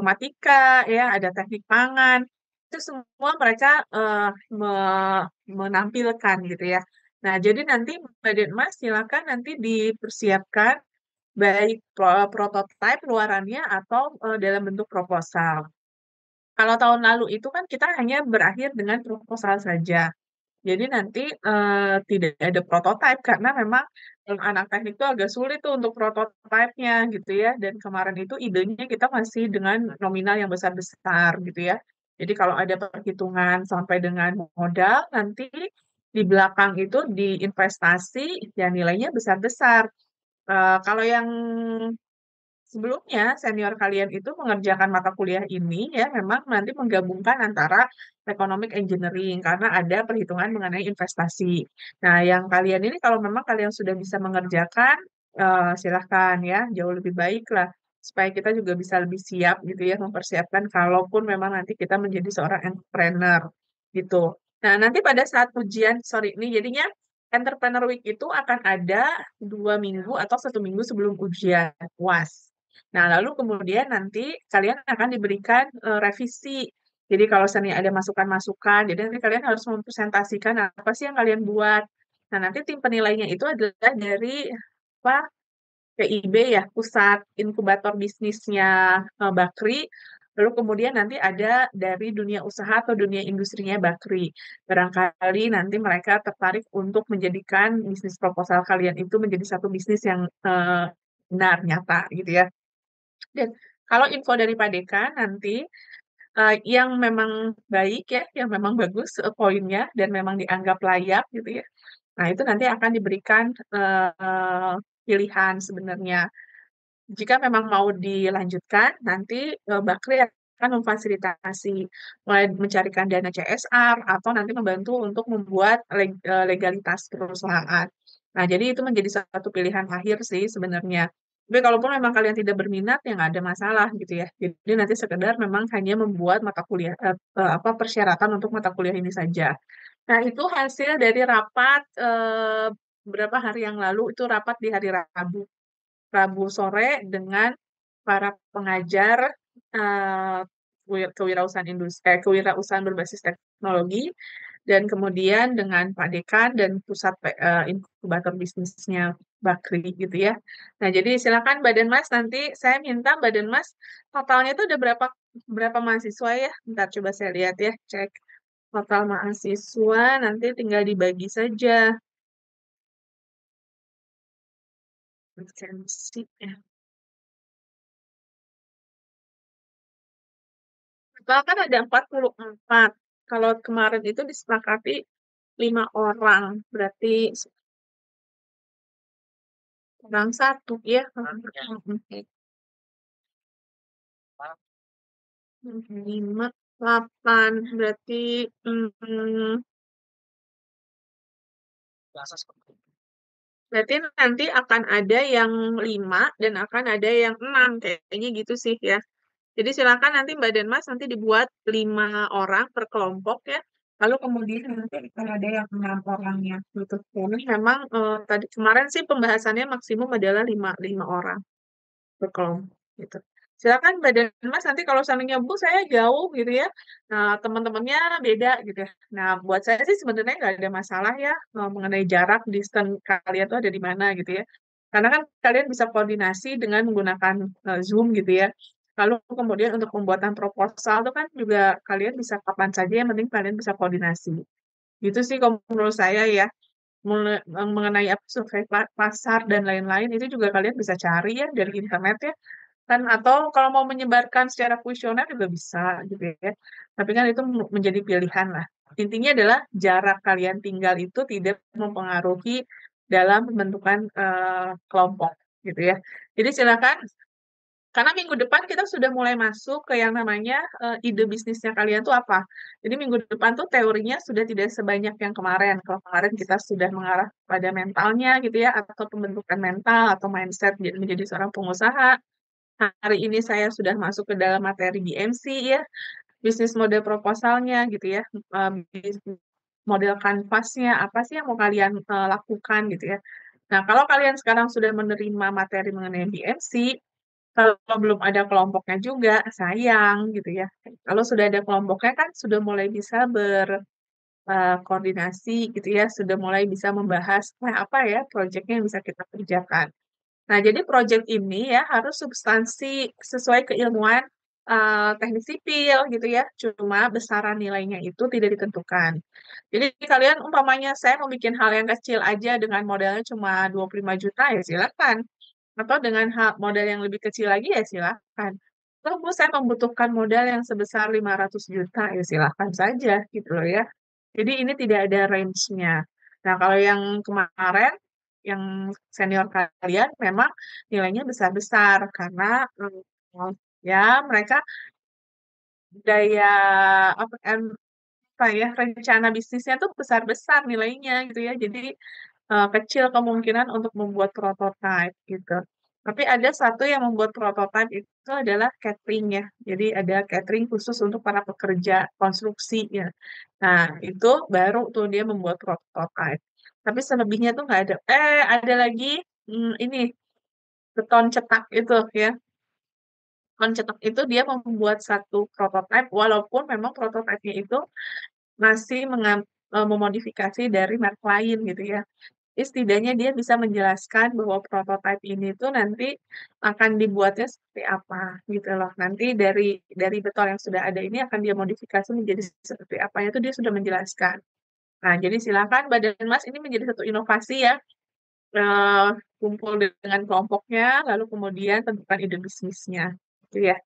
informatika, ya, ada teknik pangan, itu semua mereka menampilkan gitu ya. Nah, jadi nanti Mbak Denmas silakan nanti dipersiapkan baik prototipe luarannya atau dalam bentuk proposal. Kalau tahun lalu itu kan kita hanya berakhir dengan proposal saja. Jadi nanti tidak ada prototipe karena memang anak teknik itu agak sulit tuh untuk prototipenya gitu ya. Dan kemarin itu idenya kita masih dengan nominal yang besar-besar gitu ya. Jadi kalau ada perhitungan sampai dengan modal nanti di belakang itu diinvestasi ya nilainya besar-besar. Kalau yang sebelumnya, senior kalian itu mengerjakan mata kuliah ini ya memang nanti menggabungkan antara economic engineering karena ada perhitungan mengenai investasi. Nah, yang kalian ini kalau memang kalian sudah bisa mengerjakan, silahkan ya, jauh lebih baik lah supaya kita juga bisa lebih siap gitu ya mempersiapkan kalaupun memang nanti kita menjadi seorang entrepreneur gitu. Nah, nanti pada saat ujian, sorry, ini jadinya Entrepreneur Week itu akan ada 2 minggu atau 1 minggu sebelum ujian UAS. Nah, lalu kemudian nanti kalian akan diberikan revisi. Jadi kalau misalnya ada masukan-masukan, jadi nanti kalian harus mempresentasikan apa sih yang kalian buat. Nah, nanti tim penilainya itu adalah dari apa PIB ya, Pusat Inkubator Bisnisnya Bakri. Lalu kemudian nanti ada dari dunia usaha atau dunia industrinya Bakri. Barangkali nanti mereka tertarik untuk menjadikan bisnis proposal kalian itu menjadi satu bisnis yang benar, nyata gitu ya. Dan kalau info dari Pak Dekan nanti yang memang baik ya, yang memang bagus poinnya dan memang dianggap layak gitu ya. Nah, itu nanti akan diberikan pilihan sebenarnya. Jika memang mau dilanjutkan, nanti Bakri akan memfasilitasi mulai mencarikan dana CSR atau nanti membantu untuk membuat legalitas perusahaan. Nah, jadi itu menjadi satu pilihan akhir sih sebenarnya. Tapi kalaupun memang kalian tidak berminat, ya nggak ada masalah gitu ya. Jadi nanti sekedar memang hanya membuat mata kuliah, apa persyaratan untuk mata kuliah ini saja. Nah, itu hasil dari rapat beberapa hari yang lalu, itu rapat di hari Rabu. Rabu sore dengan para pengajar eh, kewirausahaan berbasis teknologi dan kemudian dengan Pak Dekan dan pusat inkubator bisnisnya Bakri gitu ya. Nah, jadi silakan Badan Mas nanti saya minta Badan Mas totalnya itu ada berapa berapa mahasiswa ya? Bentar coba saya lihat ya, cek total mahasiswa nanti tinggal dibagi saja. Absensi ya. Total kan ada 44. Kalau kemarin itu disepakati 5 orang. Berarti kurang satu ya. Lima, 8. Berarti hmm, berarti nanti akan ada yang 5 dan akan ada yang 6. Kayaknya gitu sih ya. Jadi silakan nanti Mbak Denmas nanti dibuat 5 orang per kelompok ya. Lalu kemudian nanti akan ada yang 6 orangnya gitu. Jadi memang tadi kemarin sih pembahasannya maksimum adalah lima orang per kelompok gitu. Silakan Mbak Denmas nanti kalau seandainya Bu saya jauh gitu ya. Nah, teman-temannya beda gitu ya. Nah, buat saya sih sebenarnya nggak ada masalah ya mengenai jarak distance kalian tuh ada di mana gitu ya. Karena kan kalian bisa koordinasi dengan menggunakan Zoom gitu ya. Lalu kemudian untuk pembuatan proposal itu kan juga kalian bisa kapan saja yang penting kalian bisa koordinasi. Gitu sih kalau menurut saya ya. Mengenai apa survei pasar dan lain-lain itu juga kalian bisa cari ya dari internet ya kan atau kalau mau menyebarkan secara kuesioner juga bisa gitu ya tapi kan itu menjadi pilihan lah intinya adalah jarak kalian tinggal itu tidak mempengaruhi dalam pembentukan kelompok gitu ya jadi silakan karena minggu depan kita sudah mulai masuk ke yang namanya ide bisnisnya kalian tuh apa. Jadi minggu depan tuh teorinya sudah tidak sebanyak yang kemarin. Kalau kemarin kita sudah mengarah pada mentalnya gitu ya, atau pembentukan mental atau mindset menjadi seorang pengusaha. Hari ini saya sudah masuk ke dalam materi BMC ya, bisnis model proposalnya gitu ya, model kanvasnya apa sih yang mau kalian lakukan gitu ya. Nah, kalau kalian sekarang sudah menerima materi mengenai BMC, Kalau belum ada kelompoknya juga, sayang gitu ya. Kalau sudah ada kelompoknya kan sudah mulai bisa koordinasi gitu ya, sudah mulai bisa membahas, nah apa ya proyeknya yang bisa kita kerjakan. Nah, jadi proyek ini ya harus substansi sesuai keilmuan teknik sipil gitu ya. Cuma besaran nilainya itu tidak ditentukan. Jadi kalian umpamanya saya mau bikin hal yang kecil aja dengan modalnya cuma 25 juta ya silakan. Atau dengan modal yang lebih kecil lagi ya silakan. Atau Bu, saya membutuhkan modal yang sebesar 500 juta ya silakan saja gitu loh ya. Jadi ini tidak ada range-nya. Nah, kalau yang kemarin yang senior kalian memang nilainya besar-besar karena ya mereka daya apa ya rencana bisnisnya tuh besar-besar nilainya gitu ya. Jadi kecil kemungkinan untuk membuat prototipe gitu. Tapi ada satu yang membuat prototipe itu adalah catering ya. Jadi ada catering khusus untuk para pekerja konstruksi ya. Nah, itu baru tuh dia membuat prototipe. Tapi selebihnya tuh nggak ada. Ada lagi ini beton cetak itu ya. Beton cetak itu dia membuat satu prototipe walaupun memang prototipenya itu masih memodifikasi dari merek lain gitu ya. Jadi setidaknya dia bisa menjelaskan bahwa prototipe ini tuh nanti akan dibuatnya seperti apa gitu loh. Nanti dari beton yang sudah ada ini akan dia modifikasi menjadi seperti apa itu dia sudah menjelaskan. Nah, jadi silakan Badan Mas ini menjadi satu inovasi ya. Eh, Kumpul dengan kelompoknya, lalu kemudian tentukan ide bisnisnya. Gitu ya.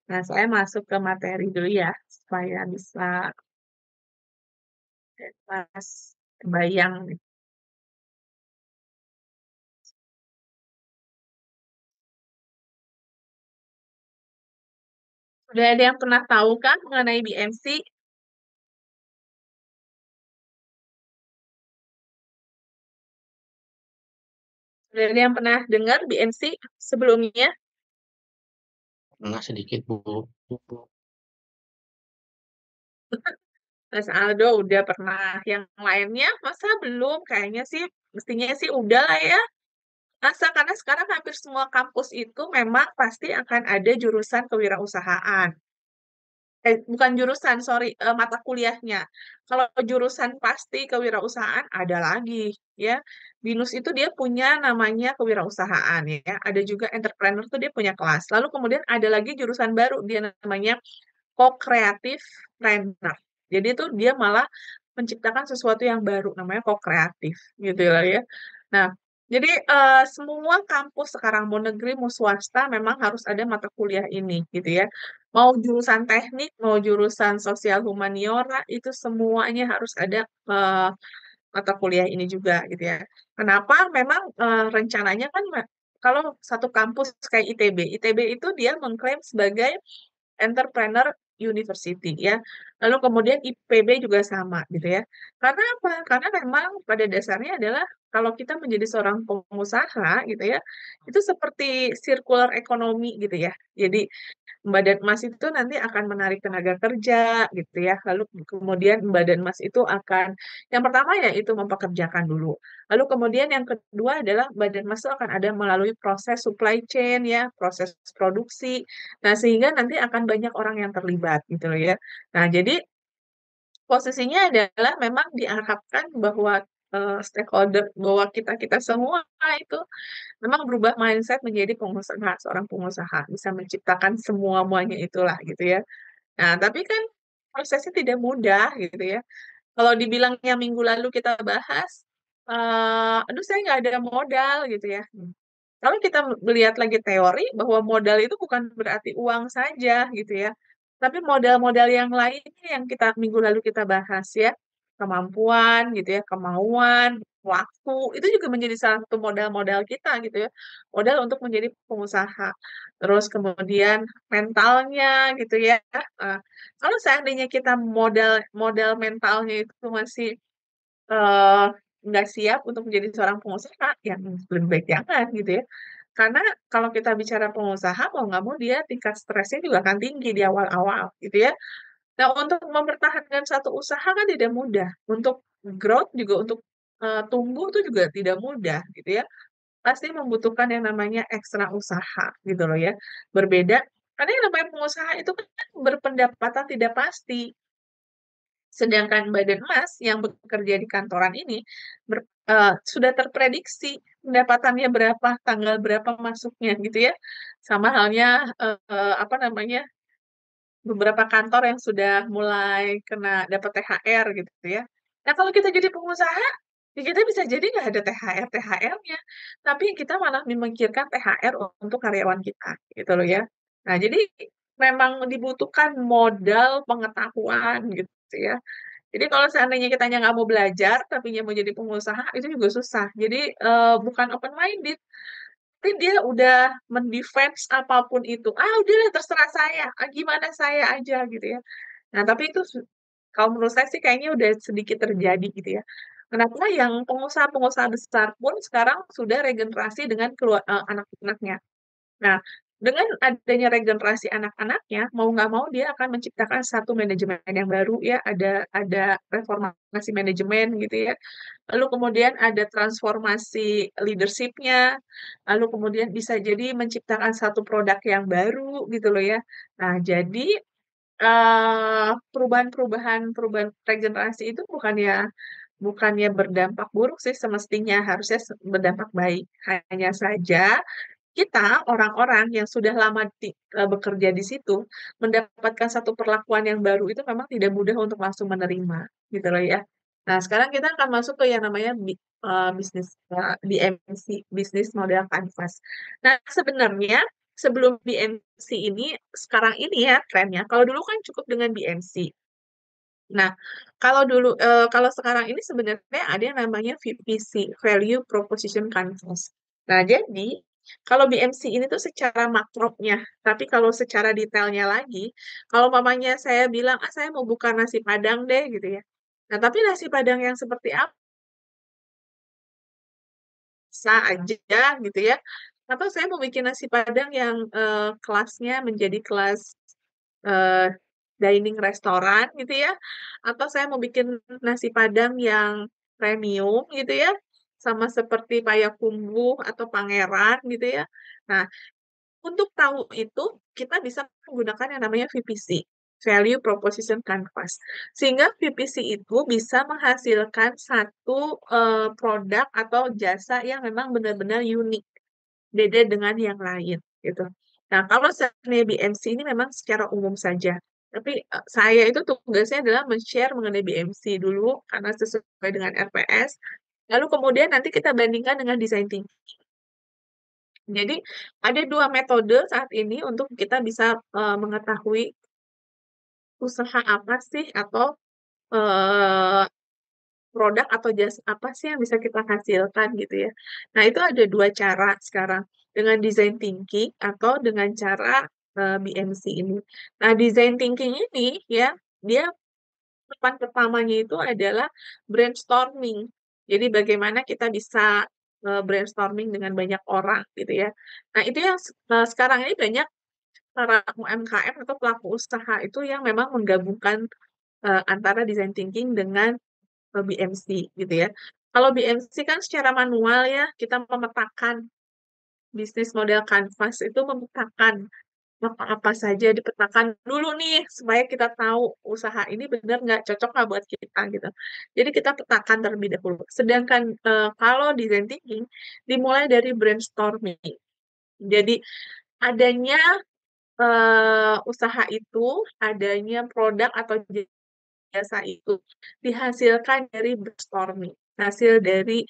Nah, saya masuk ke materi dulu ya, supaya bisa Mas kebayang. Sudah ada yang pernah tahu kan mengenai BMC? Sudah ada yang pernah dengar BMC sebelumnya? Pernah sedikit, Bu. Mas Aldo udah pernah. Yang lainnya masa belum? Kayaknya sih mestinya sih udah lah ya. Masa karena sekarang hampir semua kampus itu memang pasti akan ada jurusan kewirausahaan. Bukan jurusan, sorry, mata kuliahnya. Kalau jurusan pasti kewirausahaan ada lagi, ya. BINUS itu dia punya namanya kewirausahaan, ya. Ada juga entrepreneur tuh dia punya kelas. Lalu kemudian ada lagi jurusan baru, dia namanya co-creative trainer. Jadi itu dia malah menciptakan sesuatu yang baru, namanya co-kreatif, gitu ya. Nah, jadi semua kampus sekarang mau negeri mau swasta memang harus ada mata kuliah ini, gitu ya. Mau jurusan teknik, mau jurusan sosial humaniora, itu semuanya harus ada mata kuliah ini juga, gitu ya. Kenapa? Memang rencananya kan kalau satu kampus kayak ITB, ITB itu dia mengklaim sebagai Entrepreneur University ya. Lalu kemudian IPB juga sama gitu ya. Karena apa? Karena memang pada dasarnya adalah kalau kita menjadi seorang pengusaha gitu ya, itu seperti circular ekonomi gitu ya. Jadi Badan Mas itu nanti akan menarik tenaga kerja gitu ya. Lalu kemudian Badan Mas itu akan yang pertama ya itu mempekerjakan dulu. Lalu kemudian yang kedua adalah Badan Mas itu akan ada melalui proses supply chain ya, proses produksi. Nah, sehingga nanti akan banyak orang yang terlibat gitu loh ya. Nah, jadi posisinya adalah memang diharapkan bahwa stakeholder bahwa kita-kita semua itu memang berubah mindset menjadi pengusaha, seorang pengusaha, bisa menciptakan semua-muanya itulah gitu ya. Nah, tapi kan prosesnya tidak mudah gitu ya. Kalau dibilangnya minggu lalu kita bahas, aduh saya nggak ada modal gitu ya. Kalau kita melihat lagi teori bahwa modal itu bukan berarti uang saja gitu ya, tapi modal-modal yang lainnya yang kita minggu lalu kita bahas ya, kemampuan gitu ya, kemauan, waktu, itu juga menjadi salah satu modal-modal kita gitu ya, modal untuk menjadi pengusaha. Terus kemudian mentalnya gitu ya. Eh, Kalau seandainya kita modal modal mentalnya itu masih eh, nggak siap untuk menjadi seorang pengusaha, ya lebih baik jangan gitu ya. Karena kalau kita bicara pengusaha, mau nggak mau dia tingkat stresnya juga akan tinggi di awal-awal gitu ya. Nah, untuk mempertahankan satu usaha kan tidak mudah. Untuk growth juga, untuk tumbuh itu juga tidak mudah gitu ya. pasti membutuhkan yang namanya ekstra usaha gitu loh ya. Berbeda, karena yang namanya pengusaha itu kan berpendapatan tidak pasti. Sedangkan Badan Mas yang bekerja di kantoran ini sudah terprediksi pendapatannya berapa, tanggal berapa masuknya gitu ya. Sama halnya apa namanya, beberapa kantor yang sudah mulai kena dapat THR gitu ya. Nah, kalau kita jadi pengusaha, ya kita bisa jadi nggak ada THR-THR-nya, tapi kita malah memikirkan THR untuk karyawan kita, gitu loh ya. Nah, jadi memang dibutuhkan modal pengetahuan gitu ya. Jadi kalau seandainya kitanya nggak mau belajar, tapinya mau jadi pengusaha, itu juga susah. Jadi bukan open minded, tapi dia udah mendefense apapun itu. Ah, udahlah terserah saya, ah, gimana saya aja gitu ya. Nah, tapi itu kalau menurut saya sih kayaknya udah sedikit terjadi gitu ya. Kenapa yang pengusaha-pengusaha besar pun sekarang sudah regenerasi dengan anak-anaknya. Nah, dengan adanya regenerasi anak-anaknya, mau nggak mau dia akan menciptakan satu manajemen yang baru ya, ada reformasi manajemen gitu ya. Lalu kemudian ada transformasi leadership-nya, lalu kemudian bisa jadi menciptakan satu produk yang baru gitu loh ya. Nah, jadi perubahan-perubahan regenerasi itu bukannya berdampak buruk sih semestinya, harusnya berdampak baik. Hanya saja kita orang-orang yang sudah lama bekerja di situ mendapatkan satu perlakuan yang baru itu memang tidak mudah untuk langsung menerima gitu loh ya. Nah, sekarang kita akan masuk ke yang namanya bisnis BMC, bisnis model kanvas. Nah, sebenarnya sebelum BMC ini sekarang ini ya trennya, kalau dulu kan cukup dengan BMC. Nah, kalau sekarang ini sebenarnya ada yang namanya VPC, Value Proposition Canvas. Nah, jadi kalau BMC ini tuh secara makronya, tapi kalau secara detailnya lagi, kalau mamanya saya bilang, ah saya mau buka nasi Padang deh gitu ya. Nah, tapi nasi Padang yang seperti apa bisa aja gitu ya. Atau saya mau bikin nasi Padang yang kelasnya menjadi kelas eh, dining restoran gitu ya, atau saya mau bikin nasi Padang yang premium gitu ya, sama seperti Payakumbuh atau Pangeran gitu ya. Nah, untuk tahu itu kita bisa menggunakan yang namanya VPC, Value Proposition Canvas, sehingga VPC itu bisa menghasilkan satu produk atau jasa yang memang benar-benar unik, beda dengan yang lain gitu. Nah, kalau sebenarnya BMC ini memang secara umum saja. Tapi saya itu tugasnya adalah men-share mengenai BMC dulu karena sesuai dengan RPS. Lalu kemudian nanti kita bandingkan dengan design thinking. Jadi ada dua metode saat ini untuk kita bisa mengetahui usaha apa sih atau eh, produk atau jasa apa sih yang bisa kita hasilkan gitu ya. Nah, itu ada dua cara sekarang, dengan design thinking atau dengan cara BMC ini. Nah, design thinking ini ya, dia depan pertamanya itu adalah brainstorming. Jadi bagaimana kita bisa brainstorming dengan banyak orang gitu ya. Nah, itu yang sekarang ini banyak para UMKM atau pelaku usaha itu yang memang menggabungkan antara design thinking dengan BMC gitu ya. Kalau BMC kan secara manual ya, kita memetakan bisnis model Canvas itu memetakan apa-apa saja dipetakan dulu nih supaya kita tahu usaha ini benar nggak cocok nggak buat kita gitu. Jadi kita petakan terlebih dahulu. Sedangkan kalau design thinking dimulai dari brainstorming. Jadi adanya usaha itu, adanya produk atau jasa itu dihasilkan dari brainstorming, hasil dari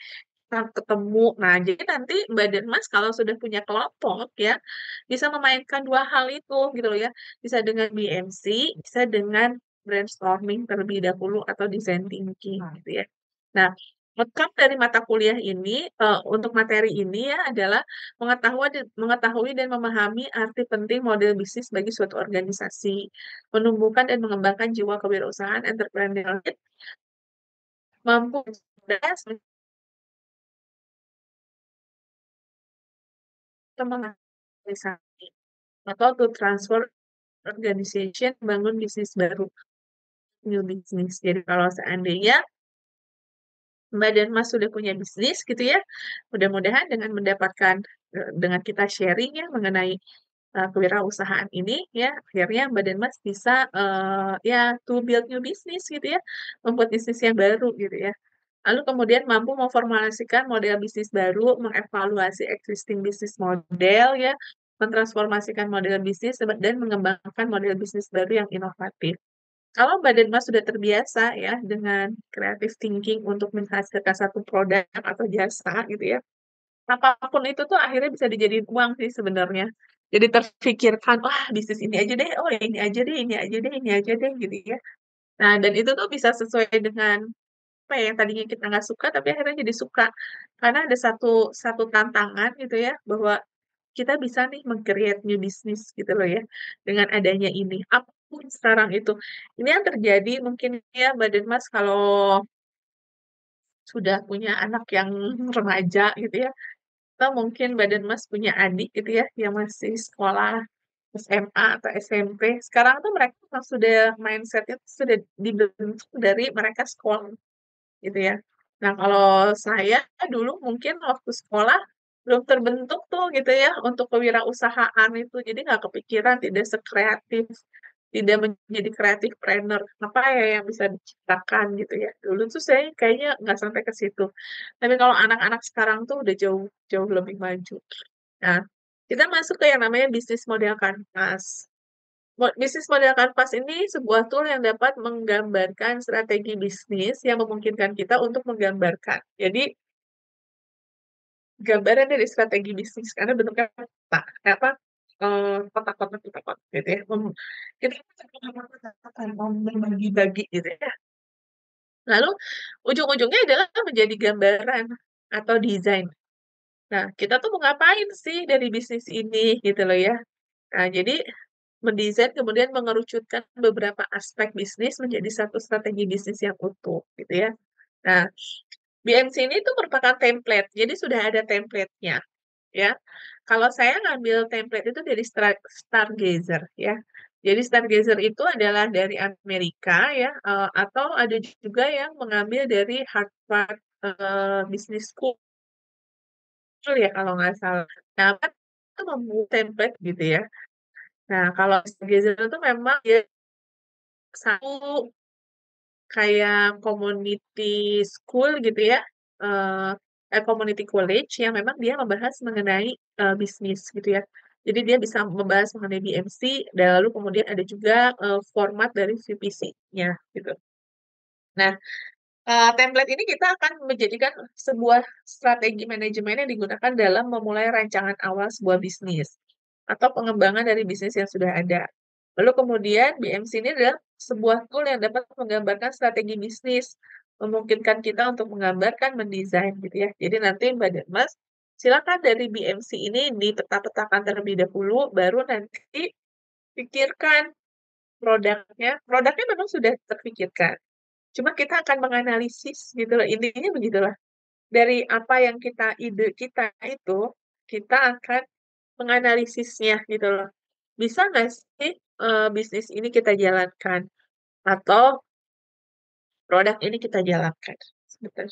kita ketemu. Nah, jadi nanti Badan Mas kalau sudah punya kelompok ya, bisa memainkan dua hal itu gitu loh ya. Bisa dengan BMC, bisa dengan brainstorming terlebih dahulu atau design thinking gitu ya. Nah, outcome dari mata kuliah ini untuk materi ini ya adalah mengetahui dan memahami arti penting model bisnis bagi suatu organisasi, menumbuhkan dan mengembangkan jiwa kewirausahaan entrepreneurship, mampu cerdas organisasi atau to transfer organization, bangun bisnis baru, new business. Jadi kalau seandainya Mbak dan Mas sudah punya bisnis gitu ya. Mudah-mudahan dengan mendapatkan dengan kita sharing ya mengenai kewirausahaan ini ya, akhirnya Mbak dan Mas bisa ya to build new business gitu ya, membuat bisnis yang baru gitu ya. Lalu kemudian mampu memformulasikan model bisnis baru, mengevaluasi existing bisnis model ya, mentransformasikan model bisnis dan mengembangkan model bisnis baru yang inovatif. Kalau badan Mas sudah terbiasa ya dengan creative thinking untuk menghasilkan satu produk atau jasa gitu ya, apapun itu tuh akhirnya bisa dijadiin uang sih sebenarnya. Jadi terfikirkan, wah bisnis ini aja deh, oh ini aja deh, ini aja deh, ini aja deh gitu ya. Nah, dan itu tuh bisa sesuai dengan apa ya, yang tadinya kita nggak suka tapi akhirnya jadi suka. Karena ada satu satu tantangan gitu ya, bahwa kita bisa nih meng-create new business gitu loh ya, dengan adanya ini. Apapun sekarang itu. Ini yang terjadi mungkin ya Mbak dan Mas kalau sudah punya anak yang remaja gitu ya, atau mungkin Mbak dan Mas punya adik gitu ya, yang masih sekolah SMA atau SMP. Sekarang tuh mereka memang sudah mindset-nya tuh sudah dibentuk dari mereka sekolah gitu ya. Nah, kalau saya dulu mungkin waktu sekolah belum terbentuk tuh gitu ya untuk kewirausahaan itu. Jadi nggak kepikiran, tidak sekreatif, tidak menjadi kreatif planner. Apa ya yang bisa diciptakan gitu ya. Dulu tuh saya kayaknya nggak sampai ke situ. Tapi kalau anak-anak sekarang tuh udah jauh jauh lebih maju. Nah, kita masuk ke yang namanya bisnis model kanvas. Bisnis model kanvas ini sebuah tool yang dapat menggambarkan strategi bisnis yang memungkinkan kita untuk menggambarkan. Jadi, gambaran dari strategi bisnis karena bentuknya kotak, apa kotak-kotak kotak-kotak gitu ya. Kita akan membagi-bagi gitu ya. Lalu ujung-ujungnya adalah menjadi gambaran atau desain. Nah, kita tuh mau ngapain sih dari bisnis ini gitu loh ya. Nah, jadi mendesain kemudian mengerucutkan beberapa aspek bisnis menjadi satu strategi bisnis yang utuh gitu ya. Nah, BMC ini tuh merupakan template, jadi sudah ada template-nya ya. Kalau saya ngambil template itu dari Stargazer ya. Jadi Stargazer itu adalah dari Amerika ya, atau ada juga yang mengambil dari Harvard Business School ya kalau nggak salah. Nah, kan itu membuat template gitu ya. Nah, kalau Stargazer itu memang dia satu kayak community school gitu ya, eh community college yang memang dia membahas mengenai bisnis gitu ya. Jadi dia bisa membahas mengenai BMC, dan lalu kemudian ada juga format dari VPC-nya gitu. Nah, template ini kita akan menjadikan sebuah strategi manajemen yang digunakan dalam memulai rancangan awal sebuah bisnis atau pengembangan dari bisnis yang sudah ada. Lalu kemudian BMC ini adalah sebuah tool yang dapat menggambarkan strategi bisnis, memungkinkan kita untuk menggambarkan, mendesain gitu ya. Jadi nanti Mbak dan Mas, silakan dari BMC ini dipeta-petakan terlebih dahulu, baru nanti pikirkan produknya. Produknya memang sudah terpikirkan. Cuma kita akan menganalisis gitu loh, intinya begitulah. Dari apa yang kita ide kita itu, kita akan menganalisisnya gitu loh. Bisa nggak sih bisnis ini kita jalankan? Atau produk ini kita jalankan? Sebentar.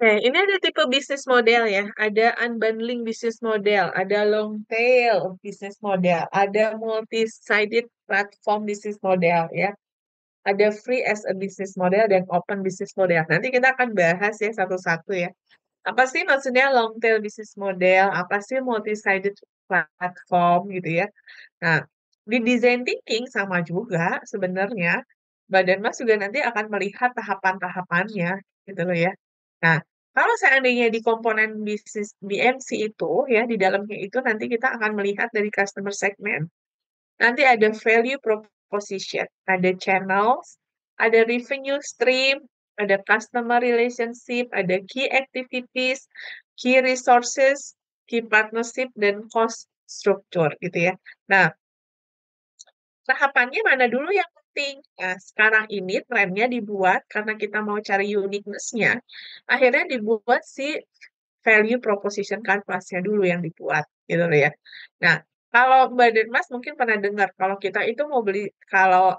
Oke, ini ada tipe bisnis model ya. Ada unbundling bisnis model, ada long tail bisnis model, ada multi-sided platform bisnis model ya. Ada free as a business model dan open business model. Nanti kita akan bahas ya satu-satu ya. Apa sih maksudnya long tail business model? Apa sih multi-sided platform gitu ya? Nah, di design thinking sama juga sebenarnya. Badan Mas juga nanti akan melihat tahapan-tahapannya gitu loh ya. Nah, kalau seandainya di komponen bisnis BMC itu ya di dalamnya itu nanti kita akan melihat dari customer segment. Nanti ada value proposition, ada channels, ada revenue stream, ada customer relationship, ada key activities, key resources, key partnership, dan cost structure gitu ya. Nah, tahapannya mana dulu yang penting? Nah, sekarang ini trennya dibuat karena kita mau cari uniqueness-nya. Akhirnya dibuat si value proposition canvas-nya dulu yang dibuat, gitu loh ya. Nah, kalau Mbak Denmas mungkin pernah dengar kalau kita itu mau beli kalau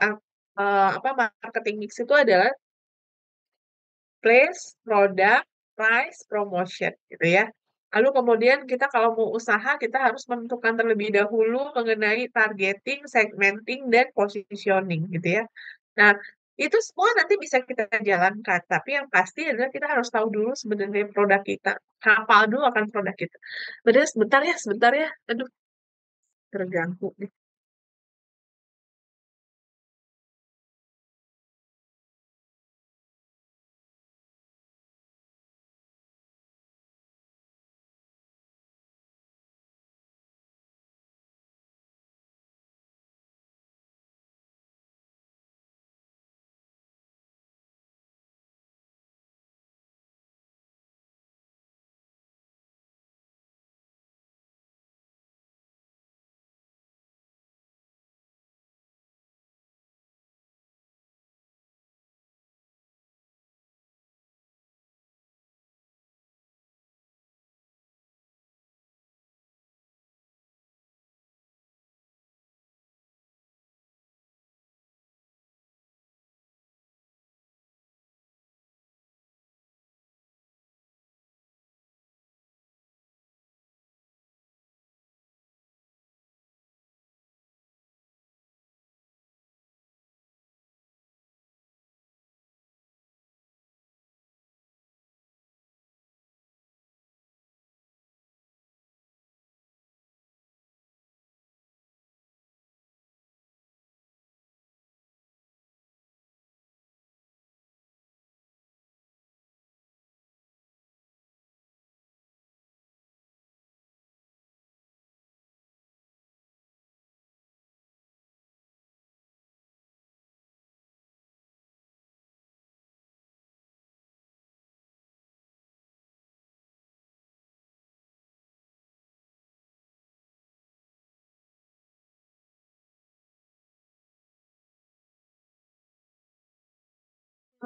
apa marketing mix itu adalah place, product, price, promotion gitu ya. Lalu kemudian kita kalau mau usaha kita harus menentukan terlebih dahulu mengenai targeting, segmenting, dan positioning gitu ya. Nah, itu semua nanti bisa kita jalankan, tapi yang pasti adalah kita harus tahu dulu sebenarnya produk kita. Hafal dulu akan produk kita. Bener, sebentar ya. Aduh, terganggu nih.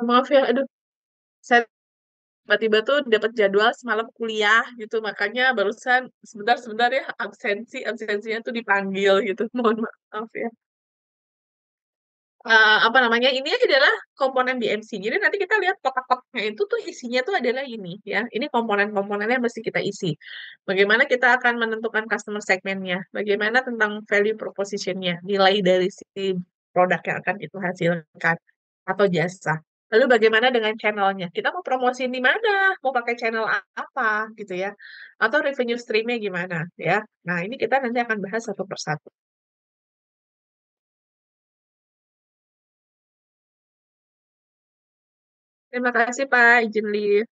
Maaf ya, aduh, saya tiba-tiba tuh dapat jadwal semalam kuliah gitu, makanya barusan sebentar ya absensinya tuh dipanggil gitu. Mohon maaf ya. Apa namanya ini adalah komponen BMC. Jadi nanti kita lihat kotak-kotaknya itu tuh isinya tuh adalah ini ya. Ini komponen-komponennya yang mesti kita isi. Bagaimana kita akan menentukan customer segmentnya. Bagaimana tentang value propositionnya. Nilai dari si produk yang akan itu hasilkan atau jasa. Lalu bagaimana dengan channelnya? Kita mau promosi di mana? Mau pakai channel apa gitu ya? Atau revenue streamnya gimana ya? Nah ini kita nanti akan bahas satu persatu. Terima kasih Pak, izin live.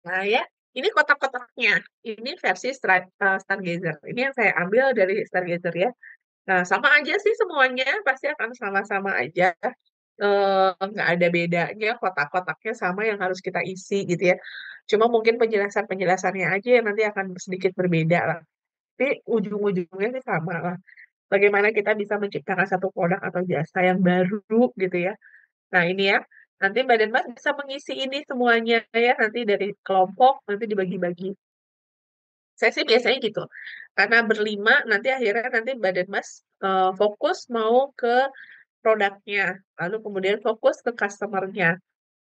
Nah ya, ini kotak-kotaknya. Ini versi Stargazer. Ini yang saya ambil dari Stargazer ya. Nah, sama aja sih semuanya, pasti akan sama-sama aja. Nggak ada bedanya, kotak-kotaknya sama yang harus kita isi gitu ya. Cuma mungkin penjelasan-penjelasannya aja yang nanti akan sedikit berbeda lah. Tapi ujung-ujungnya sih sama lah. Bagaimana kita bisa menciptakan satu produk atau jasa yang baru gitu ya. Nah, ini ya. Nanti Mbak Denmas bisa mengisi ini semuanya ya. Nanti dari kelompok, nanti dibagi-bagi. Saya sih biasanya gitu. Karena berlima, nanti akhirnya nanti Mbak Denmas fokus mau ke produknya, lalu kemudian fokus ke customer-nya,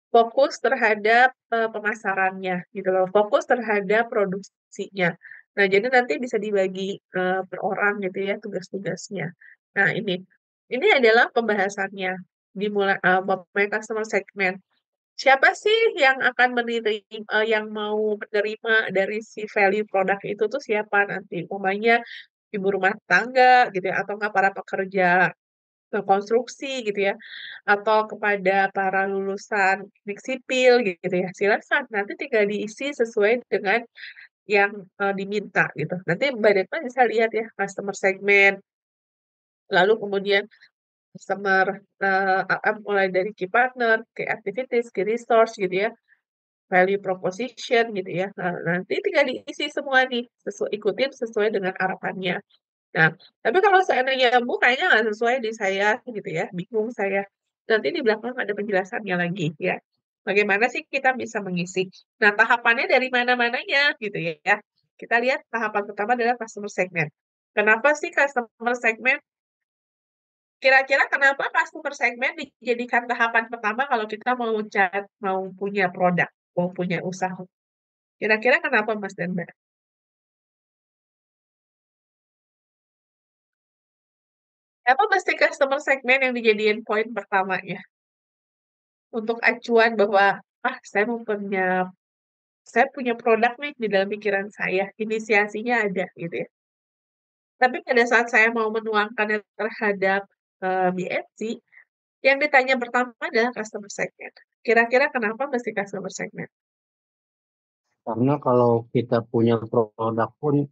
fokus terhadap pemasarannya, gitu loh, fokus terhadap produksinya. Nah, jadi nanti bisa dibagi per orang gitu ya tugas-tugasnya. Nah, ini adalah pembahasannya dimulai memulai customer segment. Siapa sih yang akan menerima, yang mau menerima dari si value produk itu tuh siapa nanti? Umpamanya ibu rumah tangga gitu ya, atau nggak para pekerja konstruksi gitu ya, atau kepada para lulusan teknik sipil gitu ya. Silakan nanti tinggal diisi sesuai dengan yang diminta gitu. Nanti Mbak Retno bisa lihat ya customer segment, lalu kemudian customer mulai dari key partner, key activities, key resource gitu ya, value proposition gitu ya. Nah, nanti tinggal diisi semua nih, ikutin sesuai dengan harapannya. Nah, tapi kalau seandainya Bu kayaknya nggak sesuai di saya gitu ya, bingung saya. Nanti di belakang ada penjelasannya lagi ya. Bagaimana sih kita bisa mengisi? Nah, tahapannya dari mana-mananya gitu ya. Kita lihat tahapan pertama adalah customer segment. Kenapa sih customer segment? Kira-kira kenapa customer segment dijadikan tahapan pertama kalau kita mau punya produk, mau punya usaha? Kira-kira kenapa Mas dan Mbak? Apa mesti customer segment yang dijadiin poin pertama ya? Untuk acuan bahwa saya punya produk nih di dalam pikiran saya, inisiasinya ada gitu ya. Tapi pada saat saya mau menuangkannya terhadap BFC, yang ditanya pertama adalah customer segment. Kira-kira kenapa mesti customer segment? Karena kalau kita punya produk pun,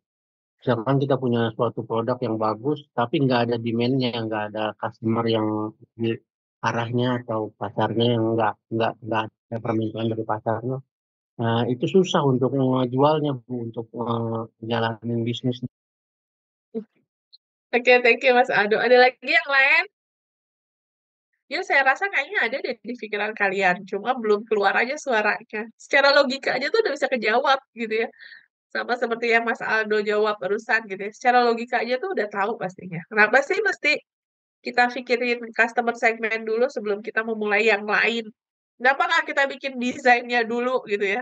misalkan kita punya suatu produk yang bagus, tapi nggak ada demand-nya, nggak ada customer yang di arahnya atau pasarnya yang nggak ada permintaan dari pasarnya. Nah, itu susah untuk menjualnya, Bu, untuk jalanin bisnis. Oke, thank you Mas Aldo. Ada lagi yang lain? Ya, saya rasa kayaknya ada deh di pikiran kalian, cuma belum keluar aja suaranya. Secara logika aja tuh udah bisa kejawab gitu ya. Sama seperti yang Mas Aldo jawab barusan gitu ya. Secara logika aja tuh udah tahu pastinya. Kenapa sih mesti kita pikirin customer segment dulu sebelum kita memulai yang lain? Kenapa nggak kita bikin desainnya dulu gitu ya?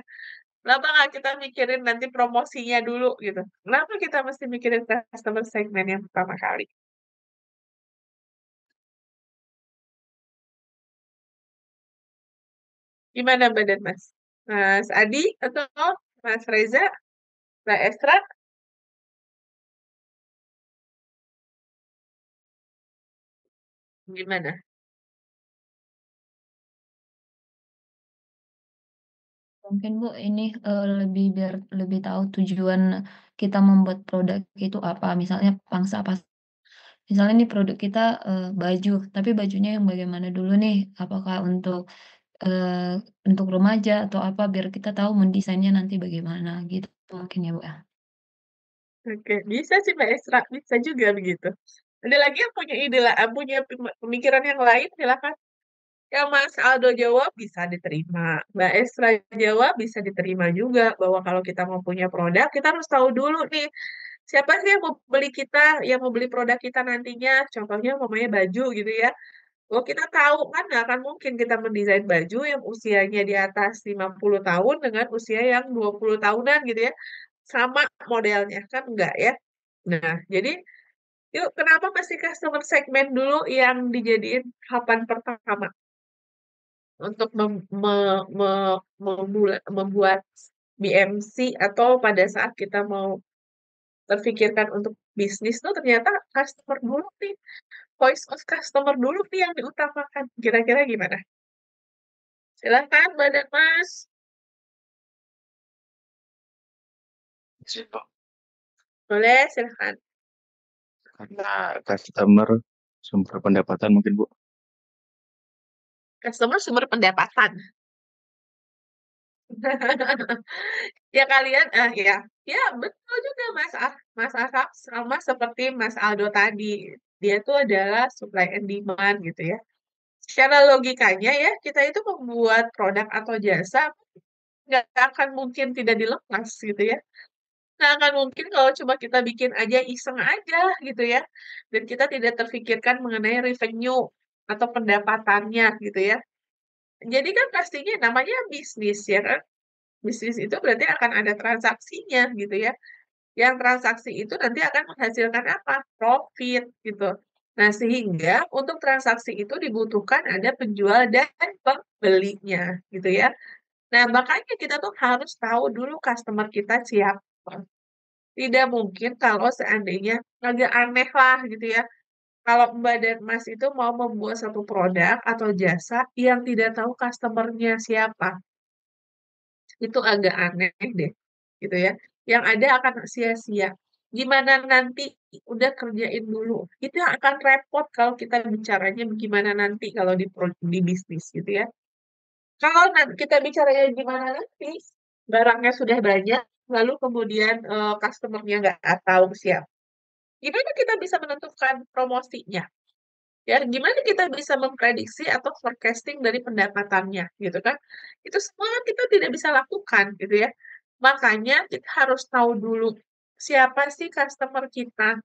Kenapa nggak kita mikirin nanti promosinya dulu gitu? Kenapa kita mesti mikirin customer segment yang pertama kali? Gimana badan Mas? Mas Adi atau Mas Reza? Mbak Estra? Gimana? Mungkin Bu ini, lebih biar lebih tahu tujuan kita membuat produk itu apa. Misalnya pangsa misalnya nih produk kita, baju, tapi bajunya yang bagaimana dulu nih? Apakah untuk remaja atau apa, biar kita tahu mendesainnya nanti bagaimana gitu mungkin ya, Bu, ya? Oke, bisa sih Mbak Esra, bisa juga begitu. Ada lagi yang punya ide lah, punya pemikiran yang lain, silakan. Yang Mas Aldo jawab bisa diterima, Mbak Esra jawab bisa diterima juga, bahwa kalau kita mau punya produk, kita harus tahu dulu nih, siapa sih yang mau beli kita, yang mau beli produk kita nantinya, contohnya umpamanya baju gitu ya. Oh, kita tahu kan nggak akan mungkin kita mendesain baju yang usianya di atas 50 tahun dengan usia yang 20 tahunan gitu ya. Sama modelnya, kan enggak ya. Nah, jadi yuk kenapa mesti customer segment dulu yang dijadiin papan pertama untuk membuat BMC atau pada saat kita mau terfikirkan untuk bisnis tuh ternyata customer dulu nih, voice of customer dulu nih yang diutamakan. Kira-kira gimana? Silahkan, Badan Mas. Sih, Pak. Boleh, silahkan. Karena customer sumber pendapatan mungkin Bu. Customer sumber pendapatan. Ya kalian, ya, ya betul juga Mas Asaf sama seperti Mas Aldo tadi. Dia tuh adalah supply and demand gitu ya. Secara logikanya ya, kita itu membuat produk atau jasa nggak akan mungkin tidak dilepas gitu ya. Nggak akan mungkin kalau cuma kita bikin aja iseng aja gitu ya. Dan kita tidak terfikirkan mengenai revenue. atau pendapatannya gitu ya. Jadi kan pastinya namanya bisnis ya kan. Bisnis itu berarti akan ada transaksinya gitu ya. Yang transaksi itu nanti akan menghasilkan apa? Profit gitu. Nah, sehingga untuk transaksi itu dibutuhkan ada penjual dan pembelinya gitu ya. Nah, makanya kita tuh harus tahu dulu customer kita siapa. Tidak mungkin kalau seandainya agak aneh lah gitu ya. Kalau Mbak dan Mas itu mau membuat satu produk atau jasa yang tidak tahu customer-nya siapa, itu agak aneh deh, gitu ya. Yang ada akan sia-sia. Gimana nanti udah kerjain dulu. Itu yang akan repot kalau kita bicaranya gimana nanti kalau di bisnis gitu ya. Kalau nanti kita bicaranya gimana nanti, barangnya sudah banyak, lalu kemudian customer-nya nggak tahu siapa. Gimana kita bisa menentukan promosinya? Ya, gimana kita bisa memprediksi atau forecasting dari pendapatannya, gitu kan? Itu semua kita tidak bisa lakukan, gitu ya. Makanya kita harus tahu dulu siapa sih customer kita,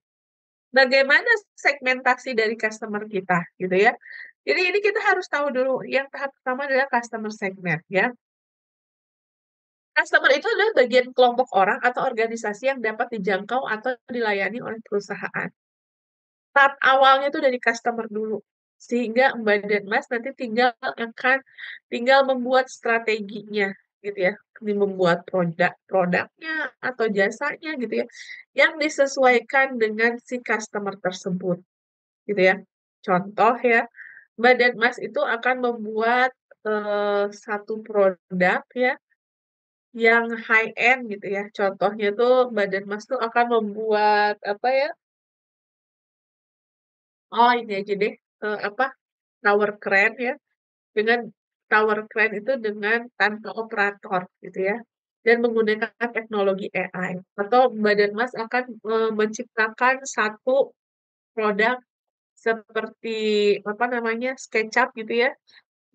bagaimana segmentasi dari customer kita, gitu ya. Jadi ini kita harus tahu dulu. Yang tahap pertama adalah customer segment, ya. Customer itu adalah bagian kelompok orang atau organisasi yang dapat dijangkau atau dilayani oleh perusahaan. Tahap awalnya tuh dari customer dulu. Sehingga Mbak dan Mas nanti tinggal membuat strateginya gitu ya. Membuat produknya atau jasanya gitu ya. Yang disesuaikan dengan si customer tersebut gitu ya. Contoh ya, Mbak dan Mas itu akan membuat satu produk ya yang high end gitu ya. Contohnya tuh Mbak dan Mas tuh akan membuat apa ya? Oh, ini aja deh, apa, tower crane ya, dengan tower crane itu dengan tanpa operator gitu ya, dan menggunakan teknologi AI. Atau Badan Mas akan, menciptakan satu produk seperti, apa namanya, SketchUp gitu ya,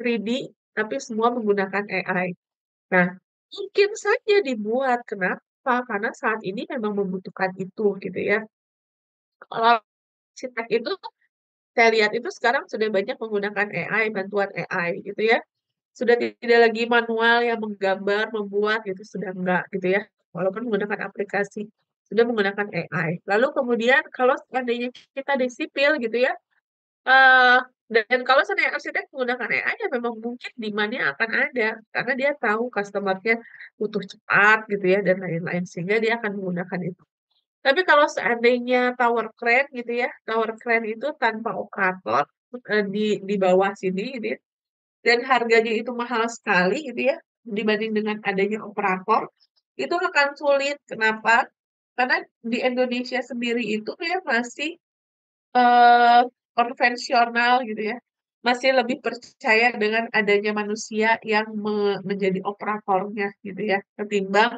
3D, tapi semua menggunakan AI. Nah, mungkin saja dibuat, kenapa? Karena saat ini memang membutuhkan itu gitu ya. Kalau si tech itu saya lihat itu sekarang sudah banyak menggunakan AI, bantuan AI gitu ya. Sudah tidak lagi manual yang menggambar, membuat gitu, sudah enggak gitu ya. Walaupun menggunakan aplikasi, sudah menggunakan AI. Lalu kemudian kalau seandainya kita di sipil gitu ya, eh dan kalau seandainya arsitek menggunakan AI ya memang mungkin demand-nya akan ada karena dia tahu customer-nya butuh cepat gitu ya dan lain-lain sehingga dia akan menggunakan itu. Tapi kalau seandainya tower crane gitu ya, tower crane itu tanpa operator di bawah sini gitu ya, dan harganya itu mahal sekali gitu ya, dibanding dengan adanya operator, itu akan sulit. Kenapa? Karena di Indonesia sendiri itu ya masih eh, konvensional gitu ya, masih lebih percaya dengan adanya manusia yang menjadi operatornya gitu ya, ketimbang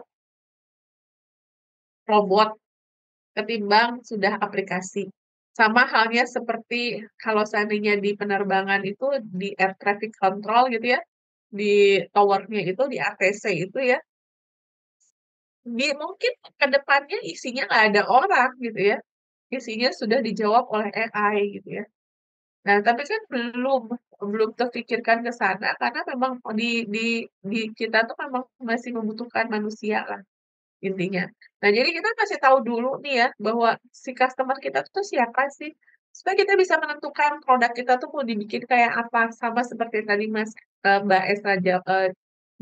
robot ketimbang sudah aplikasi. Sama halnya seperti kalau seandainya di penerbangan itu di air traffic control gitu ya, di towernya itu di ATC itu ya, mungkin ke depannya isinya nggak ada orang gitu ya, isinya sudah dijawab oleh AI gitu ya. Nah, tapi kan belum belum terfikirkan ke sana karena memang di kita tuh memang masih membutuhkan manusia lah intinya. Nah, jadi kita kasih tahu dulu nih ya, bahwa si customer kita tuh siapa sih, supaya kita bisa menentukan produk kita tuh mau dibikin kayak apa, sama seperti tadi Mbak Esra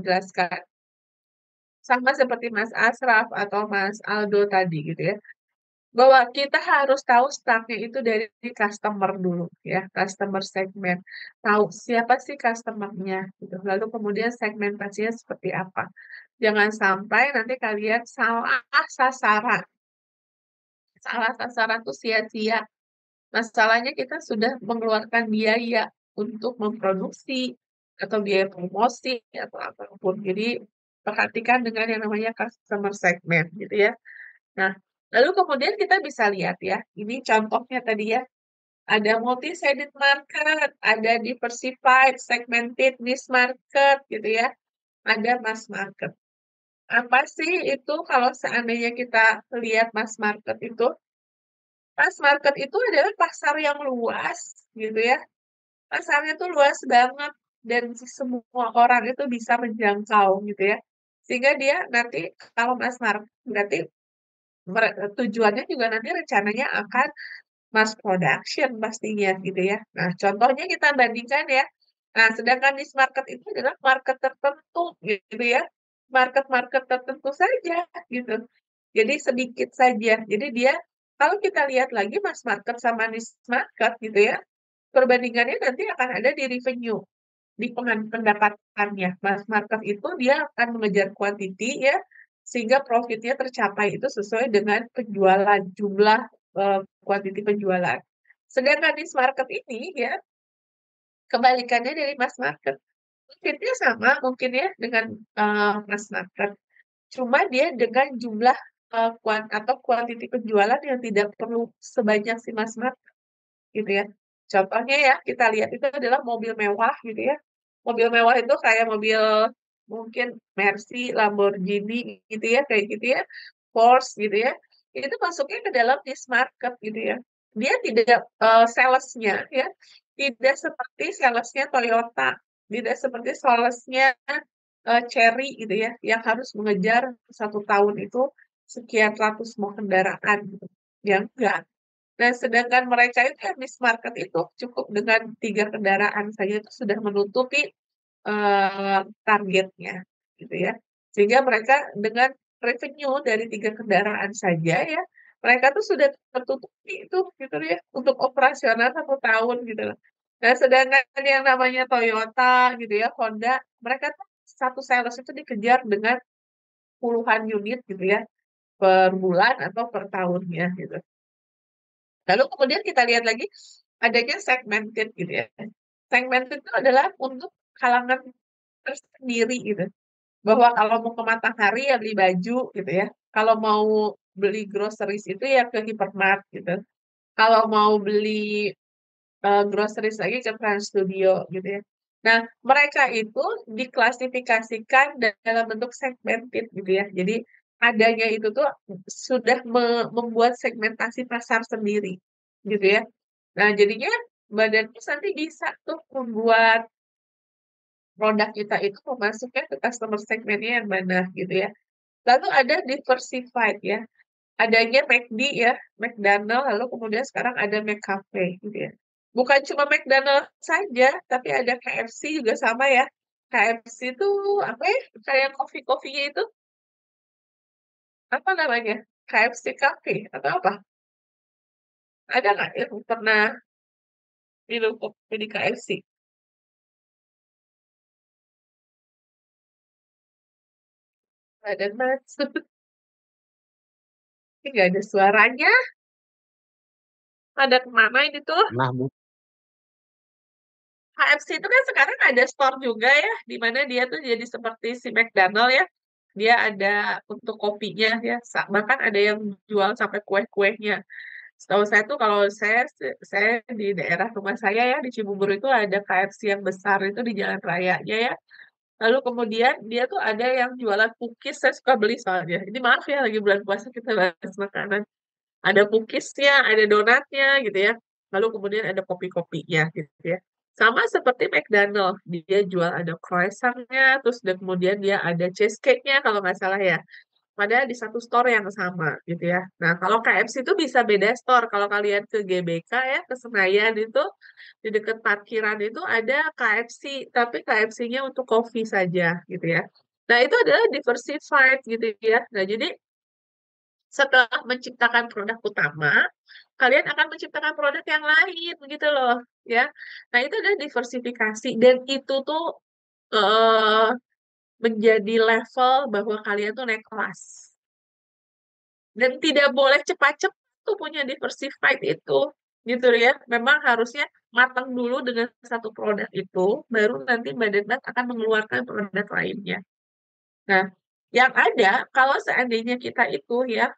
jelaskan. Sama seperti Mas Asraf atau Mas Aldo tadi gitu ya, bahwa kita harus tahu start-nya itu dari customer dulu ya, customer segment. Tahu siapa sih customer-nya gitu, lalu kemudian segmentasinya seperti apa. Jangan sampai nanti kalian salah sasaran. Salah sasaran tuh sia-sia. Masalahnya kita sudah mengeluarkan biaya untuk memproduksi atau biaya promosi atau apapun. Jadi perhatikan dengan yang namanya customer segment gitu ya. Nah, lalu kemudian kita bisa lihat ya, ini contohnya tadi ya, ada multi-sided market, ada diversified, segmented, niche market gitu ya, ada mass market. Apa sih itu kalau seandainya kita lihat mass market itu? Mass market itu adalah pasar yang luas gitu ya, pasarnya tuh luas banget dan semua orang itu bisa menjangkau gitu ya. Sehingga dia nanti kalau mass market berarti tujuannya juga nanti rencananya akan mass production pastinya gitu ya. Nah, contohnya kita bandingkan ya. Nah, sedangkan niche market itu adalah market tertentu gitu ya. Market-market tertentu saja gitu. Jadi sedikit saja. Jadi dia kalau kita lihat lagi mass market sama niche market gitu ya, perbandingannya nanti akan ada di revenue, di pendapatannya. Mass market itu dia akan mengejar quantity ya, sehingga profitnya tercapai itu sesuai dengan penjualan, jumlah quantity penjualan. Sedangkan niche market ini ya, kebalikannya dari mass market. Profitnya sama mungkin ya dengan mass market. Cuma dia dengan jumlah atau quantity penjualan yang tidak perlu sebanyak si mass market gitu ya. Contohnya ya, kita lihat itu adalah mobil mewah gitu ya. Mobil mewah itu kayak mobil mungkin Mercy, Lamborghini gitu ya, kayak gitu ya. Porsche gitu ya. Itu masuknya ke dalam niche market gitu ya. Dia tidak salesnya ya, tidak seperti salesnya Toyota, tidak seperti salesnya Chery gitu ya, yang harus mengejar satu tahun itu sekian ratus mau kendaraan gitu. Ya enggak. Dan sedangkan mereka itu yang niche market itu cukup dengan 3 kendaraan saja itu sudah menutupi targetnya gitu ya. Sehingga mereka dengan revenue dari 3 kendaraan saja ya, mereka tuh sudah tertutupi itu gitu ya untuk operasional 1 tahun gitu loh. Nah, sedangkan yang namanya Toyota gitu ya, Honda, mereka tuh satu sales itu dikejar dengan puluhan unit gitu ya per bulan atau per tahunnya gitu. Lalu kemudian kita lihat lagi adanya segmented gitu ya. Segmented itu adalah untuk kalangan tersendiri gitu. Bahwa kalau mau ke Matahari ya beli baju gitu ya. Kalau mau beli groceries itu ya ke hypermart gitu. Kalau mau beli groceries lagi ke Trans Studio gitu ya. Nah, mereka itu diklasifikasikan dalam bentuk segmented gitu ya. Jadi adanya itu tuh sudah membuat segmentasi pasar sendiri gitu ya. Nah, jadinya Badan Pos nanti bisa tuh membuat produk kita itu memasuknya ke customer segmentnya yang mana gitu ya. Lalu ada diversified ya. Adanya McD ya, McDonald, lalu kemudian sekarang ada McCafe gitu ya. Bukan cuma McDonald saja, tapi ada KFC juga sama ya. KFC itu apa ya? Kayak kopi-kopinya itu apa namanya? KFC Cafe atau apa? Ada nggak yang pernah minum kopi di KFC? Ada Mas. Ini nggak ada suaranya. Ada kemana ini tuh? Nah, Bu, KFC itu kan sekarang ada store juga ya, di mana dia tuh jadi seperti si McDonald ya. Dia ada untuk kopinya ya, bahkan ada yang jual sampai kue-kuenya. Setahu saya tuh kalau saya di daerah rumah saya ya di Cibubur itu ada KFC yang besar itu di jalan rayanya ya. Lalu kemudian dia tuh ada yang jualan cookies, saya suka beli soalnya. Ini maaf ya lagi bulan puasa kita bahas makanan. Ada cookiesnya, ada donatnya gitu ya. Lalu kemudian ada kopi-kopinya gitu ya. Sama seperti McDonald, dia jual ada croissantnya, terus dan kemudian dia ada cheesecake-nya kalau nggak salah ya. Padahal di satu store yang sama gitu ya. Nah, kalau KFC itu bisa beda store. Kalau kalian ke GBK ya, ke Senayan itu, di dekat parkiran itu ada KFC, tapi KFC-nya untuk coffee saja gitu ya. Nah, itu adalah diversified gitu ya. Nah, jadi setelah menciptakan produk utama, kalian akan menciptakan produk yang lain gitu loh, ya. Nah, itu adalah diversifikasi dan itu tuh eh, menjadi level bahwa kalian tuh naik kelas. Dan tidak boleh cepat-cepat tuh punya diversified itu, gitu ya. Memang harusnya matang dulu dengan satu produk itu, baru nanti Badan Pom akan mengeluarkan produk lainnya. Nah, yang ada kalau seandainya kita itu ya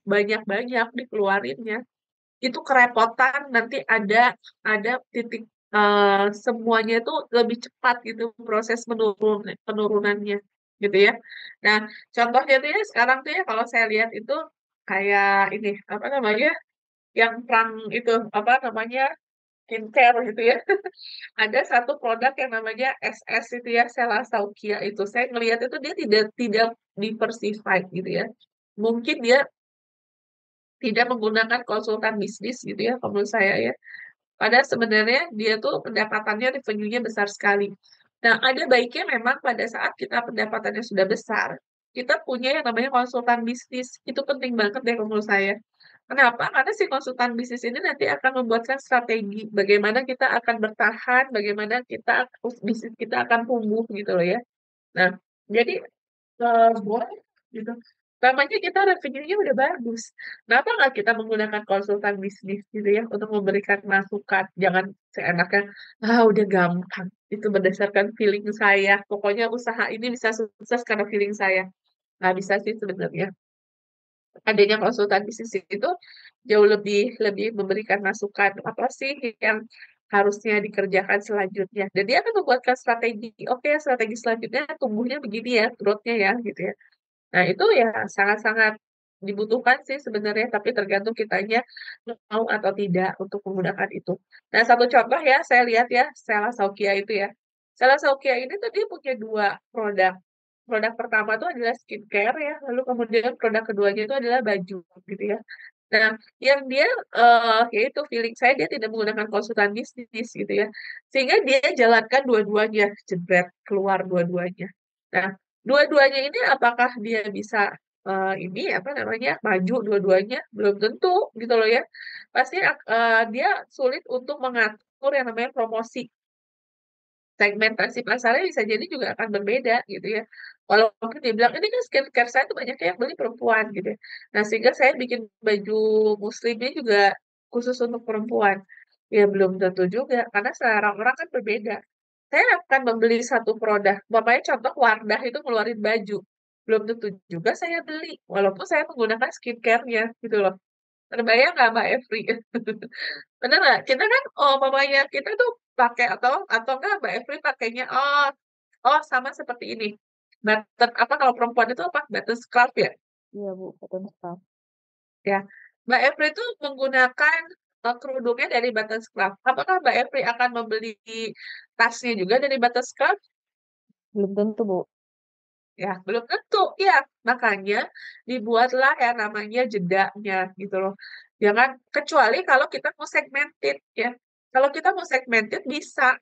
banyak-banyak dikeluarinnya, itu kerepotan nanti ada titik semuanya itu lebih cepat gitu proses penurunannya gitu ya. Nah, contohnya tuh ya sekarang tuh ya kalau saya lihat itu kayak ini apa namanya yang perang itu apa namanya skincare gitu ya. Ada satu produk yang namanya SS itu ya, Selasaukia itu. Saya ngelihat itu dia tidak diversified gitu ya. Mungkin dia tidak menggunakan konsultan bisnis gitu ya, kalau menurut saya ya. Padahal sebenarnya dia tuh pendapatannya, revenue-nya besar sekali. Nah, ada baiknya memang pada saat kita pendapatannya sudah besar, kita punya yang namanya konsultan bisnis. Itu penting banget deh menurut saya. Kenapa? Karena si konsultan bisnis ini nanti akan membuatkan strategi bagaimana kita akan bertahan, bagaimana bisnis kita akan tumbuh gitu loh ya. Nah, jadi boleh gitu. Namanya kita revenue-nya udah bagus. Kenapa nggak kita menggunakan konsultan bisnis gitu ya untuk memberikan masukan? Jangan seenaknya, udah gampang. Itu berdasarkan feeling saya. Pokoknya usaha ini bisa sukses karena feeling saya. Nggak bisa sih sebenarnya. Adanya konsultan bisnis itu jauh lebih lebih memberikan masukan apa sih yang harusnya dikerjakan selanjutnya. Dan dia akan membuatkan strategi. Oke, strategi selanjutnya tumbuhnya begini ya, growth-nya ya, gitu ya. Nah, itu ya sangat-sangat dibutuhkan sih sebenarnya, tapi tergantung kitanya mau atau tidak untuk menggunakan itu. Nah, satu contoh ya, saya lihat ya, Stella Saukia itu ya. Stella Saukia ini tuh dia punya dua produk. Produk pertama itu adalah skincare ya, lalu kemudian produk keduanya itu adalah baju gitu ya. Nah, yang dia yaitu feeling saya dia tidak menggunakan konsultan bisnis gitu ya. Sehingga dia jalankan dua-duanya, jebret keluar dua-duanya. Nah, dua-duanya ini apakah dia bisa ini apa namanya maju dua-duanya belum tentu gitu loh ya. Pasti dia sulit untuk mengatur yang namanya promosi. Segmentasi pasarnya bisa jadi juga akan berbeda gitu ya. Walaupun dia bilang, "Ini kan skincare saya tuh banyak yang beli perempuan," gitu ya. Nah, sehingga saya bikin baju muslimnya juga khusus untuk perempuan. Ya belum tentu juga, karena selera orang kan berbeda. Saya akan membeli satu produk, umpamanya contoh Wardah itu ngeluarin baju, belum tentu juga saya beli, walaupun saya menggunakan skincare-nya gitu loh. Terbayang nggak Mbak Efri? Bener nggak? Kita kan, umpamanya kita tuh pakai atau enggak Mbak Efri pakainya, oh sama seperti ini, apa kalau perempuan itu apa? Button scarf ya? Iya Bu, cotton scarf. Ya. Mbak Efri itu menggunakan, kerudungnya dari Button scarf. Apakah Mbak Efri akan membeli tasnya juga dari Button scarf? Belum tentu Bu. Ya, belum tentu. Ya, makanya dibuatlah yang namanya jedanya gitu loh. Jangan kecuali kalau kita mau segmented ya. Kalau kita mau segmented bisa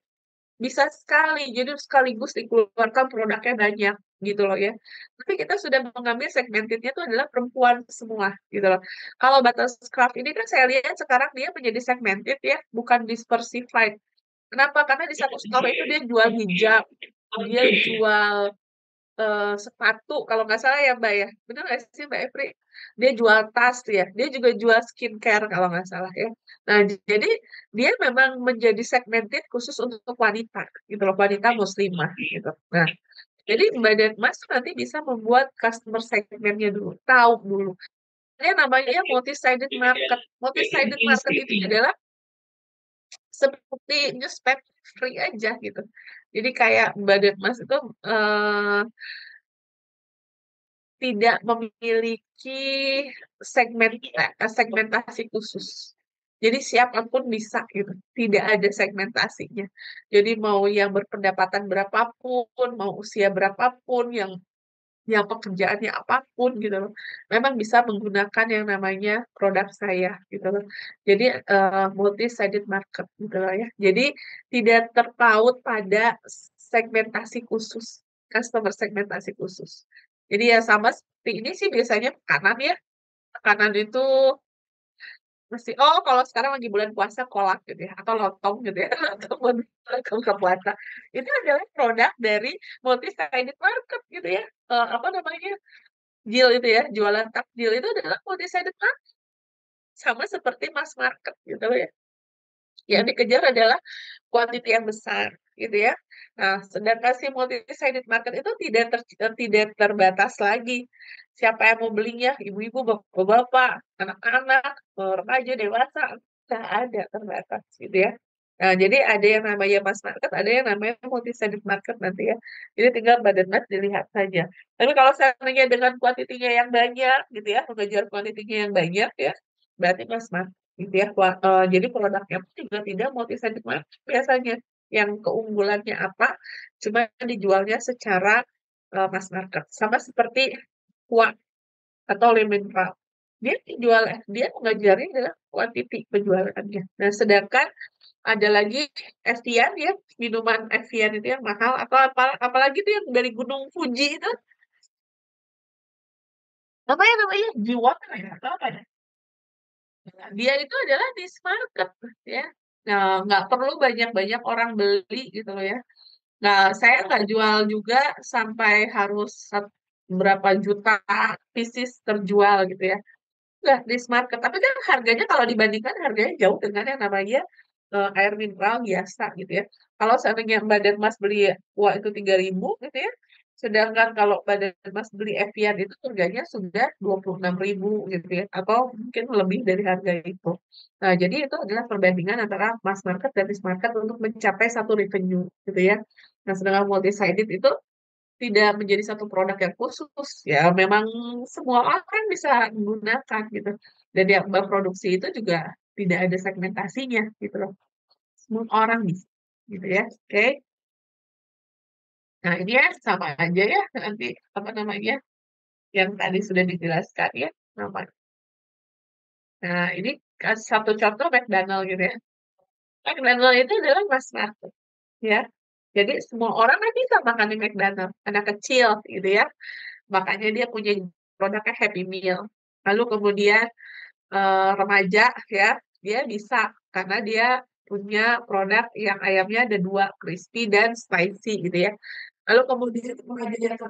sekali. Jadi sekaligus dikeluarkan produknya banyak gitu loh ya. Tapi kita sudah mengambil segmentednya itu adalah perempuan semua gitu loh. Kalau Butterscraft ini kan saya lihat sekarang dia menjadi segmented ya, bukan diversified. Kenapa? Karena di satu store itu dia jual hijab, dia jual sepatu kalau nggak salah ya Mbak ya, bener nggak sih Mbak Epri? Dia jual tas ya, dia juga jual skincare kalau nggak salah ya. Nah jadi dia memang menjadi segmented khusus untuk wanita gitu loh, wanita muslimah gitu. Nah jadi Mbak dan Mas tuh nanti bisa membuat customer segmentnya dulu, tahu dulu. Ini namanya multi-sided market. Multi-sided market itu adalah seperti newspaper free aja gitu. Jadi kayak Mbak dan Mas itu tidak memiliki segmentasi khusus. Jadi siapapun bisa gitu, tidak ada segmentasinya. Jadi mau yang berpendapatan berapapun, mau usia berapapun, yang pekerjaannya apapun gitu loh. Memang bisa menggunakan yang namanya produk saya gitu loh. Jadi multi-sided market gitu loh ya. Jadi tidak terpaut pada segmentasi khusus, customer segmentasi khusus. Jadi ya sama seperti ini sih biasanya makanan ya. Makanan itu mesti, kalau sekarang lagi bulan puasa kolak gitu ya, atau lontong gitu ya, atau buka puasa. Itu adalah produk dari multi-sided market gitu ya. Apa namanya? Jil itu ya, jualan takjil itu adalah multi-sided market. Sama seperti mass market gitu ya. Yang dikejar adalah quantity yang besar gitu ya. Nah, sedangkan si multi-sided market itu tidak terbatas lagi. Siapa yang mau belinya, ibu-ibu, bapak-bapak, anak-anak, remaja, dewasa, nggak ada terbatas gitu ya. Nah, jadi ada yang namanya mass market, ada yang namanya multi-sided market nanti ya. Jadi tinggal Badan Mas dilihat saja. Tapi kalau seandainya dengan kuantitinya yang banyak gitu ya, mengejar kuantitinya yang banyak ya, berarti mass market. gitu ya. Jadi produknya pun juga tidak multi segment biasanya. Yang keunggulannya apa? Cuma dijualnya secara mass market. Sama seperti kuah atau lemon pulp. Dia mengajarnya adalah quantity penjualannya. Nah, sedangkan ada lagi Evian ya, minuman Evian itu yang mahal atau apalagi itu yang dari Gunung Fuji itu namanya G-Water ya atau apa ya? Nah, dia itu adalah niche market ya. Nah, nggak perlu banyak-banyak orang beli gitu loh ya. Nah, saya nggak jual juga sampai harus berapa juta pieces terjual gitu ya. Lah, niche market. Tapi kan harganya kalau dibandingkan harganya jauh dengan yang namanya air mineral biasa gitu ya. Kalau seandainya Badan Mas beli wah itu 3.000 gitu ya. Sedangkan kalau Badan Mas beli Evian itu harganya sudah 26.000 gitu ya. Atau mungkin lebih dari harga itu. Nah, jadi itu adalah perbandingan antara mass market dan niche market untuk mencapai satu revenue gitu ya. Nah, sedangkan multi-sided itu tidak menjadi satu produk yang khusus ya memang semua orang bisa menggunakan gitu dan yang berproduksi itu juga tidak ada segmentasinya gitu loh semua orang bisa gitu ya oke. Nah ini ya sama aja ya nanti apa namanya yang tadi sudah dijelaskan ya namanya. Nah ini satu contoh McDonald gitu ya. McDonald itu adalah mass market ya jadi semua orang kan bisa makan di McDonald anak kecil gitu ya makanya dia punya produknya Happy Meal. Lalu kemudian remaja ya, dia bisa karena dia punya produk yang ayamnya ada dua, crispy dan spicy gitu ya. Lalu kemudian remaja yang ke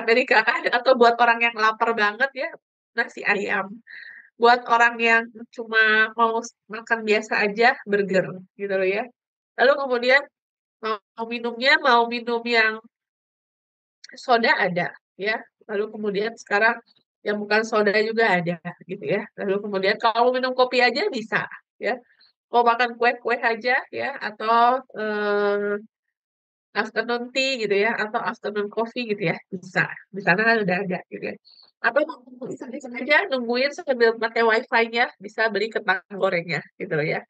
Amerika ada atau buat orang yang lapar banget ya, nasi ayam. Buat orang yang cuma mau makan biasa aja, burger gitu loh ya. Lalu kemudian mau minum yang soda ada ya lalu kemudian sekarang yang bukan soda juga ada gitu ya lalu kemudian kalau minum kopi aja bisa ya mau makan kue-kue aja ya atau afternoon tea gitu ya atau afternoon coffee gitu ya bisa di sana kan udah ada gitu ya atau mau iseng-iseng aja nungguin sambil pakai wifi-nya bisa beli kentang gorengnya gitu loh ya.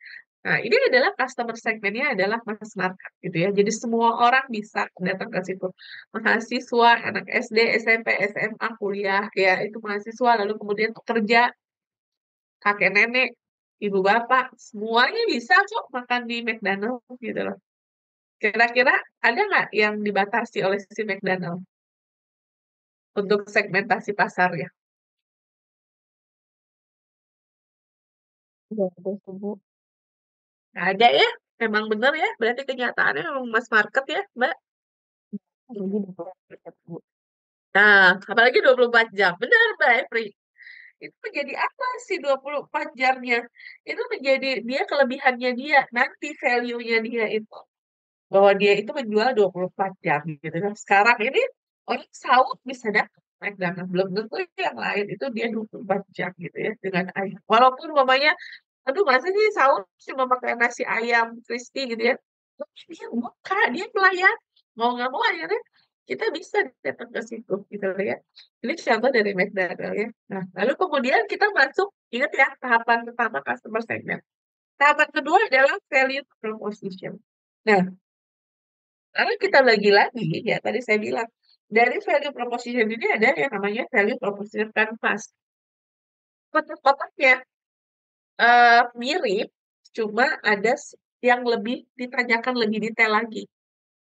Nah, ini adalah customer segmentnya adalah mass market gitu ya. Jadi semua orang bisa datang ke situ. Mahasiswa, anak SD, SMP, SMA, kuliah, ya itu mahasiswa, lalu kemudian pekerja, kakek nenek, ibu bapak, semuanya bisa kok makan di McDonald gitu loh. Kira-kira ada nggak yang dibatasi oleh si McDonald untuk segmentasi pasarnya? Nggak ada, Bu. Nggak ada ya? Memang benar ya? Berarti kenyataannya memang mass market ya, Mbak? Jadi 24 jam, Bu. Nah, apalagi 24 jam. Benar, Mbak Efri. Itu menjadi apa sih 24 jamnya? Itu menjadi dia kelebihannya dia, nanti value-nya dia itu. Bahwa dia itu menjual 24 jam gitu kan. Sekarang ini orang sahur bisa dapat McDonald. Belum tentu yang lain itu dia 24 jam gitu ya dengan ayam. Walaupun mamanya, aduh masa sih sahur cuma pakai nasi ayam crispy gitu ya. Tapi dia buka, dia pelayan. Mau nggak mau akhirnya kita bisa datang ke situ gitu ya. Ini contoh dari McDonald ya. Nah, lalu kemudian kita masuk, ingat ya, tahapan pertama customer segment. Tahapan kedua adalah value proposition. Nah, karena kita lagi-lagi, ya tadi saya bilang, dari value proposition ini ada yang namanya value proposition canvas. Kotak-kotaknya mirip, cuma ada yang lebih ditanyakan lebih detail lagi.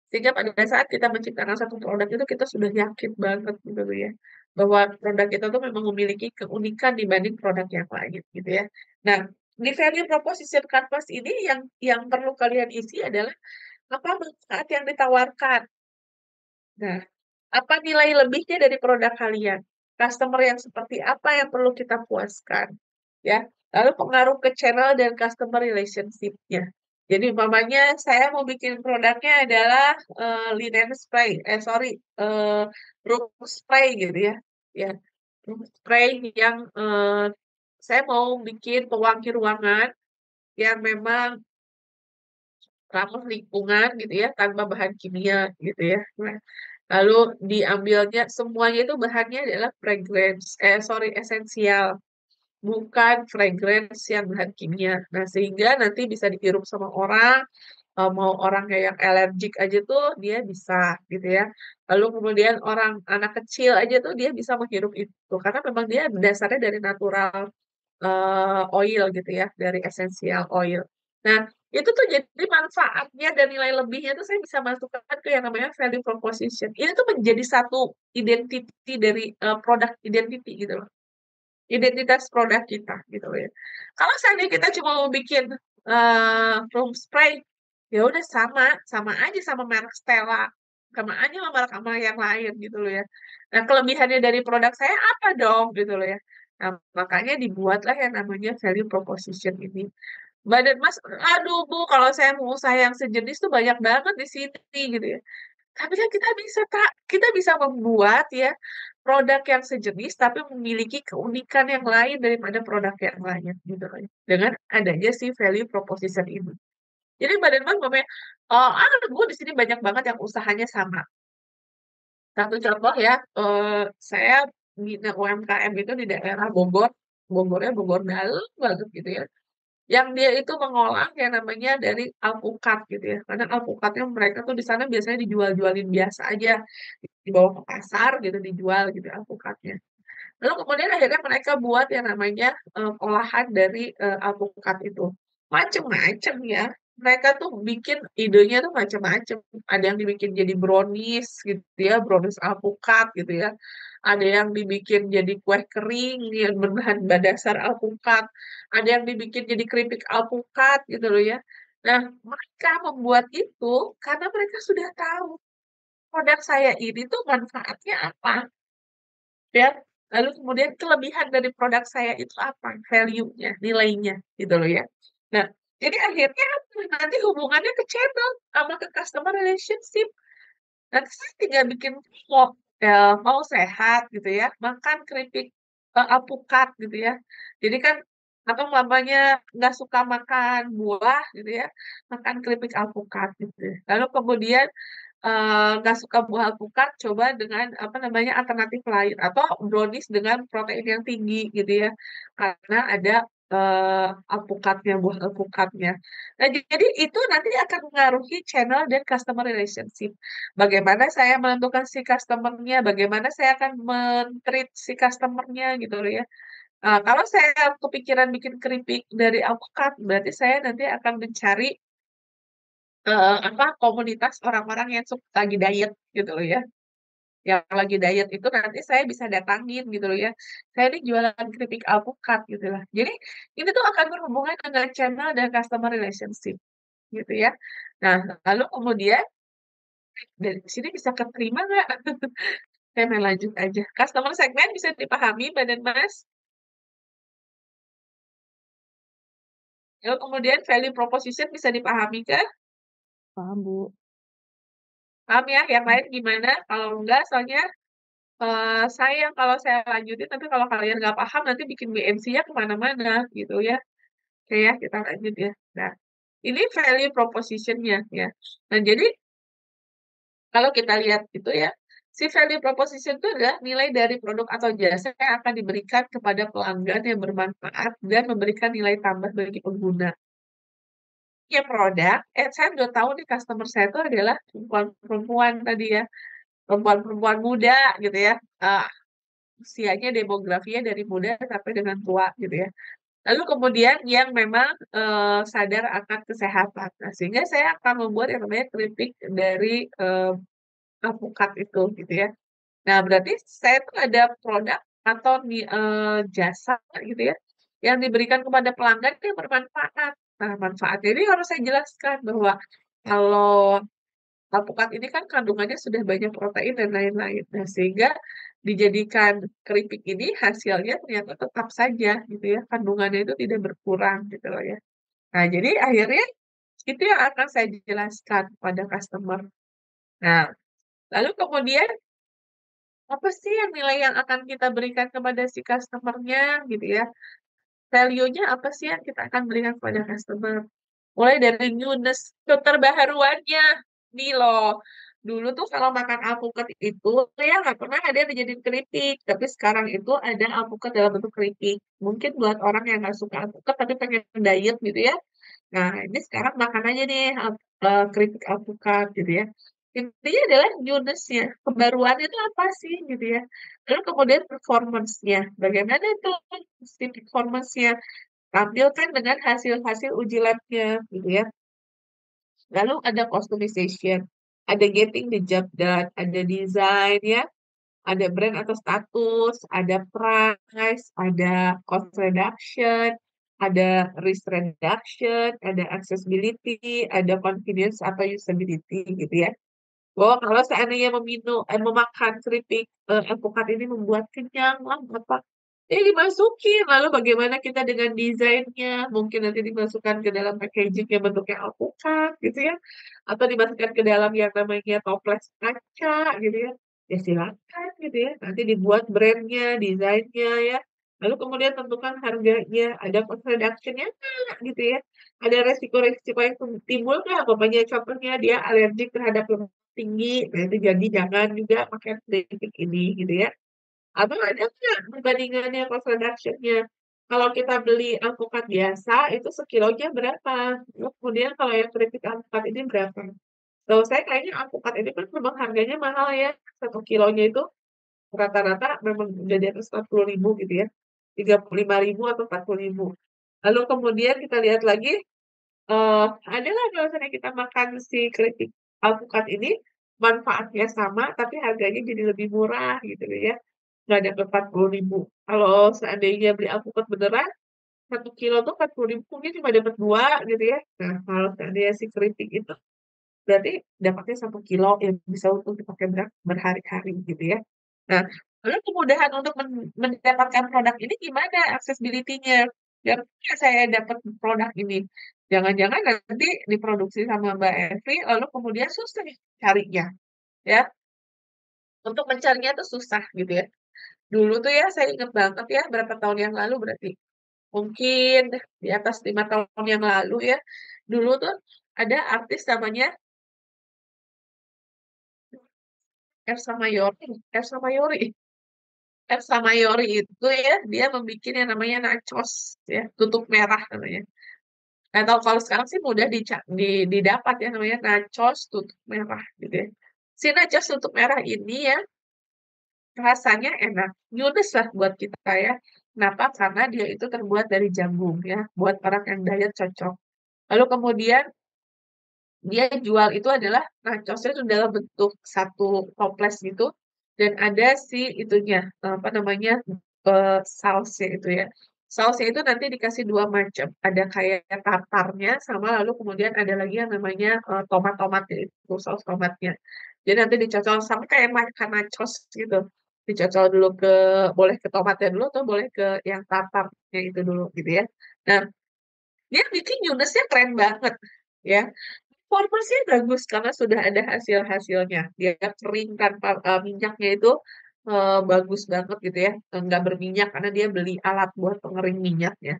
Sehingga pada saat kita menciptakan satu produk itu kita sudah yakin banget gitu ya. Bahwa produk kita tuh memang memiliki keunikan dibanding produk yang lain gitu ya. Nah, di value proposition canvas ini yang perlu kalian isi adalah apa manfaat yang ditawarkan. Nah, apa nilai lebihnya dari produk kalian? Customer yang seperti apa yang perlu kita puaskan? Ya, lalu pengaruh ke channel dan customer relationship-nya. Jadi umpamanya saya mau bikin produknya adalah linen spray, room spray gitu ya. Ya, room spray yang saya mau bikin pewangi ruangan yang memang ramah lingkungan gitu ya, tanpa bahan kimia gitu ya. Nah, lalu diambilnya semuanya itu bahannya adalah esensial. bukan fragrance yang bahan kimia. Nah, sehingga nanti bisa dihirup sama orang, mau orang kayak yang alergik aja tuh dia bisa gitu ya. Lalu kemudian orang anak kecil aja tuh dia bisa menghirup itu karena memang dia dasarnya dari natural oil gitu ya, dari essential oil. Nah, itu tuh jadi manfaatnya dan nilai lebihnya tuh saya bisa masukkan ke yang namanya value proposition. Ini tuh menjadi satu identity dari produk identity gitu loh. Identitas produk kita gitu loh ya. Kalau seandainya kita cuma mau bikin room spray, ya udah sama aja sama merek Stella, sama aja sama merek sama yang lain gitu loh ya. Nah, kelebihannya dari produk saya apa dong gitu loh ya. Nah, makanya dibuatlah yang namanya value proposition ini. Mbak dan Mas, aduh Bu, kalau saya mau usaha yang sejenis tuh banyak banget di sini gitu ya. Tapi kan kita bisa membuat ya produk yang sejenis tapi memiliki keunikan yang lain daripada produk yang lain gitu kan. Dengan adanya si value proposition ini. Jadi Mbak Denman ngomongnya, gue di sini banyak banget yang usahanya sama. Satu contoh ya, saya bina UMKM itu di daerah Bogor, Bogornya Bogor dalam banget gitu ya. Yang dia itu mengolah yang namanya dari alpukat gitu ya. Karena alpukatnya mereka tuh di sana biasanya dijual-jualin biasa aja, dibawa ke pasar gitu dijual gitu alpukatnya. Lalu kemudian akhirnya mereka buat yang namanya olahan dari alpukat itu. Macem-macem ya. Mereka tuh bikin idenya tuh macem-macem. Ada yang dibikin jadi brownies gitu ya, brownies alpukat gitu ya. Ada yang dibikin jadi kue kering yang berbahan dasar alpukat. Ada yang dibikin jadi keripik alpukat gitu loh ya. Nah, mereka membuat itu karena mereka sudah tahu produk saya ini tuh manfaatnya apa ya. Lalu kemudian kelebihan dari produk saya itu apa? Value-nya, nilainya gitu loh ya. Nah, jadi akhirnya nanti hubungannya ke channel sama ke customer relationship. Nanti saya tinggal bikin mau mau sehat gitu ya, makan keripik alpukat gitu ya. Jadi kan atau mamanya nggak suka makan buah gitu ya, makan keripik alpukat gitu. Lalu kemudian nggak suka buah alpukat, coba dengan apa namanya alternatif lain atau brownies dengan protein yang tinggi gitu ya, karena ada alpukatnya, buah alpukatnya. Nah, jadi itu nanti akan mengaruhi channel dan customer relationship. Bagaimana saya menentukan si customer-nya, bagaimana saya akan men-treat si customer-nya gitu loh ya. Kalau saya kepikiran bikin keripik dari alpukat, berarti saya nanti akan mencari apa komunitas orang-orang yang lagi diet gitu loh ya. Yang lagi diet itu nanti saya bisa datangin gitu loh ya. Saya ini jualan keripik alpukat gitu lah. Jadi ini tuh akan berhubungan dengan channel dan customer relationship gitu ya. Nah, lalu kemudian dari sini bisa keterima nggak? Saya main lanjut aja. Customer segment bisa dipahami, Mbak dan Mas. Lalu kemudian value proposition bisa dipahami kah? Paham, Bu. Paham ya? Yang lain gimana? Kalau enggak, soalnya sayang kalau saya lanjutin, tapi kalau kalian nggak paham nanti bikin BNC-nya kemana-mana gitu ya. Oke ya, kita lanjut ya. Nah, ini value proposition-nya ya. Nah, jadi kalau kita lihat itu ya, si value proposition itu adalah nilai dari produk atau jasa yang akan diberikan kepada pelanggan yang bermanfaat dan memberikan nilai tambah bagi pengguna. Ya produk, saya udah tahu nih customer saya itu adalah perempuan-perempuan tadi ya, perempuan-perempuan muda gitu ya. Usianya demografinya dari muda sampai dengan tua gitu ya. Lalu kemudian yang memang sadar akan kesehatan. Nah, sehingga saya akan membuat yang namanya keripik dari alpukat itu gitu ya. Nah, berarti saya tuh ada produk atau jasa gitu ya yang diberikan kepada pelanggan yang bermanfaat. Nah, manfaatnya ini harus saya jelaskan bahwa kalau alpukat ini kan kandungannya sudah banyak protein dan lain-lain. Nah, sehingga dijadikan keripik ini hasilnya ternyata tetap saja gitu ya, kandungannya itu tidak berkurang gitu loh ya. Nah, jadi akhirnya itu yang akan saya jelaskan pada customer. Nah, lalu kemudian apa sih yang nilai yang akan kita berikan kepada si customer-nya gitu ya. Value-nya apa sih yang kita akan berikan kepada customer? Mulai dari newness, keterbaharuannya. Nih loh, Dulu tuh kalau makan alpukat itu ya nggak pernah ada yang dijadiin keripik, tapi sekarang itu ada alpukat dalam bentuk keripik. Mungkin buat orang yang nggak suka alpukat tapi pengen diet gitu ya. Nah, ini sekarang makan aja nih keripik alpukat gitu ya. Intinya adalah newness-nya, kebaruan itu apa sih gitu ya. Lalu kemudian performance-nya, bagaimana itu si performance-nya, tampilkan dengan hasil-hasil uji lab-nya gitu ya. Lalu ada customization, ada getting the job done, ada design ya, ada brand atau status, ada price, ada cost reduction, ada risk reduction, ada accessibility, ada convenience atau usability gitu ya. Bahwa kalau seandainya memakan keripik alpukat ini membuat kenyang lah apa, ini dimasukin. Lalu bagaimana kita dengan desainnya, mungkin nanti dimasukkan ke dalam packaging yang bentuknya alpukat gitu ya, atau dimasukkan ke dalam yang namanya toples kaca gitu ya. Ya silakan gitu ya. Nanti dibuat brandnya, desainnya ya. Lalu kemudian tentukan harganya, ada cost reduction-nya nggak gitu ya. Ada resiko-resiko yang timbul nggak? Pokoknya contohnya dia alergik terhadap lemak tinggi, nah itu jadi jangan juga pakai keripik ini gitu ya. Atau ada nggak perbandingannya cost reduction-nya? Kalau kita beli alpukat biasa itu sekilonya berapa? Lalu kemudian kalau yang keripik alpukat ini berapa? Tahu saya kayaknya alpukat ini kan memang harganya mahal ya. 1 kilonya itu rata-rata memang udah di atas 40.000 gitu ya. 35.000 atau 40.000. Lalu kemudian kita lihat lagi, ada nggak kalau misalnya kita makan si keripik alpukat ini, manfaatnya sama tapi harganya jadi lebih murah gitu ya, nggak ada 40.000. Kalau seandainya beli alpukat beneran, 1 kilo tuh 40.000 mungkin cuma dapat 2 gitu ya. Nah, kalau seandainya si keripik itu, berarti dapatnya 1 kilo yang bisa untuk dipakai berhari-hari gitu ya. Nah, lalu kemudahan untuk mendapatkan produk ini gimana accessibility-nya? Biar saya dapat produk ini. Jangan-jangan nanti diproduksi sama Mbak Evi, lalu kemudian susah carinya, ya. Untuk mencarinya tuh susah gitu ya. Dulu tuh ya saya ingat banget ya, berapa tahun yang lalu berarti. Mungkin di atas 5 tahun yang lalu ya. Dulu tuh ada artis namanya Ersa Mayori. Ersa Mayori. Ersa Mayori itu ya, dia membuat yang namanya nachos ya, tutup merah namanya. Nggak tahu kalau sekarang sih mudah didapat ya namanya nachos tutup merah gitu ya. Si nachos tutup merah ini ya rasanya enak, nyudes lah buat kita ya. Kenapa? Karena dia itu terbuat dari jagung ya, buat orang yang diet cocok. Lalu kemudian dia jual itu adalah nachosnya itu dalam bentuk satu toples gitu, dan ada si itunya, apa namanya, sausnya itu ya. Sausnya itu nanti dikasih 2 macam, ada kayak tartarnya sama lalu kemudian ada lagi yang namanya, tomat-tomatnya itu, saus tomatnya. Jadi nanti dicocol sama kayak makan nachos gitu, dicocol dulu boleh ke tomatnya dulu atau boleh ke yang tartarnya itu dulu gitu ya. Nah, dia bikin Yunusnya keren banget ya. Performance-nya bagus karena sudah ada hasil-hasilnya. Dia kering tanpa minyaknya itu bagus banget gitu ya. Nggak berminyak karena dia beli alat buat pengering minyaknya.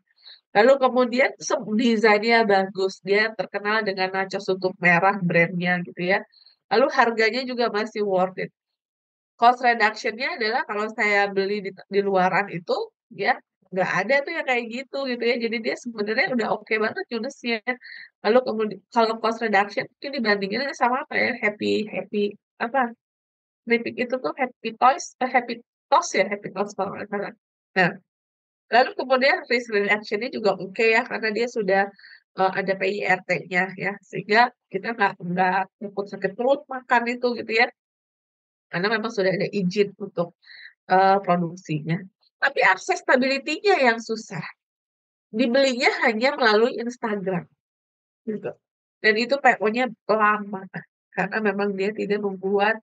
Lalu kemudian desainnya bagus. Dia terkenal dengan nachos tutup merah brandnya gitu ya. Lalu harganya juga masih worth it. Cost reduction-nya adalah kalau saya beli di luaran itu, ya nggak ada tuh yang kayak gitu ya. Jadi dia sebenarnya udah oke banget Yunusnya. Lalu kemudian kalau cost reduction mungkin dibandinginnya sama apa ya, Happy Happy apa, keripik itu tuh Happy Toast ya, Happy Toast kalau nggak salah. Nah, lalu kemudian risk reduction-nya juga oke ya, karena dia sudah ada PIRT-nya ya, sehingga kita nggak takut sakit perut makan itu gitu ya. Karena memang sudah ada izin untuk, produksinya. Tapi accessibility-nya yang susah. Dibelinya hanya melalui Instagram, gitu. Dan itu PO-nya lama, karena memang dia tidak membuat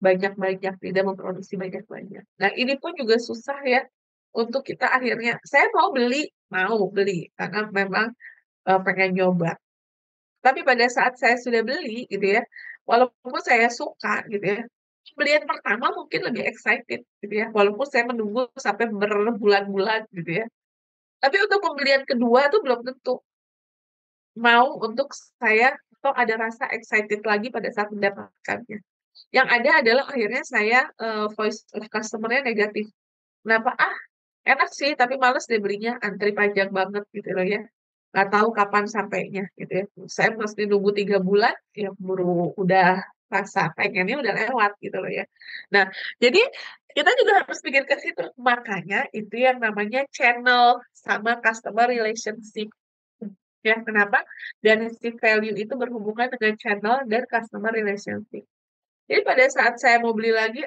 banyak-banyak, tidak memproduksi banyak-banyak. Nah, ini pun juga susah ya, untuk kita akhirnya saya mau beli, karena memang, pengen nyoba. Tapi pada saat saya sudah beli gitu ya, walaupun saya suka gitu ya, pembelian pertama mungkin lebih excited gitu ya, walaupun saya menunggu sampai berbulan-bulan gitu ya. Tapi untuk pembelian kedua tuh belum tentu mau untuk saya atau ada rasa excited lagi pada saat mendapatkannya. Yang ada adalah akhirnya saya voice of customer-nya negatif. Kenapa? Enak sih, tapi males deh belinya, antri panjang banget gitu loh ya. Nggak tahu kapan sampainya gitu ya. Saya mesti nunggu 3 bulan, ya baru udah rasa pengennya udah lewat gitu loh ya. Nah, jadi kita juga harus pikir ke situ. Makanya itu yang namanya channel sama customer relationship. Ya, kenapa? Dan si value itu berhubungan dengan channel dan customer relationship. Jadi pada saat saya mau beli lagi,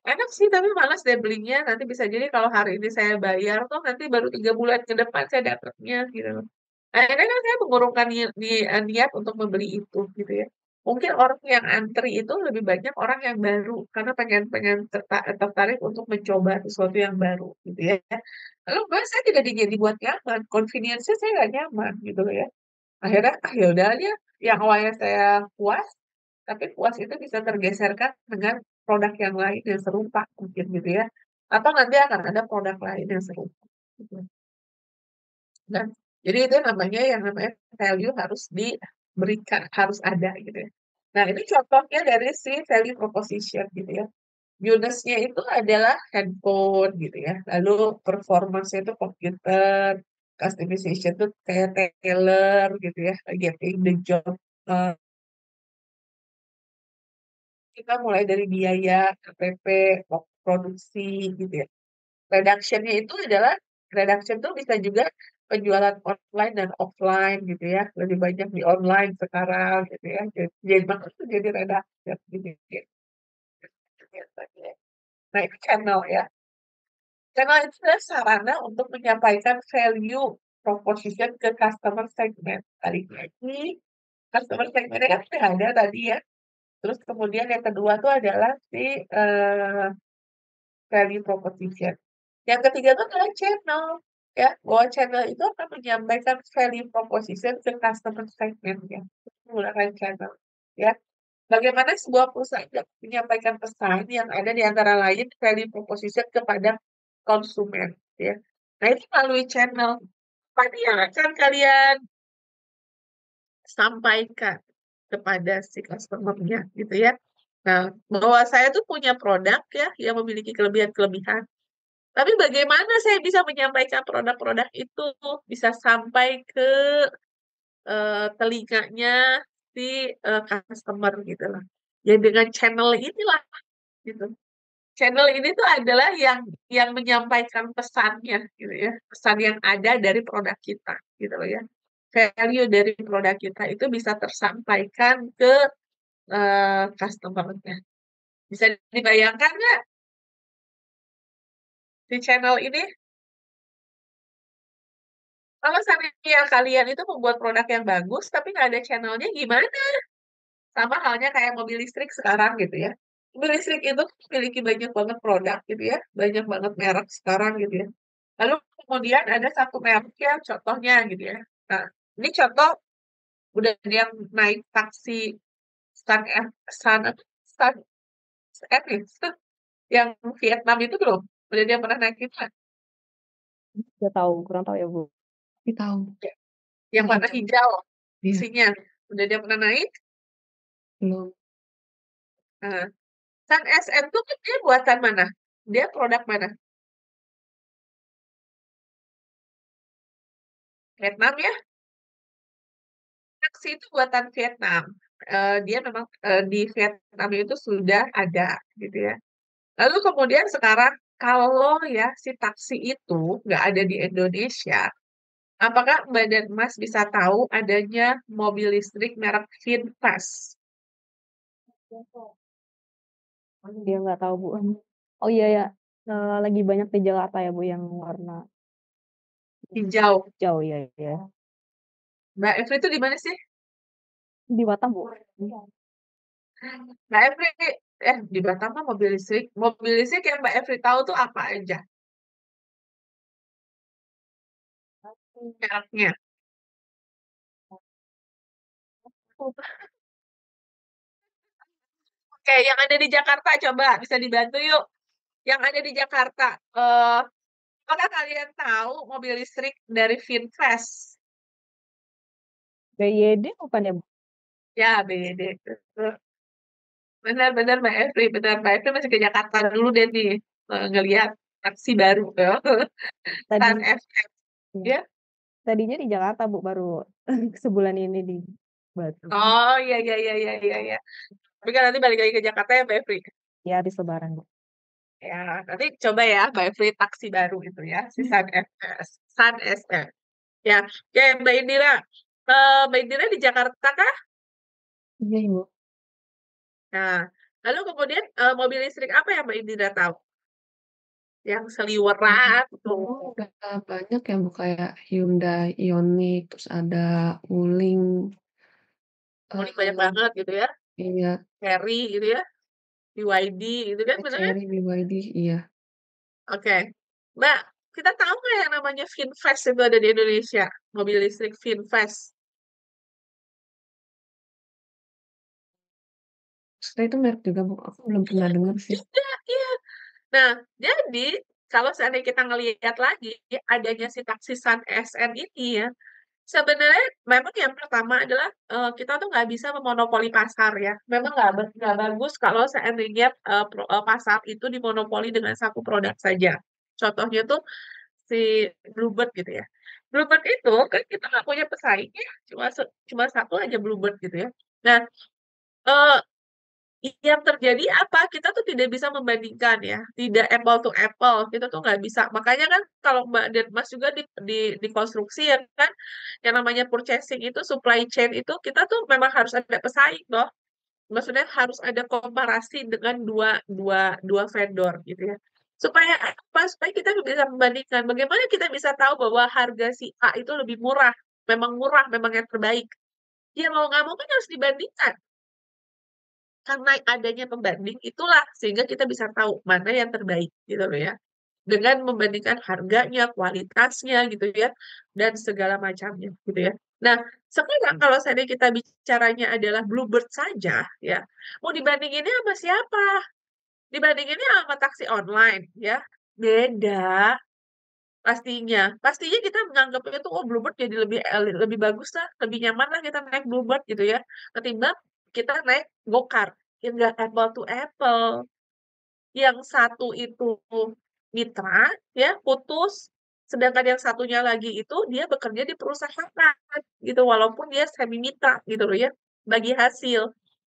enak sih, tapi malas deh belinya. Nanti bisa jadi kalau hari ini saya bayar, tuh nanti baru 3 bulan ke depan saya dapatnya gitu loh. Akhirnya kan saya mengurungkan niat untuk membeli itu gitu ya. Mungkin orang yang antri itu lebih banyak orang yang baru karena pengen pengen tertarik untuk mencoba sesuatu yang baru gitu ya. Lalu saya tidak dibuat nyaman, convenience-nya saya nggak nyaman gitu loh ya. Akhirnya ya udah aja, yang awalnya saya puas, tapi puas itu bisa tergeserkan dengan produk yang lain yang serupa mungkin gitu ya. Atau nanti akan ada produk lain yang serupa. Gitu. Dan jadi itu yang namanya value harus diberikan, harus ada gitu ya. Nah, ini contohnya dari si value proposition gitu ya. Units-nya itu adalah handphone gitu ya. Lalu performance itu komputer, customization itu kayak tailor gitu ya, getting the job. eh, kita mulai dari biaya, KPP, produksi gitu ya. Reduction-nya itu adalah reduction itu bisa juga penjualan online dan offline gitu ya. Lebih banyak di online sekarang gitu ya. Jadi makanya itu jadi reduction gitu ya. Nah, itu channel ya. Channel itu adalah sarana untuk menyampaikan value proposition ke customer segment. Tadi lagi, customer segmentnya kan sudah ada tadi ya. Terus kemudian yang kedua tuh adalah si value proposition. Yang ketiga itu adalah channel. Ya, bahwa channel itu akan menyampaikan value proposition ke customer segment ya. Menggunakan channel. Ya. Bagaimana sebuah perusahaan menyampaikan pesan yang ada di antara lain value proposition kepada konsumen. Ya. Nah, itu melalui channel. Apa yang akan kalian sampaikan kepada si customer-nya gitu ya. Nah, bahwa saya tuh punya produk ya yang memiliki kelebihan-kelebihan. Tapi bagaimana saya bisa menyampaikan produk-produk itu bisa sampai ke telinganya si customer gitu lah. Ya dengan channel inilah gitu. Channel ini tuh adalah yang menyampaikan pesannya gitu ya. Pesan yang ada dari produk kita gitu loh ya. Value dari produk kita itu bisa tersampaikan ke customer-nya. Bisa dibayangkan nggak di channel ini? Kalau seandainya kalian itu membuat produk yang bagus, tapi nggak ada channelnya, gimana? Sama halnya kayak mobil listrik sekarang gitu ya. Mobil listrik itu memiliki banyak banget produk gitu ya, banyak banget merek sekarang gitu ya. Lalu kemudian ada satu merek ya, contohnya gitu ya. Nah, ini contoh udah ada yang naik taksi Sun F, Sun, Sun, F ya, yang Vietnam itu belum? Udah dia pernah naik itu kan? Nggak tahu, kurang tahu ya Bu. Tahu. Ya. Yang warna hijau, Iya. isinya. Udah dia pernah naik? Belum. Nah, Sun SM tuh kan dia buatan mana? Dia produk mana? Vietnam ya? Taksi itu buatan Vietnam. Dia memang di Vietnam itu sudah ada gitu ya. Lalu kemudian sekarang kalau ya si taksi itu nggak ada di Indonesia, apakah Mbak dan Mas bisa tahu adanya mobil listrik merek VinFast? Dia nggak tahu Bu. Oh iya ya, lagi banyak di Jakarta ya Bu yang warna Hijau. hijau ya ya. Mbak Evri itu di mana sih? Di Batam Bu. Mbak Evri, di Batam mah mobil listrik. Mobil listrik yang Mbak Evri tahu tuh apa aja mereknya? Oke, yang ada di Jakarta coba bisa dibantu yuk. Yang ada di Jakarta, apakah kalian tahu mobil listrik dari VinFast? BYD bukan ya Bu? Ya, BYD. Benar-benar Mbak Efri, benar Mbak Efri masih ke Jakarta dulu deh nih, ngelihat taksi baru ya. Tadi, Sun FM ya, ya. tadinya di Jakarta Bu, baru sebulan ini di Batu. Oh iya iya iya iya iya iya. Tapi kan nanti balik lagi ke Jakarta ya Mbak Efri. Ya habis Lebaran Bu. Ya, nanti coba ya Mbak Efri taksi baru itu ya, si Sun FS, Sun SM. Ya, ya Mbak Indira. Mbak Indira di Jakarta kah? Iya, Ibu. Nah, lalu kemudian mobil listrik apa yang Mbak Indira tahu? Yang seliweran tuh. Oh, udah banyak ya Bu, kayak Hyundai Ioniq, terus ada Wuling, Mudik banyak eh banget gitu ya. iya, Cherry gitu ya. BYD gitu kan bener kan? Cherry, BYD, iya. Oke. Mbak, kita tahu nggak yang namanya VinFast itu ada di Indonesia? Mobil listrik VinFast. Setelah itu merek juga Bu, aku belum pernah dengar sih. Juga, iya. Nah, jadi kalau seandainya kita ngelihat lagi adanya si taksi Sun SN ini ya, sebenarnya memang yang pertama adalah kita tuh nggak bisa memonopoli pasar ya. Memang nggak bagus kalau seandainya pasar itu dimonopoli dengan satu produk saja. Contohnya tuh si Bluebird gitu ya. Bluebird itu kan kita nggak punya pesaingnya, cuma satu aja Bluebird gitu ya. Nah, eh, yang terjadi apa? Kita tuh tidak bisa membandingkan ya, tidak apple to apple. Kita tuh nggak bisa. Makanya kan kalau Mbak dan Mas juga di konstruksi ya kan, yang namanya purchasing itu supply chain itu kita tuh memang harus ada pesaing loh. Maksudnya harus ada komparasi dengan dua dua dua vendor gitu ya. Supaya apa? Supaya kita bisa membandingkan. Bagaimana kita bisa tahu bahwa harga si A itu lebih murah, memang yang terbaik. Ya mau nggak mau kan harus dibandingkan. Karena adanya pembanding itulah sehingga kita bisa tahu mana yang terbaik gitu loh ya. Dengan membandingkan harganya, kualitasnya gitu ya, dan segala macamnya gitu ya. Nah, sekarang kalau seandainya kita bicaranya adalah Bluebird saja ya, mau dibandinginnya sama siapa? Dibandinginnya sama taksi online ya. Beda pastinya. Pastinya kita menganggap itu oh Bluebird jadi lebih bagus lah, lebih nyaman lah kita naik Bluebird gitu ya. Ketimbang kita naik Gokar. Ya nggak apple to apple. Yang satu itu mitra ya putus, sedangkan yang satunya lagi itu dia bekerja di perusahaan gitu walaupun dia semi mitra gitu loh ya bagi hasil.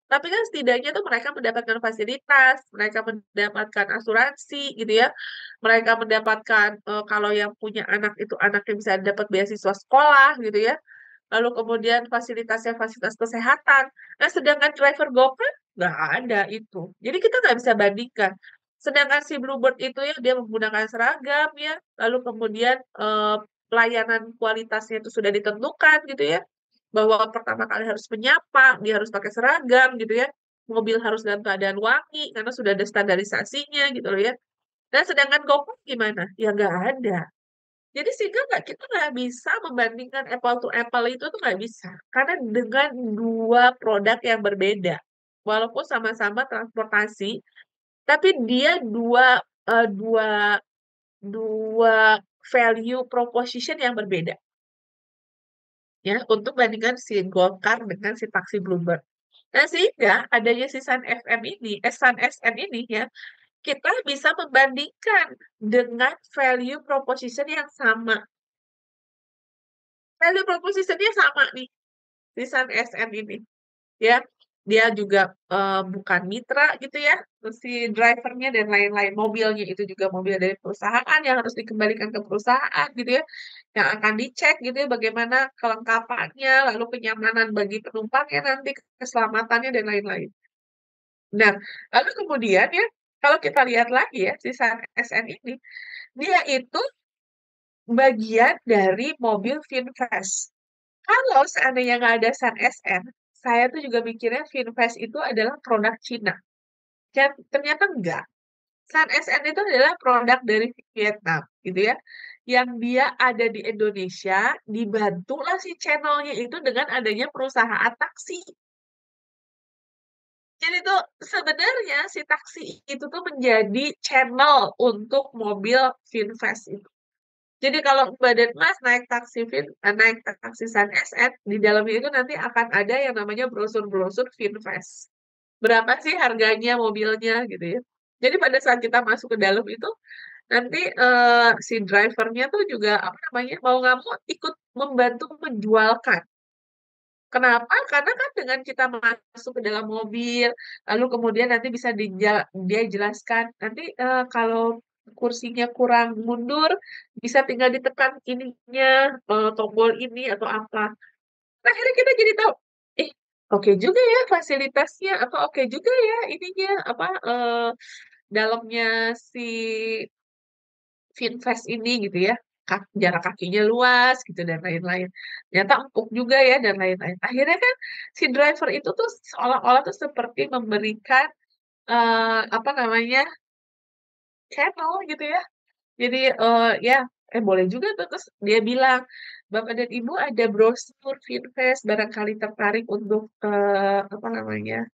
Tapi kan setidaknya tuh mereka mendapatkan fasilitas, mereka mendapatkan asuransi gitu ya. Mereka mendapatkan kalau yang punya anak itu anaknya bisa dapat beasiswa sekolah gitu ya. Lalu kemudian fasilitasnya fasilitas kesehatan. Nah, sedangkan driver GoCar nggak ada itu. Jadi kita nggak bisa bandingkan. Sedangkan si Bluebird itu ya dia menggunakan seragam ya, lalu kemudian pelayanan kualitasnya itu sudah ditentukan gitu ya, bahwa pertama kali harus menyapa, dia harus pakai seragam gitu ya, mobil harus dalam keadaan wangi karena sudah ada standarisasinya gitu loh ya. Dan sedangkan GoCar gimana? Ya nggak ada. Jadi sehingga kita nggak bisa membandingkan apple to apple itu tuh nggak bisa. Karena dengan dua produk yang berbeda. Walaupun sama-sama transportasi, tapi dia eh, dua, dua value proposition yang berbeda. Ya, untuk bandingkan si Golkar dengan si taksi Bluebird. Nah, sehingga adanya si Sun FM ini, Sun SM ini ya, kita bisa membandingkan dengan value proposition yang sama. Value proposition-nya sama nih, di Sun SM ini. Ya, dia juga bukan mitra gitu ya, terus si drivernya dan lain-lain. Mobilnya itu juga mobil dari perusahaan yang harus dikembalikan ke perusahaan gitu ya, yang akan dicek gitu ya bagaimana kelengkapannya, lalu kenyamanan bagi penumpangnya nanti, keselamatannya dan lain-lain. Nah, lalu kemudian ya, kalau kita lihat lagi ya, si Sun SN ini, dia itu bagian dari mobil VinFast. Kalau seandainya nggak ada Sun SN, saya tuh juga mikirnya VinFast itu adalah produk Cina. Dan ternyata enggak. Sun SN itu adalah produk dari Vietnam, gitu ya. Yang dia ada di Indonesia, dibantulah si channelnya itu dengan adanya perusahaan taksi. Jadi tuh sebenarnya si taksi itu tuh menjadi channel untuk mobil VinFast itu. Jadi kalau Badan Mas naik taksi Sun SN, di dalamnya itu nanti akan ada yang namanya brosur-brosur VinFast. berapa sih harganya mobilnya gitu ya. Jadi pada saat kita masuk ke dalam itu nanti si drivernya tuh juga apa namanya mau nggak mau ikut membantu menjualkan. Kenapa? Karena kan dengan kita masuk ke dalam mobil, lalu kemudian nanti bisa dia jelaskan, nanti kalau kursinya kurang mundur, bisa tinggal ditekan ininya, tombol ini atau apa. Nah, akhirnya kita jadi tahu, eh, oke juga ya fasilitasnya, atau oke juga ya ininya, apa, dalamnya si Finfest ini gitu ya, jarak kakinya luas gitu dan lain-lain. Ternyata empuk juga ya dan lain-lain. Akhirnya kan si driver itu tuh seolah-olah tuh seperti memberikan, apa namanya, channel gitu ya. Jadi, ya, boleh juga tuh, terus dia bilang, "Bapak dan Ibu ada brosur Finfest, barangkali tertarik untuk, apa namanya,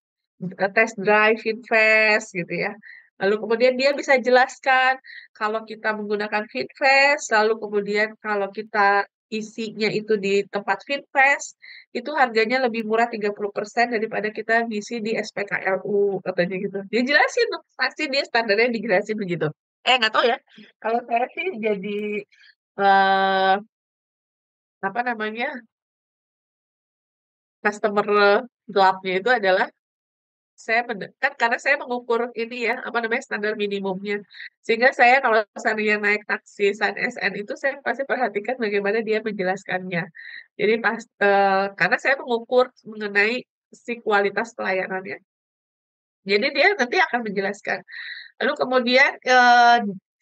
test drive Finfest," gitu ya. Lalu kemudian dia bisa jelaskan, kalau kita menggunakan Finfest, lalu kemudian kalau kita isinya itu di tempat Finfest, itu harganya lebih murah 30% daripada kita ngisi di SPKLU, katanya gitu. Dia jelasin tuh, pasti dia standarnya dijelasin begitu. Nggak tahu ya, kalau saya sih jadi, eee, apa namanya, customer gelapnya itu adalah saya kan karena saya mengukur ini ya, apa namanya, standar minimumnya. Sehingga saya kalau seandainya naik taksi Sun SN itu saya pasti perhatikan bagaimana dia menjelaskannya. Jadi karena saya mengukur mengenai si kualitas pelayanannya. Jadi dia nanti akan menjelaskan. Lalu kemudian,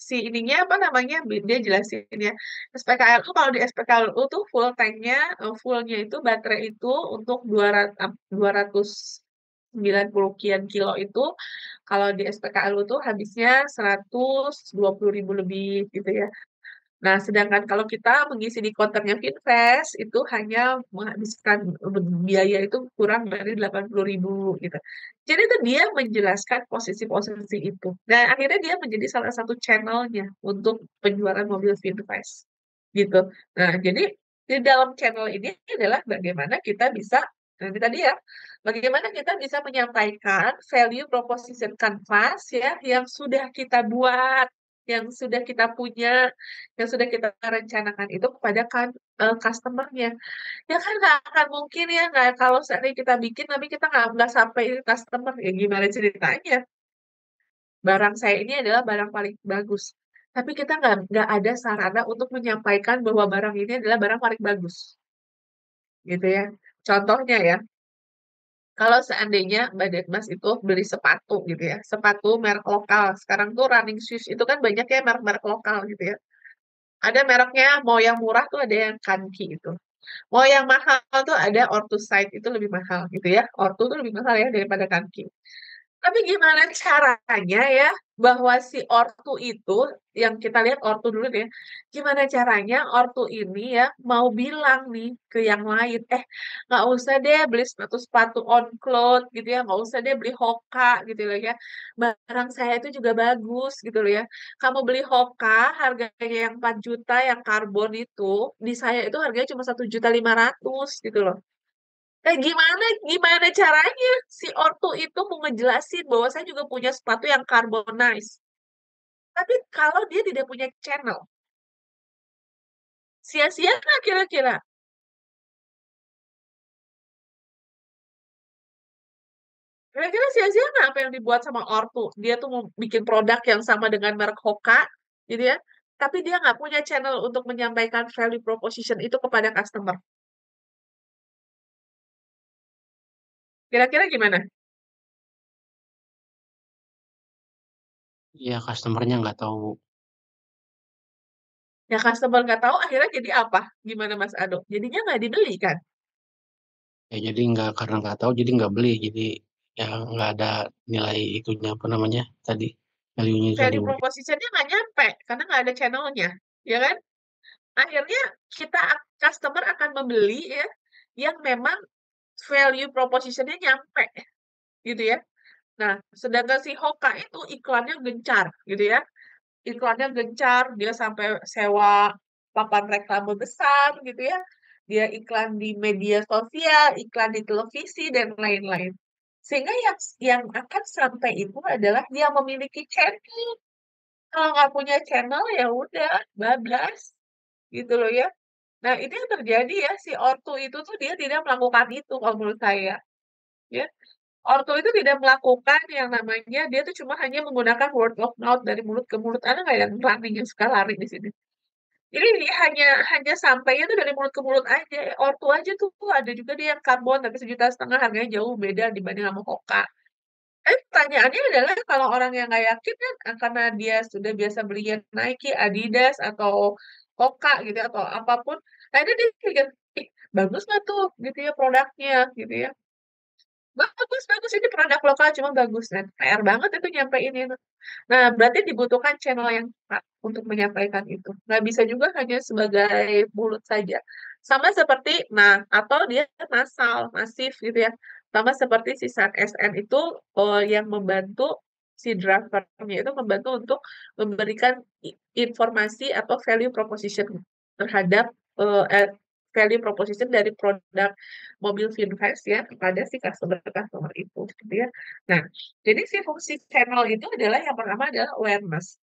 si ininya, apa namanya, dia jelasin ya, SPKLU kalau di SPKLU tuh full tank-nya, full-nya itu baterai itu untuk 290 kian kilo itu, kalau di SPKLU tuh habisnya 120.000 lebih gitu ya. Nah, sedangkan kalau kita mengisi di konternya Finfest, itu hanya menghabiskan biaya itu kurang dari 80.000 gitu. Jadi itu dia menjelaskan posisi-posisi itu. Dan akhirnya dia menjadi salah satu channel-nya untuk penjualan mobil Finfest, gitu. Nah, jadi di dalam channel ini adalah bagaimana kita bisa ini tadi ya, bagaimana kita bisa menyampaikan value proposition canvas ya, yang sudah kita buat, yang sudah kita punya, yang sudah kita rencanakan itu kepada customer-nya. Ya kan nggak akan mungkin ya, nggak kalau seandainya kita bikin tapi kita nggak sampai ke customer, ya gimana ceritanya? Barang saya ini adalah barang paling bagus, tapi kita nggak ada sarana untuk menyampaikan bahwa barang ini adalah barang paling bagus, gitu ya. Contohnya ya, kalau seandainya Mbak Detmas itu beli sepatu gitu ya, sepatu merek lokal, sekarang tuh running shoes itu kan banyak ya merek-merek lokal gitu ya. Ada mereknya, mau yang murah tuh ada yang Kanki itu. Mau yang mahal tuh ada Ortho-Site, itu lebih mahal gitu ya. Ortho tuh lebih mahal ya daripada Kanki. Tapi gimana caranya ya, bahwa si ortu itu, yang kita lihat ortu dulu deh, gimana caranya ortu ini ya mau bilang nih ke yang lain, nggak usah deh beli sepatu-sepatu on cloth gitu ya, nggak usah deh beli Hoka gitu loh ya, barang saya itu juga bagus gitu loh ya. Kamu beli Hoka harganya yang 4 juta yang karbon itu, di saya itu harganya cuma 1.500.000 gitu loh. Gimana gimana caranya si ortu itu mau ngejelasin bahwa saya juga punya sepatu yang carbonize. Tapi kalau dia tidak punya channel, sia-sia nggak kira-kira? Kira-kira sia-sia nggak apa yang dibuat sama ortu? Dia tuh mau bikin produk yang sama dengan merek Hoka, gitu ya. Tapi dia nggak punya channel untuk menyampaikan value proposition itu kepada customer. Kira-kira gimana? Iya, customer-nya nggak tahu. Ya customer nggak tahu akhirnya jadi apa? Gimana Mas Ado? Jadinya nggak dibeli kan? Ya jadi nggak, karena nggak tahu jadi nggak beli. Jadi ya nggak ada nilai itunya, apa namanya tadi, value-nya tadi. Value proposition-nya nggak nyampe karena nggak ada channel-nya, ya kan? Akhirnya customer akan membeli ya yang memang value proposition-nya nyampe gitu ya. Nah, sedangkan si Hoka itu iklannya gencar gitu ya. Iklannya gencar, dia sampai sewa papan reklame besar gitu ya. Dia iklan di media sosial, iklan di televisi dan lain-lain. Sehingga yang akan sampai itu adalah dia memiliki channel. Kalau nggak punya channel ya udah bablas gitu loh ya. Nah, itu yang terjadi ya, si ortu itu tuh dia tidak melakukan itu kalau menurut saya. Ya, ortu itu tidak melakukan yang namanya dia tuh cuma hanya menggunakan word of mouth dari mulut ke mulut. Ada nggak yang running yang suka lari di sini? Jadi dia hanya sampainya tuh dari mulut ke mulut aja. Ortu aja tuh ada juga dia yang karbon tapi 1,5 juta harganya jauh beda dibanding sama Hoka. Pertanyaannya adalah kalau orang yang nggak yakin kan karena dia sudah biasa belinya Nike, Adidas atau Hoka gitu ya, atau apapun, akhirnya dia pikir, ih bagus nggak tuh gitu ya produknya gitu ya. Bagus, bagus ini produk lokal cuma bagus kan. PR banget itu nyampein itu. Nah, berarti dibutuhkan channel yang tepat untuk menyampaikan itu. Nggak bisa juga hanya sebagai mulut saja. Sama seperti, nah, atau dia massal, masif gitu ya. Sama seperti si Saat SN itu yang membantu si drivernya itu membantu untuk memberikan informasi atau value proposition terhadap value proposition dari produk mobil Finfast ya kepada si customer itu gitu ya. Nah, jadi si fungsi channel itu adalah yang pertama adalah awareness,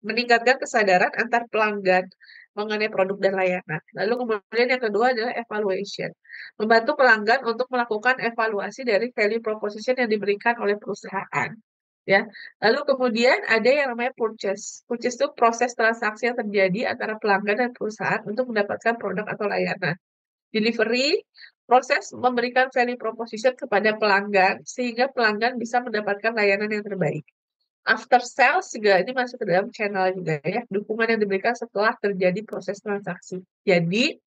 meningkatkan kesadaran antar pelanggan mengenai produk dan layanan. Lalu kemudian yang kedua adalah evaluation, membantu pelanggan untuk melakukan evaluasi dari value proposition yang diberikan oleh perusahaan. Ya, lalu kemudian ada yang namanya purchase. Purchase itu proses transaksi yang terjadi antara pelanggan dan perusahaan untuk mendapatkan produk atau layanan. Delivery, proses memberikan value proposition kepada pelanggan sehingga pelanggan bisa mendapatkan layanan yang terbaik. After sales juga ini masuk ke dalam channel juga ya, dukungan yang diberikan setelah terjadi proses transaksi. Jadi,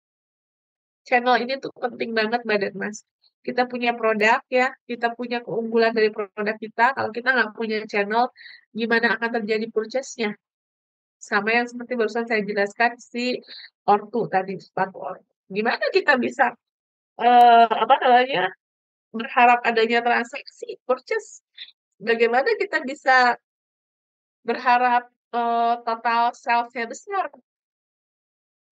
channel ini tuh penting banget Badan Mas. Kita punya produk ya, kita punya keunggulan dari produk kita, kalau kita nggak punya channel, gimana akan terjadi purchase-nya? Sama yang seperti barusan saya jelaskan si ortu tadi, sepatu ortu. Gimana kita bisa apa namanya, berharap adanya transaksi purchase? Bagaimana kita bisa berharap total sales-nya besar?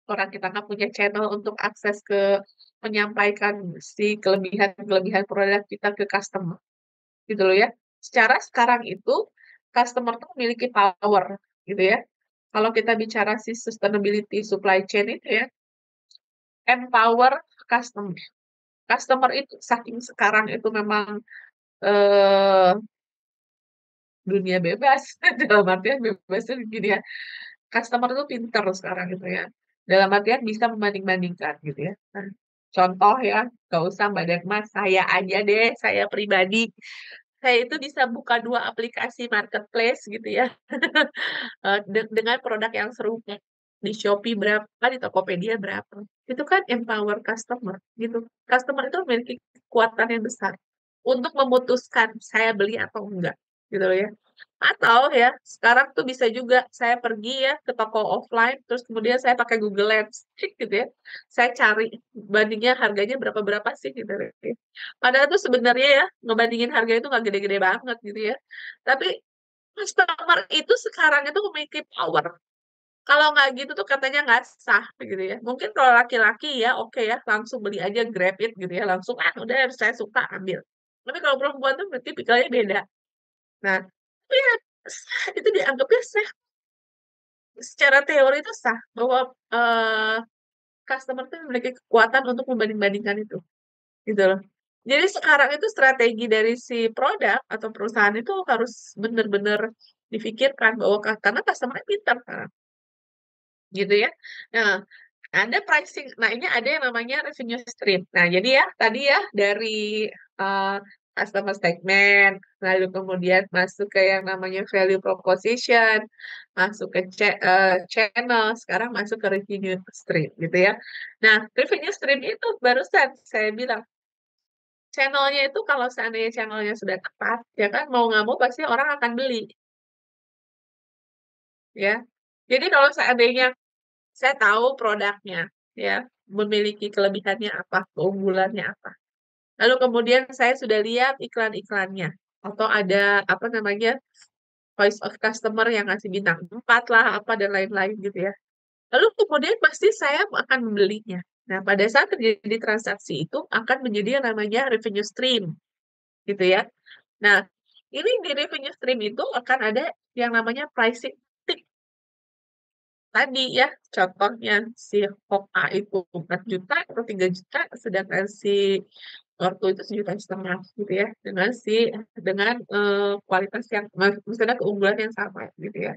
Orang kita nggak punya channel untuk akses ke menyampaikan si kelebihan-kelebihan produk kita ke customer, gitu loh ya. Secara sekarang itu customer tuh memiliki power, gitu ya. Kalau kita bicara si sustainability supply chain itu ya, empower customer. Customer itu saking sekarang itu memang eh, dunia bebas, dalam artian bebasnya gini ya, customer tuh pinter sekarang gitu ya, dalam artian bisa membanding-bandingkan gitu ya. Nah, contoh ya, nggak usah Mbak Dagmar, saya aja deh, saya pribadi, saya itu bisa buka 2 aplikasi marketplace gitu ya, dengan produk yang serupa. Di Shopee berapa, di Tokopedia berapa. Itu kan empower customer gitu. Customer itu memiliki kekuatan yang besar untuk memutuskan saya beli atau enggak gitu loh ya. Atau ya, sekarang tuh bisa juga saya pergi ya ke toko offline, terus kemudian saya pakai Google Lens gitu ya. Saya cari bandingnya harganya berapa-berapa sih gitu ya. Padahal tuh sebenarnya ya, ngebandingin harga itu nggak gede-gede banget gitu ya. Tapi customer itu sekarang itu memiliki power. Kalau nggak gitu tuh katanya nggak sah gitu ya. Mungkin kalau laki-laki ya oke ya, langsung beli aja Grab It gitu ya, langsung, "Ah udah saya suka ambil." Tapi kalau perempuan tuh berarti tipikalnya beda. Nah, tapi ya sah, itu dianggapnya sah. Secara teori itu sah bahwa, customer tuh memiliki kekuatan untuk membanding-bandingkan itu, gitu loh. Jadi sekarang itu strategi dari si produk atau perusahaan itu harus benar-benar difikirkan bahwa karena customer-nya pintar kan, gitu ya. Nah, ada pricing. Nah, ini ada yang namanya revenue stream. Nah, jadi ya tadi ya dari uh, customer segment, lalu kemudian masuk ke yang namanya value proposition, masuk ke channel, sekarang masuk ke revenue stream gitu ya. Nah, revenue stream itu barusan saya bilang channelnya itu kalau seandainya channelnya sudah tepat, ya kan mau nggak mau pasti orang akan beli, ya. Jadi kalau seandainya saya tahu produknya, ya, memiliki kelebihannya apa, keunggulannya apa. Lalu kemudian saya sudah lihat iklan-iklannya, atau ada apa namanya voice of customer yang ngasih bintang 4 lah, apa dan lain-lain gitu ya. Lalu kemudian pasti saya akan membelinya. Nah, pada saat terjadi transaksi itu akan menjadi yang namanya revenue stream. gitu ya. Nah, ini di revenue stream itu akan ada yang namanya pricing tick. Tadi ya, contohnya si Hok A itu 4 juta atau 3 juta, sedangkan si Orto itu 1,5 juta gitu ya, dengan kualitas yang maksudnya keunggulan yang sama gitu ya.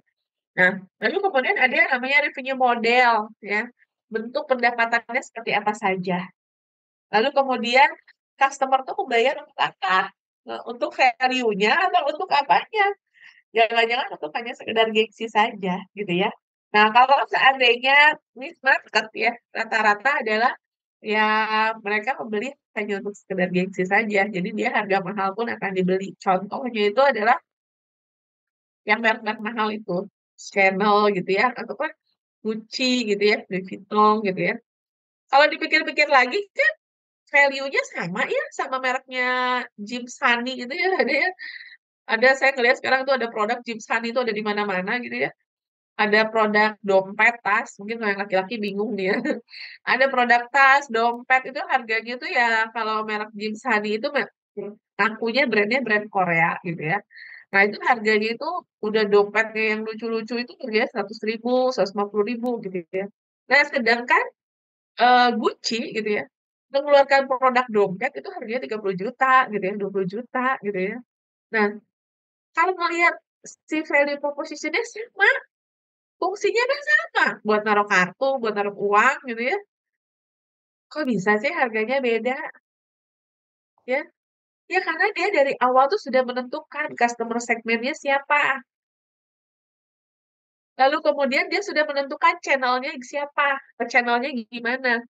Nah, lalu kemudian ada yang namanya revenue model ya, bentuk pendapatannya seperti apa saja. Lalu kemudian customer tuh membayar untuk apa? Untuk value-nya atau untuk apanya? Jangan-jangan untuk hanya sekedar gengsi saja gitu ya. Nah, kalau seandainya niche market ya, rata-rata adalah ya mereka membeli hanya untuk sekedar gengsi saja. Jadi dia harga mahal pun akan dibeli. Contohnya itu adalah yang merek-merek mahal itu, Chanel gitu ya, ataupun Gucci gitu ya, Louis Vuitton gitu ya. Kalau dipikir-pikir lagi kan value-nya sama ya, sama mereknya Jim Sunny gitu ya, ada ya. Ada saya ngelihat sekarang tuh ada produk Jim Sunny itu ada di mana-mana gitu ya. Ada produk dompet, tas, mungkin kalau yang laki-laki bingung dia. Ada produk tas, dompet itu harganya tuh ya kalau merek Jim Sunny itu ngakunya brandnya brand Korea gitu ya. Nah itu harganya itu udah dompetnya yang lucu-lucu itu harganya 100.000, 150.000 gitu ya. Nah sedangkan Gucci gitu ya, mengeluarkan produk dompet itu harganya 30 juta gitu ya, 20 juta gitu ya. Nah, kalau melihat si value proposition-nya sama, fungsinya kan sama, buat naruh kartu, buat naruh uang gitu ya. Kok bisa sih harganya beda? Ya, ya karena dia dari awal tuh sudah menentukan customer segmennya siapa. Lalu kemudian dia sudah menentukan channelnya siapa, channelnya gimana.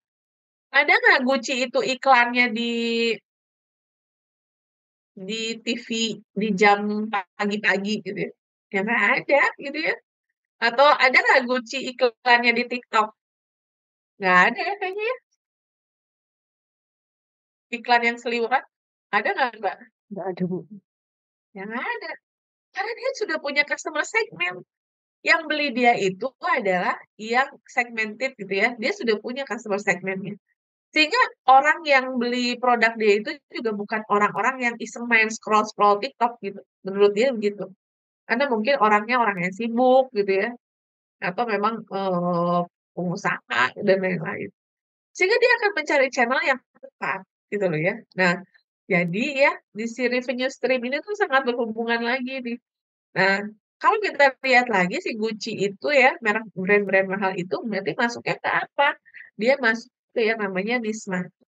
Ada nggak Gucci itu iklannya di TV di jam pagi-pagi gitu ya? Ya nggak ada gitu ya. Atau ada nggak Gucci iklannya di TikTok? Nggak ada ya kayaknya ya. Iklan yang seliweran, ada nggak Mbak? Nggak ada, Bu. Ya nggak ada. Karena dia sudah punya customer segment. Yang beli dia itu adalah yang segmented gitu ya. Dia sudah punya customer segmentnya. Sehingga orang yang beli produk dia itu juga bukan orang-orang yang iseng main scroll-scroll TikTok gitu. Menurut dia begitu. Karena mungkin orangnya orang yang sibuk gitu ya. Atau memang pengusaha dan lain-lain. Sehingga dia akan mencari channel yang tepat gitu loh ya. Nah, jadi ya di si revenue stream ini tuh sangat berhubungan lagi nih. Nah, kalau kita lihat lagi si Gucci itu ya, merek brand-brand mahal itu berarti masuknya ke apa? Dia masuk ke yang namanya niche market.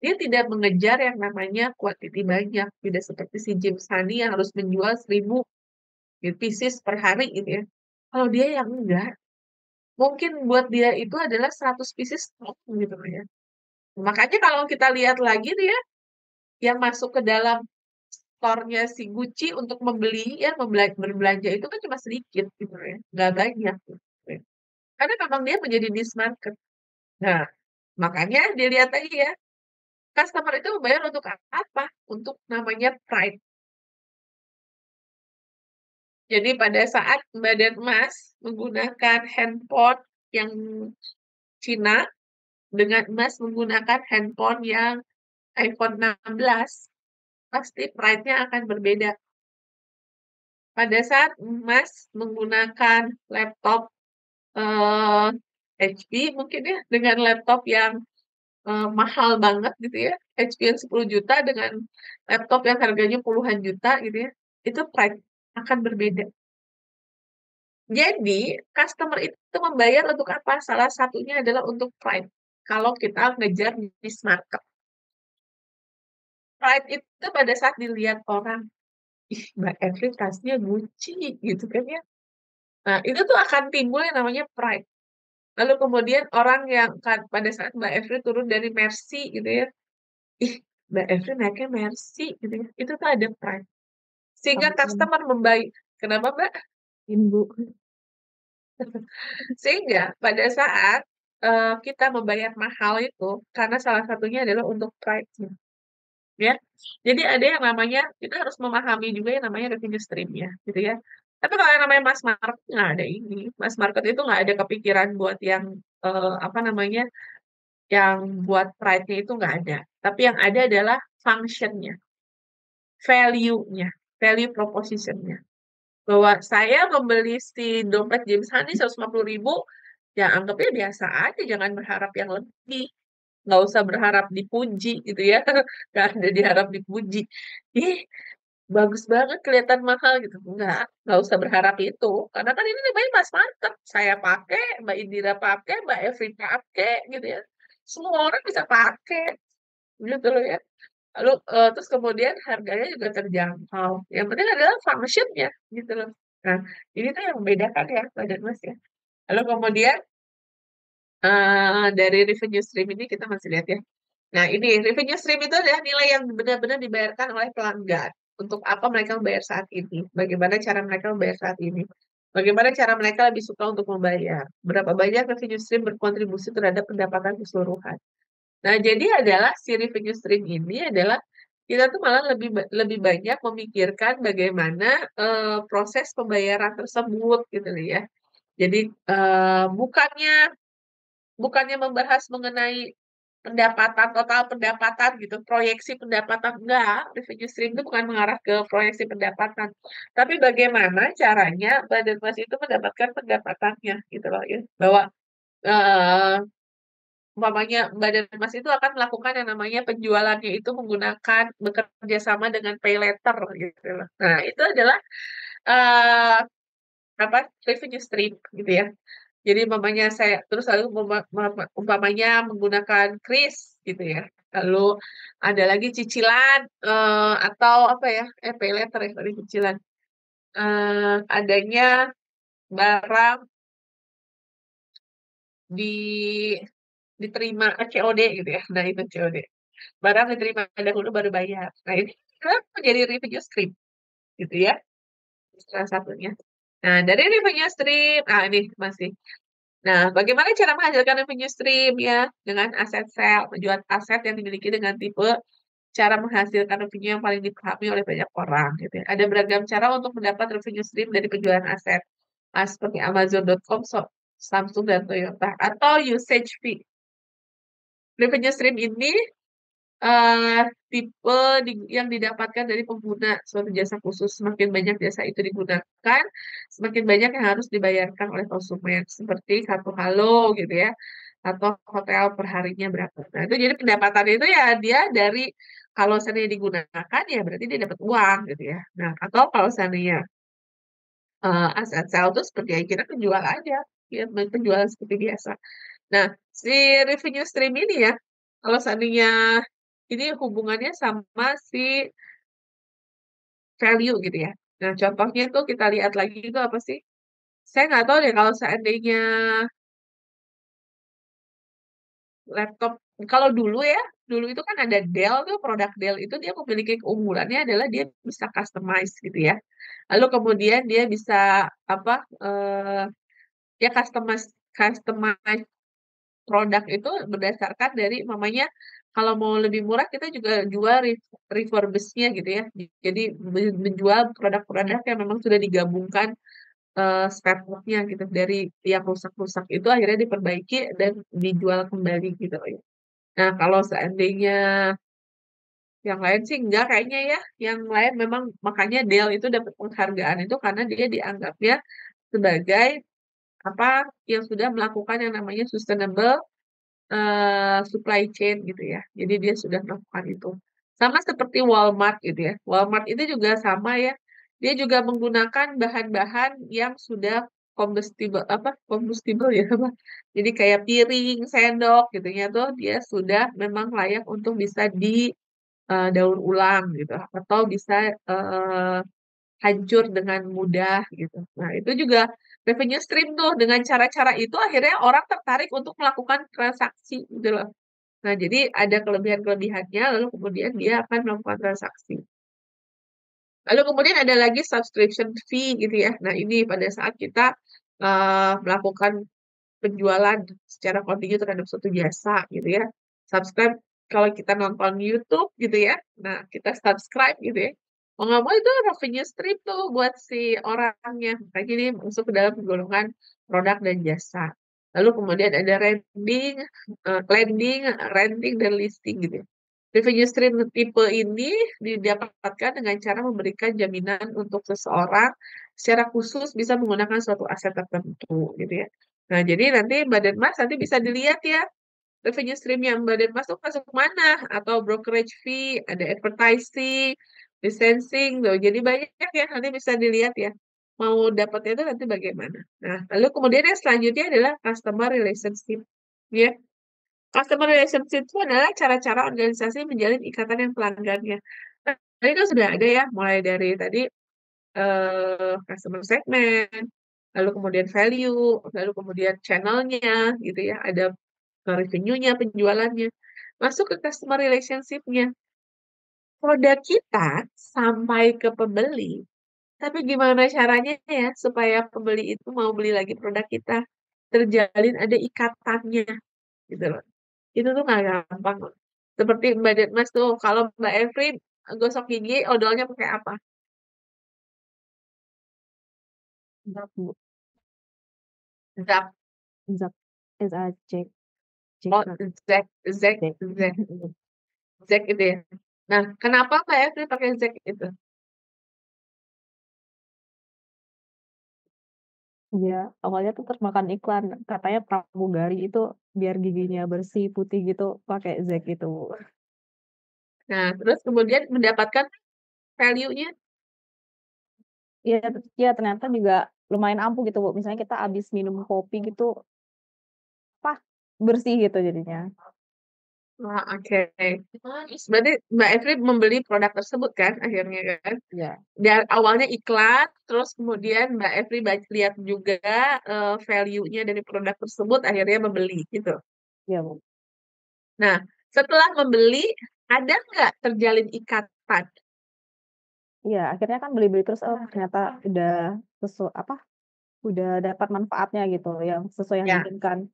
Dia tidak mengejar yang namanya quantity banyak, tidak seperti si Jim Sunny yang harus menjual 1.000 pieces per hari gitu ya. Kalau dia yang enggak, mungkin buat dia itu adalah 100 pieces stop gitu ya. Makanya kalau kita lihat lagi tuh ya, yang masuk ke dalam store-nya si Gucci untuk membeli ya berbelanja itu kan cuma sedikit gitu ya, nggak banyak gitu ya. Karena memang dia menjadi niche market. Nah, makanya dilihat aja ya, customer itu membayar untuk apa? Untuk namanya pride. Jadi pada saat Mbak dan Mas menggunakan handphone yang Cina dengan Mas menggunakan handphone yang iPhone 16, pasti pride-nya akan berbeda. Pada saat Mas menggunakan laptop HP mungkin ya, dengan laptop yang mahal banget gitu ya, HP yang 10 juta dengan laptop yang harganya puluhan juta gitu ya, itu pride akan berbeda. Jadi, customer itu membayar untuk apa? Salah satunya adalah untuk pride. Kalau kita ngejar niche market. Pride itu pada saat dilihat orang, ih Mbak Evelyn tasnya Gucci gitu kan ya. Nah, itu tuh akan timbul yang namanya pride. Lalu kemudian orang yang pada saat Mbak Evelyn turun dari Mercy gitu ya, ih Mbak Evelyn naiknya Mercy gitu ya, itu tuh ada pride. Sehingga Ampun. customer membayar. Kenapa Mbak? Ibu. Sehingga pada saat kita membayar mahal itu, karena salah satunya adalah untuk pride. Ya, jadi ada yang namanya kita harus memahami juga yang namanya revenue stream-nya, gitu ya. Tapi kalau yang namanya mass market nggak ada ini, mass market itu nggak ada kepikiran buat yang apa namanya, yang buat pride-nya itu nggak ada. Tapi yang ada adalah function-nya. value-nya, value proposition-nya. Bahwa saya membeli si dompet James Honey 150.000, ya anggapnya biasa aja, jangan berharap yang lebih. Nggak usah berharap dipuji gitu ya. Nggak ada diharap dipuji. Ih, bagus banget kelihatan mahal gitu. Nggak usah berharap itu. Karena kan ini namanya mass market. Saya pakai, Mbak Indira pakai, Mbak Evi pakai gitu ya. Semua orang bisa pakai gitu loh ya. Lalu terus kemudian harganya juga terjangkau. Yang penting adalah function-nya gitu loh. Nah, ini tuh yang membedakan ya, Mbak dan Mas ya. Lalu kemudian dari revenue stream ini kita masih lihat ya. Nah, ini revenue stream itu adalah nilai yang benar-benar dibayarkan oleh pelanggan. Untuk apa mereka membayar saat ini? Bagaimana cara mereka membayar saat ini? Bagaimana cara mereka lebih suka untuk membayar? Berapa banyak revenue stream berkontribusi terhadap pendapatan keseluruhan? Nah, jadi adalah si revenue stream ini adalah kita tuh malah lebih banyak memikirkan bagaimana proses pembayaran tersebut gitu loh ya. Jadi bukannya membahas mengenai pendapatan, total pendapatan gitu, proyeksi pendapatan, enggak. Revenue stream itu bukan mengarah ke proyeksi pendapatan. Tapi bagaimana caranya Badan Mas itu mendapatkan pendapatannya gitu loh ya. Bahwa eh, umpamanya Badan Mas itu akan melakukan yang namanya penjualannya itu menggunakan bekerja sama dengan pay letter gitu loh. Nah, itu adalah eh apa revenue stream gitu ya. Jadi umpamanya saya terus lalu umpamanya menggunakan kris gitu ya. Lalu ada lagi cicilan atau apa ya? Pay letter ya tadi cicilan. Adanya barang di diterima COD gitu ya. Nah, itu COD. Barang diterima dahulu baru bayar. Nah, ini kan menjadi revenue stream gitu ya. Salah satunya. Nah, dari revenue stream, ini masih. Nah, bagaimana cara menghasilkan revenue stream ya? Dengan aset sell, menjual aset yang dimiliki dengan tipe cara menghasilkan revenue yang paling dipahami oleh banyak orang gitu ya. Ada beragam cara untuk mendapat revenue stream dari penjualan aset. Seperti Amazon.com, Samsung dan Toyota atau usage fee. Revenue stream ini tipe yang didapatkan dari pengguna suatu jasa khusus. Semakin banyak jasa itu digunakan, semakin banyak yang harus dibayarkan oleh konsumen. Seperti kartu halo gitu ya, atau hotel per harinya berapa. Nah, itu jadi pendapatan itu ya dia dari kalau seandainya digunakan ya berarti dia dapat uang gitu ya. Nah, atau kalau seandainya aset sell itu seperti yang kita penjual aja, ya penjualan seperti biasa. Nah, si revenue stream ini ya, kalau seandainya ini hubungannya sama si value gitu ya. Nah, contohnya itu kita lihat lagi itu apa sih? Saya nggak tahu deh kalau seandainya laptop, kalau dulu itu kan ada Dell tuh, produk Dell itu dia memiliki keunggulannya adalah dia bisa customize gitu ya. Lalu kemudian dia bisa apa? Ya customize produk itu berdasarkan dari mamanya kalau mau lebih murah kita juga jual refurbished-nya gitu ya. Jadi menjual produk-produk yang memang sudah digabungkan spare part-nya gitu dari yang rusak-rusak itu akhirnya diperbaiki dan dijual kembali gitu ya. Nah, kalau seandainya yang lain sih enggak kayaknya ya. Yang lain memang makanya Dell itu dapat penghargaan itu karena dia dianggapnya sebagai apa yang sudah melakukan yang namanya sustainable supply chain gitu ya. Jadi dia sudah melakukan itu. Sama seperti Walmart gitu ya. Walmart itu juga sama ya. Dia juga menggunakan bahan-bahan yang sudah combustible ya apa. Jadi kayak piring, sendok gitu ya tuh dia sudah memang layak untuk bisa daur ulang gitu atau bisa hancur dengan mudah gitu. Nah, itu juga revenue stream tuh dengan cara-cara itu akhirnya orang tertarik untuk melakukan transaksi gitu loh. Nah, jadi ada kelebihan-kelebihannya lalu kemudian dia akan melakukan transaksi. Lalu kemudian ada lagi subscription fee gitu ya. Nah, ini pada saat kita melakukan penjualan secara kontinu terhadap suatu jasa gitu ya. Subscribe kalau kita nonton YouTube gitu ya. Nah, kita subscribe gitu ya. Mau nggak mau itu revenue stream tuh buat si orangnya. Makanya ini masuk ke dalam golongan produk dan jasa. Lalu kemudian ada landing, landing, renting, dan listing gitu ya. Revenue stream tipe ini didapatkan dengan cara memberikan jaminan untuk seseorang secara khusus bisa menggunakan suatu aset tertentu gitu ya. Nah, jadi nanti Badan Mas nanti bisa dilihat ya revenue stream yang Badan Mas tuh masuk mana, atau brokerage fee, ada advertising, licensing, tuh. Jadi banyak ya, nanti bisa dilihat ya. Mau dapatnya itu nanti bagaimana. Nah, lalu kemudian yang selanjutnya adalah customer relationship. Ya, customer relationship itu adalah cara-cara organisasi menjalin ikatan yang pelanggannya. Nah, tadi kan sudah ada ya, mulai dari tadi customer segment, lalu kemudian value, lalu kemudian channelnya, gitu ya, ada revenue-nya, penjualannya, masuk ke customer relationship-nya. Produk kita sampai ke pembeli, tapi gimana caranya ya supaya pembeli itu mau beli lagi produk kita, terjalin ada ikatannya, gitu loh. Itu tuh nggak gampang loh. Seperti Mbak Detmas tuh, kalau Mbak Evri gosok gigi, odolnya pakai apa? Zap, Bu. Zap. Zap. Z-A-C. Oh, Zek, Zek, Zek, Zek itu ya. Nah, kenapa Mbak Evri pakai Zek itu? Iya, awalnya tuh termakan iklan. Katanya pramugari itu biar giginya bersih, putih gitu, pakai Zek itu, Bu. Nah, terus kemudian mendapatkan value-nya. Iya, iya ternyata juga lumayan ampuh gitu, Bu. Misalnya kita habis minum kopi gitu, apa, bersih gitu jadinya. Wah, oke. Berarti Mbak Evri membeli produk tersebut kan, akhirnya kan? Iya, Dan awalnya iklan, terus kemudian Mbak Evri lihat juga value-nya dari produk tersebut, akhirnya membeli gitu. iya, Bu. Nah, setelah membeli, ada nggak terjalin ikatan? Iya, akhirnya kan beli-beli terus, oh ternyata udah udah dapat manfaatnya gitu, yang sesuai yang Ya. diinginkan.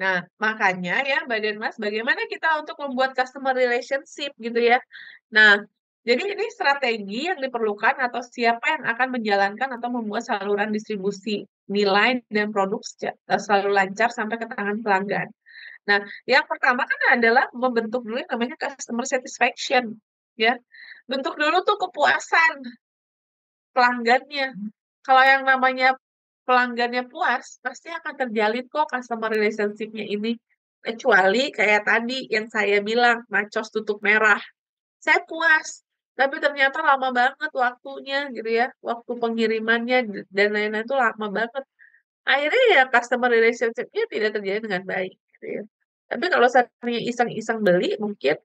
Nah, makanya ya, Mbak Mas, bagaimana kita untuk membuat customer relationship gitu ya. Nah, jadi ini strategi yang diperlukan atau siapa yang akan menjalankan atau membuat saluran distribusi nilai dan produk selalu lancar sampai ke tangan pelanggan. Nah, yang pertama kan adalah membentuk dulu yang namanya customer satisfaction, ya. Bentuk dulu tuh kepuasan pelanggannya. Kalau yang namanya pelanggannya puas, pasti akan terjalin kok customer relationship-nya ini. Kecuali kayak tadi yang saya bilang, macos tutup merah. Saya puas, tapi ternyata lama banget waktunya gitu ya. Waktu pengirimannya dan lain-lain itu lama banget. Akhirnya ya customer relationship-nya tidak terjalin dengan baik gitu ya. Tapi kalau saya iseng-iseng beli, mungkin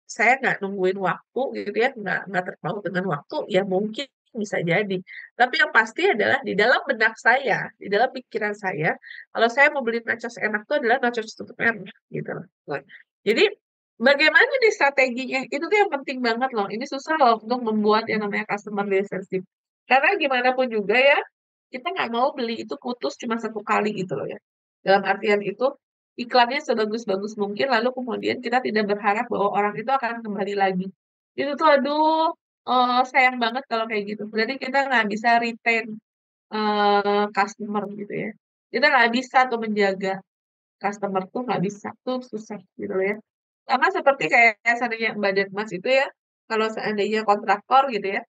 saya nggak nungguin waktu gitu ya, nggak terpaut dengan waktu, ya mungkin bisa jadi. Tapi yang pasti adalah di dalam benak saya, di dalam pikiran saya, kalau saya mau beli nachos enak itu adalah nachos tutup merah gitu loh. Nah, jadi bagaimana nih strateginya? Itu tuh yang penting banget loh. Ini susah loh untuk membuat yang namanya customer relationship. Karena gimana pun juga ya, kita nggak mau beli itu putus cuma satu kali gitu loh ya. Dalam artian itu iklannya sebagus-bagus mungkin, lalu kemudian kita tidak berharap bahwa orang itu akan kembali lagi. Itu tuh aduh, sayang banget kalau kayak gitu. Berarti kita nggak bisa retain customer gitu ya. Kita nggak bisa tuh menjaga customer tuh nggak bisa tuh susah gitu loh ya. Sama seperti kayak seandainya Mbak Mas itu ya, kalau seandainya kontraktor gitu ya,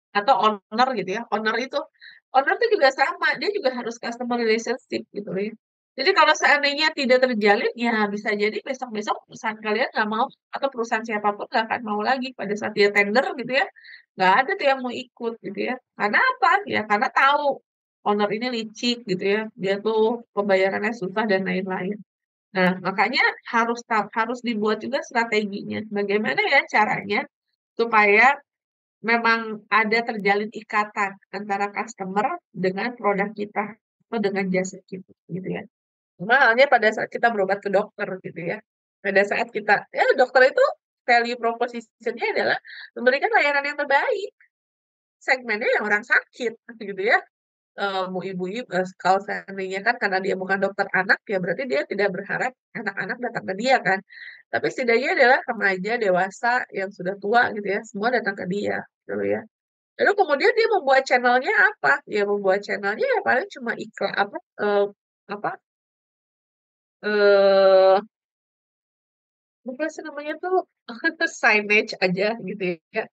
atau owner gitu ya, owner itu juga sama, dia juga harus customer relationship gitu ya. Jadi kalau seandainya tidak terjalin, ya bisa jadi besok-besok perusahaan kalian nggak mau, atau perusahaan siapapun nggak akan mau lagi pada saat dia tender gitu ya, nggak ada tuh yang mau ikut gitu ya. Karena apa? Ya karena tahu owner ini licik gitu ya, dia tuh pembayarannya susah dan lain-lain. Nah, makanya harus dibuat juga strateginya. Bagaimana ya caranya supaya memang ada terjalin ikatan antara customer dengan produk kita atau dengan jasa kita gitu ya. Cuma halnya pada saat kita berobat ke dokter gitu ya. Pada saat kita, ya dokter itu value proposition-nya adalah memberikan layanan yang terbaik. Segmennya yang orang sakit gitu ya. Mau ibu-ibu, kalau seandainya kan karena dia bukan dokter anak, ya berarti dia tidak berharap anak-anak datang ke dia kan. Tapi setidaknya adalah remaja, dewasa, yang sudah tua gitu ya, semua datang ke dia gitu ya. Lalu kemudian dia membuat channelnya apa? Ya membuat channelnya ya paling cuma iklan apa eh apa sih namanya tuh signage aja gitu ya.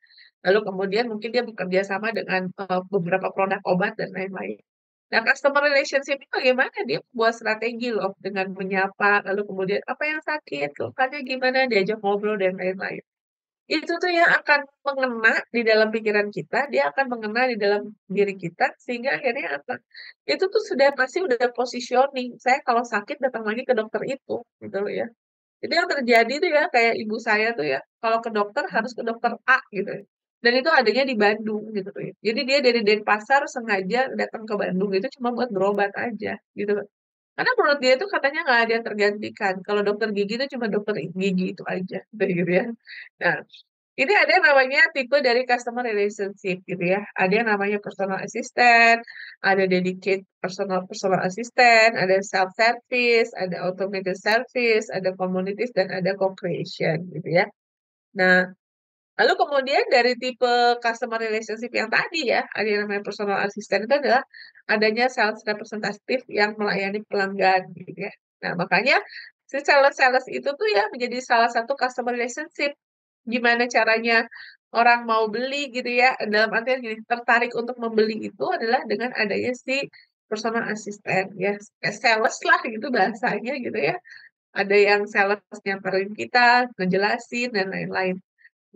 Lalu kemudian mungkin dia bekerja sama dengan beberapa produk obat dan lain-lain. Nah, customer relationship itu bagaimana dia buat strategi loh dengan menyapa, lalu kemudian apa yang sakit, lukanya gimana, diajak ngobrol dan lain-lain. Itu tuh yang akan mengena di dalam pikiran kita, dia akan mengena di dalam diri kita, sehingga akhirnya apa? Itu tuh sudah pasti udah positioning. Saya kalau sakit datang lagi ke dokter itu, gitu loh ya. Jadi yang terjadi tuh ya, kayak ibu saya tuh ya, kalau ke dokter harus ke dokter A gitu ya. Dan itu adanya di Bandung gitu loh ya. Jadi dia dari Denpasar sengaja datang ke Bandung itu cuma buat berobat aja gitu loh. Karena menurut dia itu katanya nggak ada yang tergantikan. Kalau dokter gigi itu cuma dokter gigi itu aja, gitu ya. Nah, ini ada yang namanya tipe dari customer relationship gitu ya. Ada yang namanya personal assistant, ada dedicated personal assistant, ada self service, ada automated service, ada communities dan ada co-creation gitu ya. Nah, lalu kemudian dari tipe customer relationship yang tadi ya, ada yang namanya personal assistant itu adalah adanya sales representative yang melayani pelanggan gitu ya. Nah, makanya si sales-sales itu tuh ya menjadi salah satu customer relationship. Gimana caranya orang mau beli gitu ya, dalam artian gini, tertarik untuk membeli itu adalah dengan adanya si personal assistant ya, kayak sales lah gitu bahasanya gitu ya. Ada yang sales nyamperin kita, ngejelasin dan lain-lain.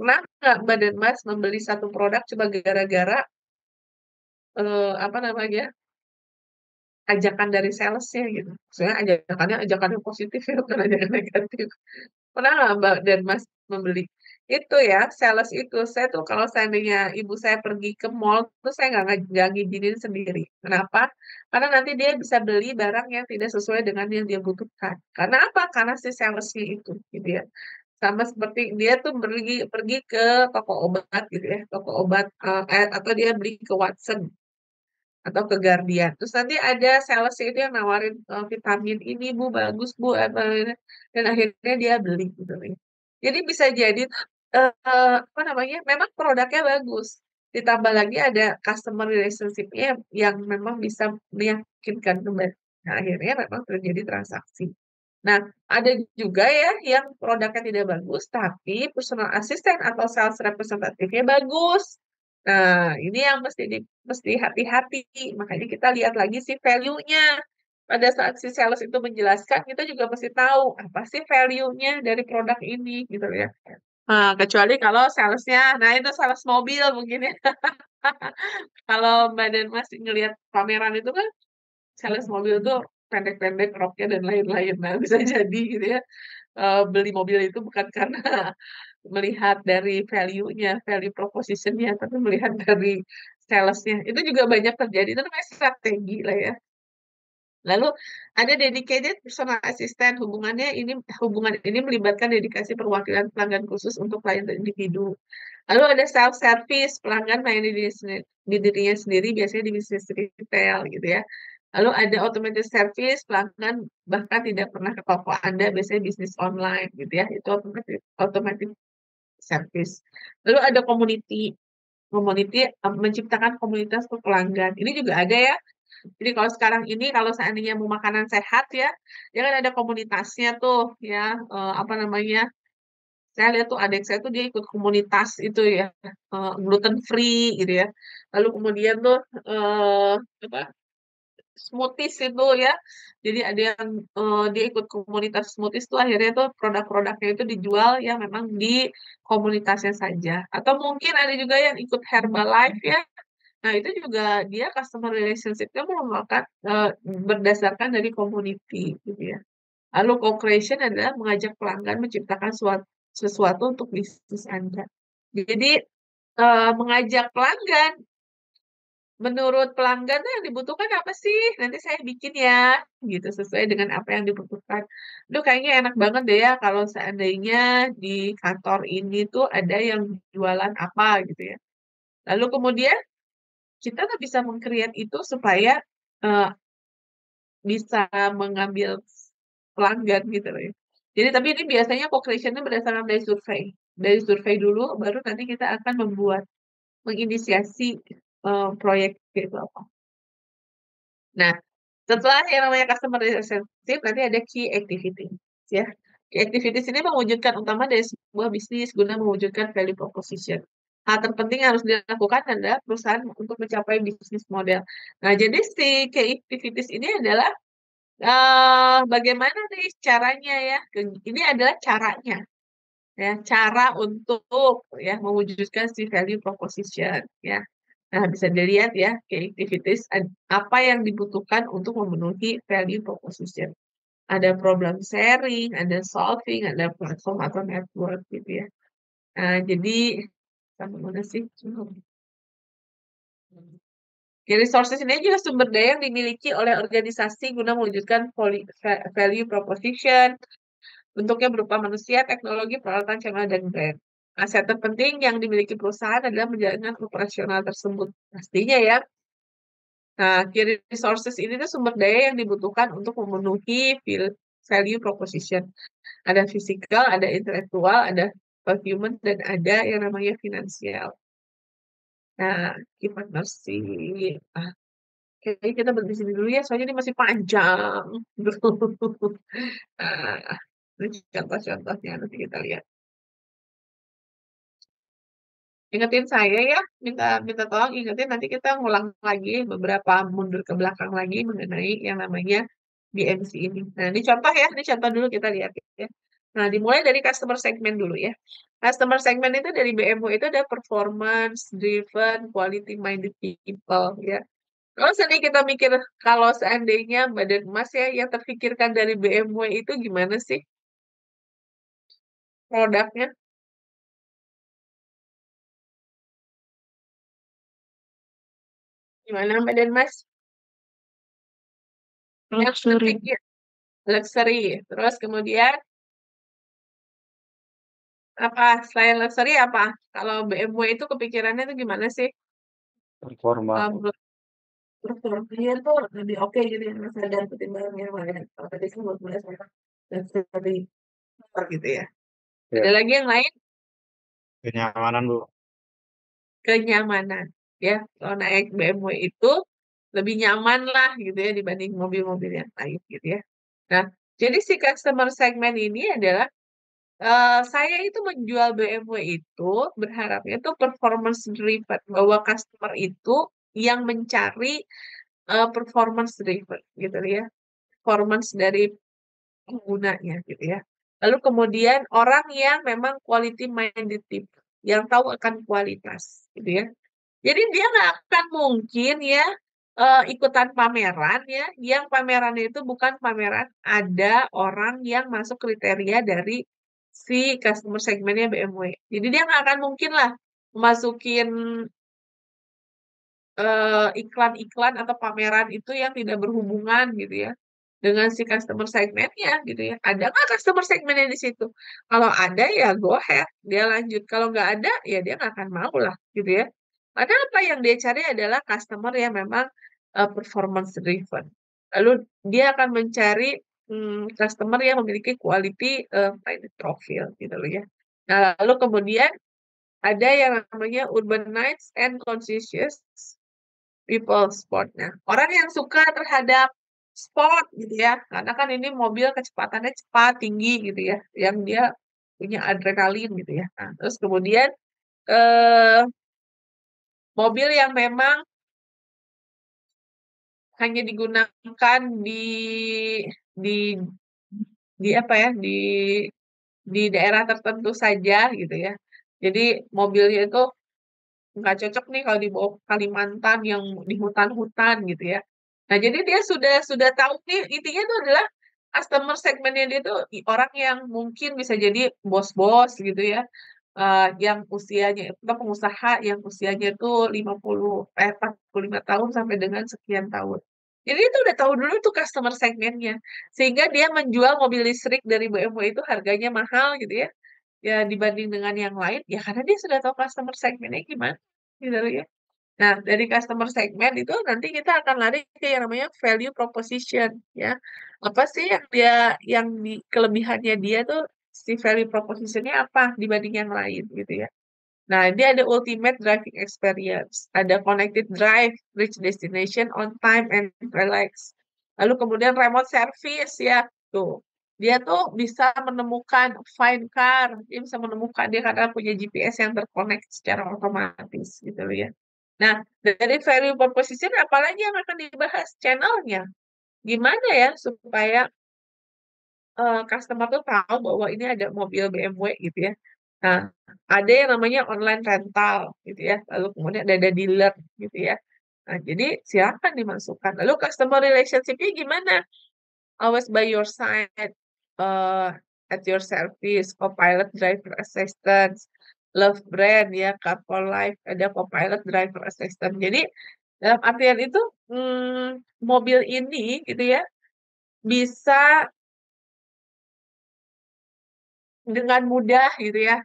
Pernah nggak Mbak dan Mas membeli satu produk cuma gara-gara apa namanya, ajakan dari salesnya gitu? Maksudnya ajakannya ajakan yang positif ya, bukan ajakan negatif. Pernah nggak Mbak dan Mas membeli? Itu ya, sales itu. Saya tuh kalau seandainya ibu saya pergi ke mall, terus saya nggak ngizinin sendiri. Kenapa? Karena nanti dia bisa beli barang yang tidak sesuai dengan yang dia butuhkan. Karena apa? Karena si salesnya itu, gitu ya. Sama seperti dia tuh pergi pergi ke toko obat gitu ya, toko obat atau dia beli ke Watson atau ke Guardian. Terus nanti ada sales itu yang nawarin vitamin ini Bu, bagus Bu, dan akhirnya dia beli gitu ya. Jadi bisa jadi tuh, apa namanya, memang produknya bagus. Ditambah lagi ada customer relationship-nya yang memang bisa meyakinkan kembali. Nah, akhirnya memang terjadi transaksi. Nah, ada juga ya yang produknya tidak bagus, tapi personal assistant atau sales representative-nya bagus. Nah, ini yang mesti hati-hati. Makanya kita lihat lagi sih value-nya. Pada saat si sales itu menjelaskan, kita juga mesti tahu apa sih value-nya dari produk ini, gitu ya. Nah, kecuali kalau salesnya, nah itu sales mobil mungkin ya. Kalau Mbak dan Mas ngelihat pameran itu kan, sales mobil tuh pendek-pendek roknya dan lain-lain. Nah, bisa jadi gitu ya, beli mobil itu bukan karena melihat dari value-nya, value proposition-nya, tapi melihat dari sales-nya. Itu juga banyak terjadi, itu namanya strategi lah ya. Lalu ada dedicated personal assistant, hubungan ini melibatkan dedikasi perwakilan pelanggan khusus untuk klien individu. Lalu ada self service, pelanggan melayani di dirinya sendiri, biasanya di bisnis retail gitu ya. Lalu ada automated service, pelanggan bahkan tidak pernah ke toko Anda, biasanya bisnis online gitu ya. Itu automatic service. Lalu ada community, menciptakan komunitas untuk pelanggan. Ini juga ada ya. Jadi kalau sekarang ini kalau seandainya mau makanan sehat ya, dia kan ada komunitasnya tuh ya, apa namanya? Saya lihat tuh adik saya tuh dia ikut komunitas itu ya, gluten free gitu ya. Lalu kemudian tuh apa? Smoothies itu ya. Jadi ada yang dia ikut komunitas smoothies tuh akhirnya tuh produk-produknya itu dijual yang memang di komunitasnya saja. Atau mungkin ada juga yang ikut Herbalife ya. Nah, itu juga dia customer relationship-nya merupakan berdasarkan dari community gitu ya. Lalu co-creation adalah mengajak pelanggan menciptakan sesuatu untuk bisnis Anda. Jadi mengajak pelanggan, menurut pelanggan tuh yang dibutuhkan apa sih? Nanti saya bikin ya, gitu sesuai dengan apa yang dibutuhkan. Aduh, kayaknya enak banget deh ya kalau seandainya di kantor ini tuh ada yang jualan apa gitu ya. Lalu kemudian kita tuh bisa meng-create itu supaya uh, bisa mengambil pelanggan gitu loh ya. Jadi tapi ini biasanya co-creation-nya berdasarkan dari survei. Dari survei dulu, baru nanti kita akan menginisiasi proyek itu apa. Nah, setelah yang namanya customer relationship, nanti ada key activity, ya. Key activities ini mewujudkan utama dari sebuah bisnis guna mewujudkan value proposition. Hal terpenting yang harus dilakukan adalah perusahaan untuk mencapai bisnis model. Nah, jadi si key activities ini adalah bagaimana nih caranya ya? Ini adalah caranya, ya, cara untuk ya mewujudkan si value proposition, ya. Nah, bisa dilihat ya, key activities apa yang dibutuhkan untuk memenuhi value proposition. Ada problem sharing, ada solving, ada platform atau network gitu ya. Nah, jadi sama mana sih? Oke, resources ini juga sumber daya yang dimiliki oleh organisasi guna mewujudkan value proposition. Bentuknya berupa manusia, teknologi, peralatan, channel, dan brand. Aset terpenting yang dimiliki perusahaan adalah menjalankan operasional tersebut. Pastinya ya. Nah, key resources ini tuh sumber daya yang dibutuhkan untuk memenuhi value proposition. Ada fisikal, ada intelektual, ada human, dan ada yang namanya finansial. Nah, key partnership. Kayaknya kita berhenti sini dulu ya, soalnya ini masih panjang. Nah, ini contoh-contohnya nanti kita lihat. Ingetin saya ya, minta tolong ingetin, nanti kita ngulang lagi beberapa mundur ke belakang lagi mengenai yang namanya BMC ini. Nah, ini contoh ya, ini contoh dulu kita lihat ya. Nah, dimulai dari customer segment dulu ya. Customer segment itu dari BMW itu ada performance driven, quality minded people ya. Kalau seandainya kita mikir, kalau seandainya badan emas ya, yang terpikirkan dari BMW itu gimana sih produknya? Gimana badan emas? Yang Luxury. terpikir luxury. Terus kemudian apa? Selain luxury apa? Kalau BMW itu kepikirannya itu gimana sih? Performa. Performanya tuh lebih oke gitu ya, Mas, dan ketimbang yang lain. Kalau tadi kan buat mulai sama luxury gitu ya. Ya. Ada lagi yang lain? Kenyamanan, Bu. Kenyamanan ya. Kalau naik BMW itu lebih nyaman lah gitu ya dibanding mobil-mobil yang lain gitu ya. Nah, jadi si customer segment ini adalah saya itu menjual BMW itu berharapnya itu performance driven, bahwa customer itu yang mencari performance driven gitu ya, performance dari penggunanya gitu ya. Lalu kemudian orang yang memang quality minded people, yang tahu akan kualitas gitu ya. Jadi dia nggak akan mungkin ya ikutan pameran ya, yang pameran itu bukan pameran ada orang yang masuk kriteria dari si customer segmentnya BMW. Jadi dia nggak akan mungkin lah masukin iklan-iklan atau pameran itu yang tidak berhubungan gitu ya dengan si customer segmentnya gitu ya. Ada nggak customer segmentnya di situ? Kalau ada ya go ahead, dia lanjut. Kalau nggak ada ya dia nggak akan mau lah gitu ya. Karena apa yang dia cari adalah customer yang memang performance driven. Lalu dia akan mencari customer yang memiliki quality profile gitu loh ya. Nah, lalu kemudian ada yang namanya urbanites and conscious people sport. Nah, orang yang suka terhadap sport gitu ya, karena kan ini mobil kecepatannya cepat, tinggi gitu ya, yang dia punya adrenalin gitu ya. Nah, terus kemudian eh, mobil yang memang hanya digunakan di di apa ya, di daerah tertentu saja gitu ya. Jadi mobilnya itu nggak cocok nih kalau dibawa ke Kalimantan yang di hutan-hutan gitu ya. Nah, jadi dia sudah tahu nih, intinya itu adalah customer segmentnya dia tuh orang yang mungkin bisa jadi bos-bos gitu ya. Yang usianya itu pengusaha yang usianya itu 45 tahun sampai dengan sekian tahun. Jadi itu udah tahu dulu tuh customer segmentnya. Sehingga dia menjual mobil listrik dari BMW itu harganya mahal gitu ya. Ya dibanding dengan yang lain, ya karena dia sudah tahu customer segmentnya gimana gitu loh ya. Nah, dari customer segment itu nanti kita akan lari ke yang namanya value proposition ya. Apa sih yang di kelebihannya dia tuh si value proposition-nya apa dibanding yang lain gitu ya. Nah, dia ada ultimate driving experience, ada connected drive, reach destination on time and relax. Lalu kemudian remote service ya. Tuh. Dia tuh bisa menemukan find car, dia bisa menemukan dia karena punya GPS yang terkonek secara otomatis gitu loh ya. Nah, dari value proposition apalagi yang akan dibahas channelnya. Gimana ya supaya customer tuh tahu bahwa ini ada mobil BMW gitu ya. Nah, ada yang namanya online rental gitu ya. Lalu kemudian ada dealer gitu ya. Nah, jadi silakan dimasukkan. Lalu customer relationship-nya gimana? Always by your side, uh, at your service, co-pilot driver assistance, love brand ya, car for life, ada co-pilot driver assistant. Jadi dalam artian itu mobil ini gitu ya bisa dengan mudah gitu ya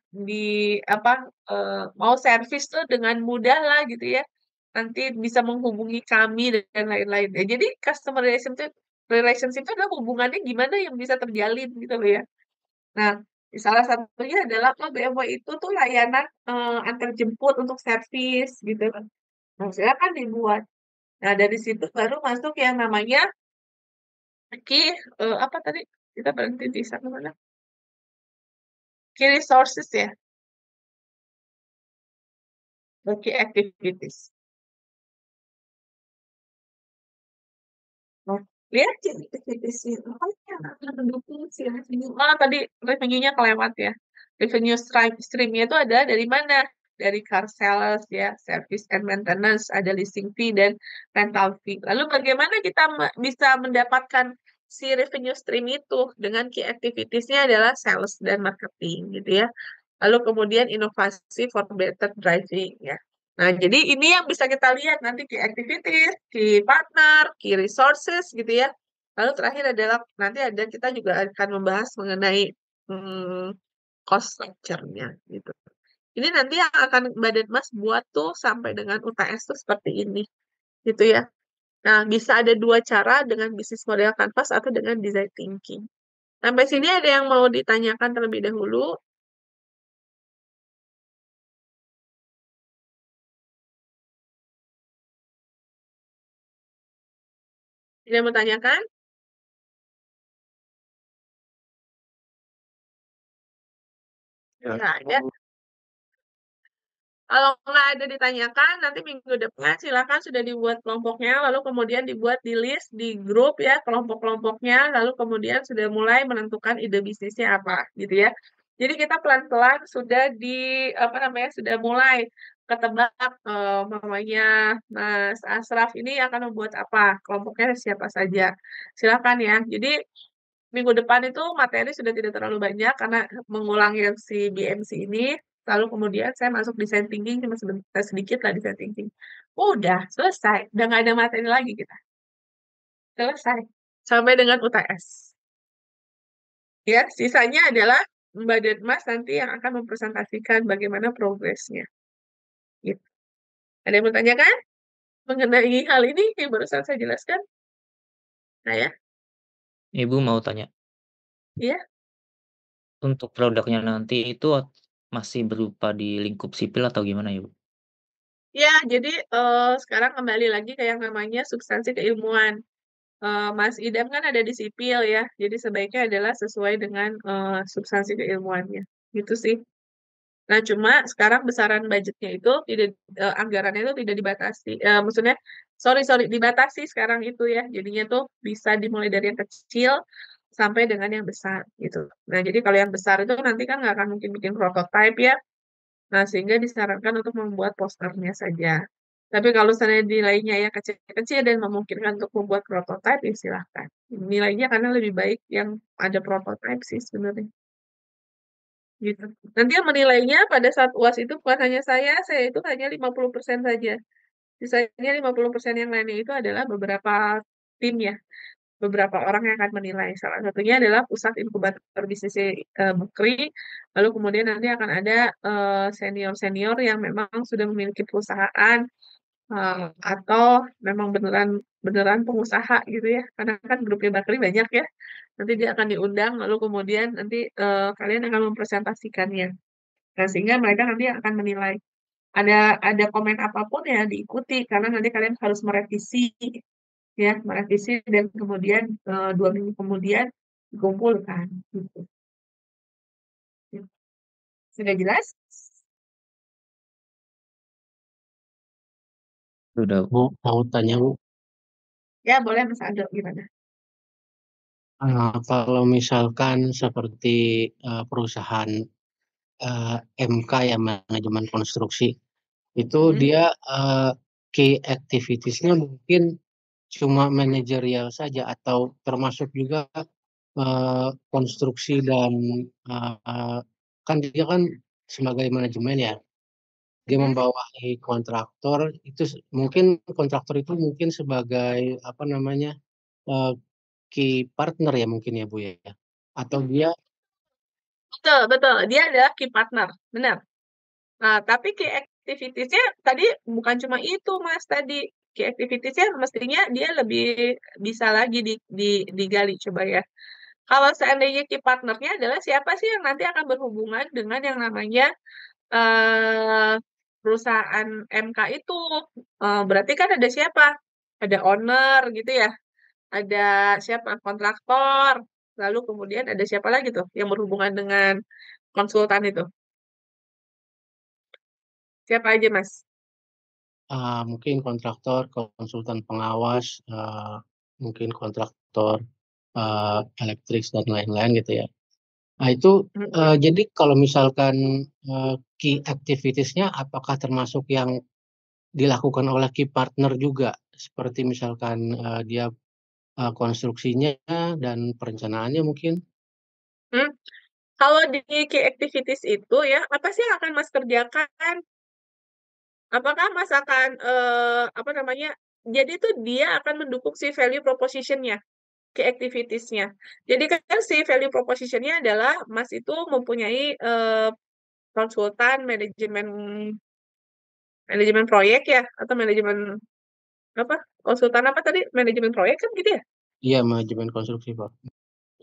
mau servis tuh dengan mudah lah gitu ya. Nanti bisa menghubungi kami dan lain-lain. Ya, jadi customer relationship itu adalah hubungannya gimana yang bisa terjalin gitu loh ya. Nah, salah satunya adalah BMW itu tuh layanan antar jemput untuk servis gitu kan. Nah, silakan dibuat. Nah, dari situ baru masuk yang namanya apa tadi kita berhenti di sana mana? Key resources ya. Key activities. Nah, lihat sih activities-nya. Apa yang akan mendukung si revenue? Tadi revenue-nya kelewat ya. Revenue stream-nya itu ada dari mana? Dari car sales ya, service and maintenance, ada leasing fee dan rental fee. Lalu bagaimana kita bisa mendapatkan si revenue stream itu? Dengan key activities-nya adalah sales dan marketing gitu ya. Lalu kemudian inovasi for better driving ya. Nah, jadi ini yang bisa kita lihat nanti key activities, key partner, key resources gitu ya. Lalu terakhir adalah nanti kita juga akan membahas mengenai cost structure-nya gitu. Ini nanti yang akan Badan Mas buat tuh sampai dengan UTS tuh seperti ini gitu ya. Nah, bisa ada dua cara dengan bisnis model canvas atau dengan design thinking. Sampai sini ada yang mau ditanyakan terlebih dahulu? Tidak mau tanyakan? Ya, Nggak ada. Kalau nggak ada ditanyakan, nanti minggu depan silakan sudah dibuat kelompoknya, lalu kemudian dibuat di list, di grup ya, kelompok-kelompoknya, lalu kemudian sudah mulai menentukan ide bisnisnya apa, gitu ya. Jadi kita pelan-pelan sudah sudah mulai ketebak mamanya Mas Asraf ini akan membuat apa, kelompoknya siapa saja. Silakan ya. Jadi minggu depan itu materi sudah tidak terlalu banyak karena mengulang yang si BMC ini. Lalu kemudian saya masuk desain thinking cuma sedikit lah desain thinking. Udah selesai, udah nggak ada materi lagi kita. Selesai sampai dengan UTS. Ya, sisanya adalah Mbak Dedmas nanti yang akan mempresentasikan bagaimana progresnya. Gitu. Ada yang bertanyakan mengenai hal ini yang barusan saya jelaskan? Nah ya, Ibu mau tanya, iya. untuk produknya nanti itu masih berupa di lingkup sipil atau gimana ya, Bu? Ya, jadi sekarang kembali lagi ke yang namanya substansi keilmuan. Mas Idam kan ada di sipil ya, jadi sebaiknya adalah sesuai dengan substansi keilmuannya, gitu sih. Nah, cuma sekarang besaran budgetnya itu tidak anggarannya itu tidak dibatasi, maksudnya dibatasi sekarang itu ya, jadinya tuh bisa dimulai dari yang kecil sampai dengan yang besar gitu. Nah, jadi kalau yang besar itu nanti kan nggak akan mungkin bikin prototype ya, nah sehingga disarankan untuk membuat posternya saja. Tapi kalau misalnya nilainya yang kecil-kecil dan memungkinkan untuk membuat prototipe, ya silahkan. Nilainya karena lebih baik yang ada prototipe sih sebenarnya. Gitu. Nanti yang menilainya pada saat UAS itu bukan hanya saya itu hanya 50% saja. Sisanya 50% yang lainnya itu adalah beberapa tim ya, beberapa orang yang akan menilai. Salah satunya adalah pusat inkubator bisnis Bukri, lalu kemudian nanti akan ada senior-senior yang memang sudah memiliki perusahaan, atau memang beneran pengusaha gitu ya, karena kan grupnya Bakri banyak ya. Nanti dia akan diundang, lalu kemudian nanti kalian akan mempresentasikannya. Nah, sehingga mereka nanti akan menilai. Ada komen apapun ya diikuti, karena nanti kalian harus merevisi ya, merevisi dan kemudian 2 minggu kemudian dikumpulkan gitu. Sudah jelas? Udah. Bu, mau tanya Bu, Ya, boleh Mas Aldo, gimana? kalau misalkan seperti perusahaan MK ya, manajemen konstruksi, itu dia key activitiesnya mungkin cuma manajerial saja atau termasuk juga konstruksi dan kan dia kan sebagai manajemen ya, dia membawahi kontraktor itu mungkin kontraktor itu mungkin sebagai apa namanya eh, key partner ya mungkin ya Bu ya, atau dia Betul, betul. Dia adalah key partner, benar. Nah, tapi key activities-nya tadi bukan cuma itu, Mas. Tadi key activities-nya mestinya dia lebih bisa lagi digali, coba ya. Kalau seandainya key partner-nya adalah siapa sih yang nanti akan berhubungan dengan yang namanya eh, perusahaan MK itu. Berarti kan ada siapa? Ada owner gitu ya. Ada siapa? Kontraktor. Lalu kemudian ada siapa lagi tuh yang berhubungan dengan konsultan itu? Siapa aja, Mas? mungkin kontraktor, konsultan pengawas, mungkin kontraktor elektrik dan lain-lain gitu ya. Nah itu jadi kalau misalkan key activitiesnya apakah termasuk yang dilakukan oleh key partner juga seperti misalkan dia konstruksinya dan perencanaannya mungkin. Hmm, Kalau di key activities itu ya, apa sih yang akan Mas kerjakan? Apakah Mas akan, apa namanya, jadi tuh dia akan mendukung si value proposition-nya, key activities-nya. Jadi kan si value proposition-nya adalah Mas itu mempunyai konsultan manajemen manajemen proyek ya, atau manajemen apa? Konsultan apa tadi? Manajemen proyek kan gitu ya? Iya, manajemen konstruksi Pak.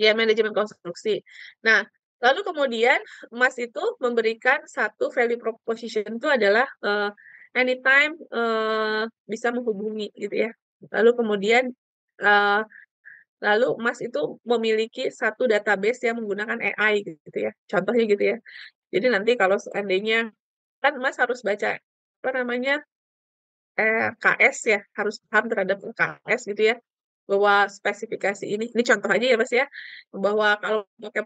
Ya, manajemen konstruksi. Nah, lalu kemudian Mas itu memberikan satu value proposition itu adalah anytime bisa menghubungi gitu ya. Lalu kemudian eh, lalu Mas itu memiliki satu database yang menggunakan AI gitu ya. Contohnya gitu ya. Jadi nanti kalau seandainya kan Mas harus baca apa namanya KS ya, harus paham terhadap KS gitu ya, bahwa spesifikasi ini contoh aja ya Mas ya, bahwa kalau pakai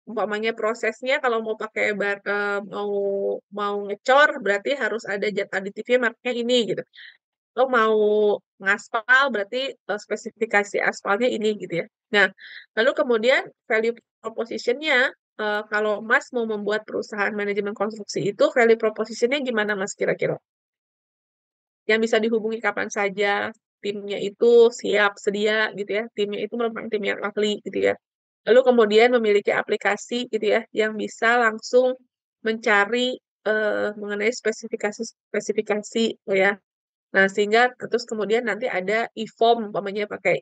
umpamanya prosesnya kalau mau pakai mau mau ngecor berarti harus ada zat aditifnya mereknya ini gitu. Lo mau ngaspal berarti spesifikasi aspalnya ini gitu ya. Nah, lalu kemudian value proposition-nya kalau Mas mau membuat perusahaan manajemen konstruksi itu value proposition-nya gimana Mas kira-kira? Yang bisa dihubungi kapan saja, timnya itu siap, sedia gitu ya, timnya itu merupakan tim yang ahli gitu ya. Lalu kemudian memiliki aplikasi gitu ya, yang bisa langsung mencari mengenai spesifikasi oh ya. Nah, sehingga terus kemudian nanti ada e-form, umpamanya pakai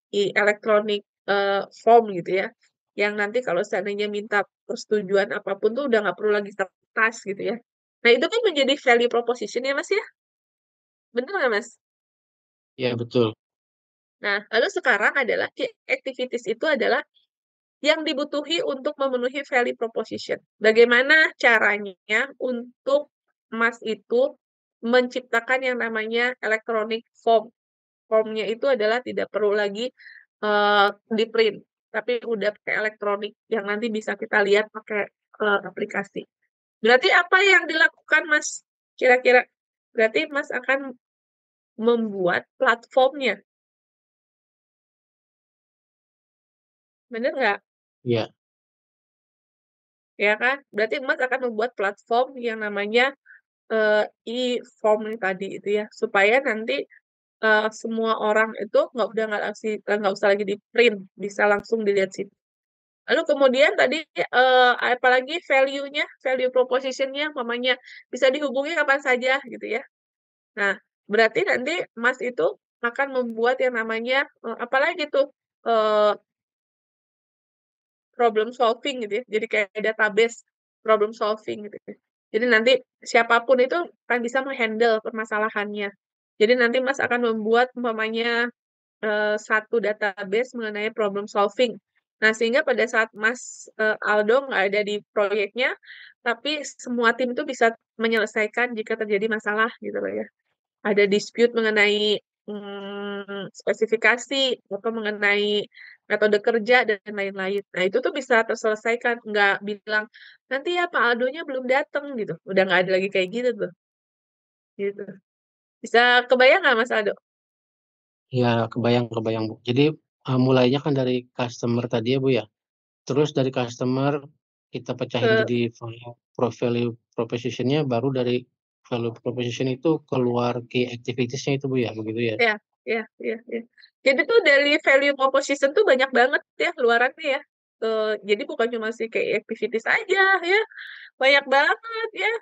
electronic form gitu ya, yang nanti kalau seandainya minta persetujuan apapun tuh udah nggak perlu lagi kertas gitu ya. Nah, itu kan menjadi value proposition ya, Mas ya? Bener nggak, Mas? Iya betul. Nah, lalu sekarang adalah key activities itu adalah yang dibutuhi untuk memenuhi value proposition. Bagaimana caranya untuk Mas itu menciptakan yang namanya electronic form. Formnya itu adalah tidak perlu lagi di print, tapi udah pakai elektronik yang nanti bisa kita lihat pakai aplikasi. Berarti apa yang dilakukan Mas? Kira-kira berarti Mas akan membuat platformnya. Bener nggak? Iya. Ya kan? Berarti Mas akan membuat platform yang namanya e-form tadi itu ya, supaya nanti semua orang itu nggak usah lagi di print, bisa langsung dilihat situ. Lalu kemudian tadi apalagi value-nya, value proposition-nya, mamanya bisa dihubungi kapan saja gitu ya. Nah, berarti nanti Mas itu akan membuat yang namanya apalagi tuh eh, problem solving gitu ya. Jadi kayak database problem solving gitu ya. Jadi nanti siapapun itu akan bisa menghandle permasalahannya. Jadi nanti Mas akan membuat umpamanya satu database mengenai problem solving. Nah, sehingga pada saat Mas Aldo nggak ada di proyeknya, tapi semua tim itu bisa menyelesaikan jika terjadi masalah gitu loh ya. Ada dispute mengenai spesifikasi atau mengenai metode kerja dan lain-lain. Nah, itu tuh bisa terselesaikan. Nggak bilang, nanti ya Pak Aldonya belum datang gitu. Udah nggak ada lagi kayak gitu tuh. Gitu. Bisa kebayang nggak Mas Aldo? Ya, kebayang Bu. Jadi mulainya kan dari customer tadi ya Bu ya. Terus dari customer kita pecahin Ke, jadi value proposition-nya, baru dari value proposition itu keluar key activities-nya itu Bu ya, begitu ya. ya, ya, ya, ya. Jadi tuh dari value proposition tuh banyak banget ya luarannya ya. Jadi bukan cuma si kayak activities aja ya, banyak banget ya.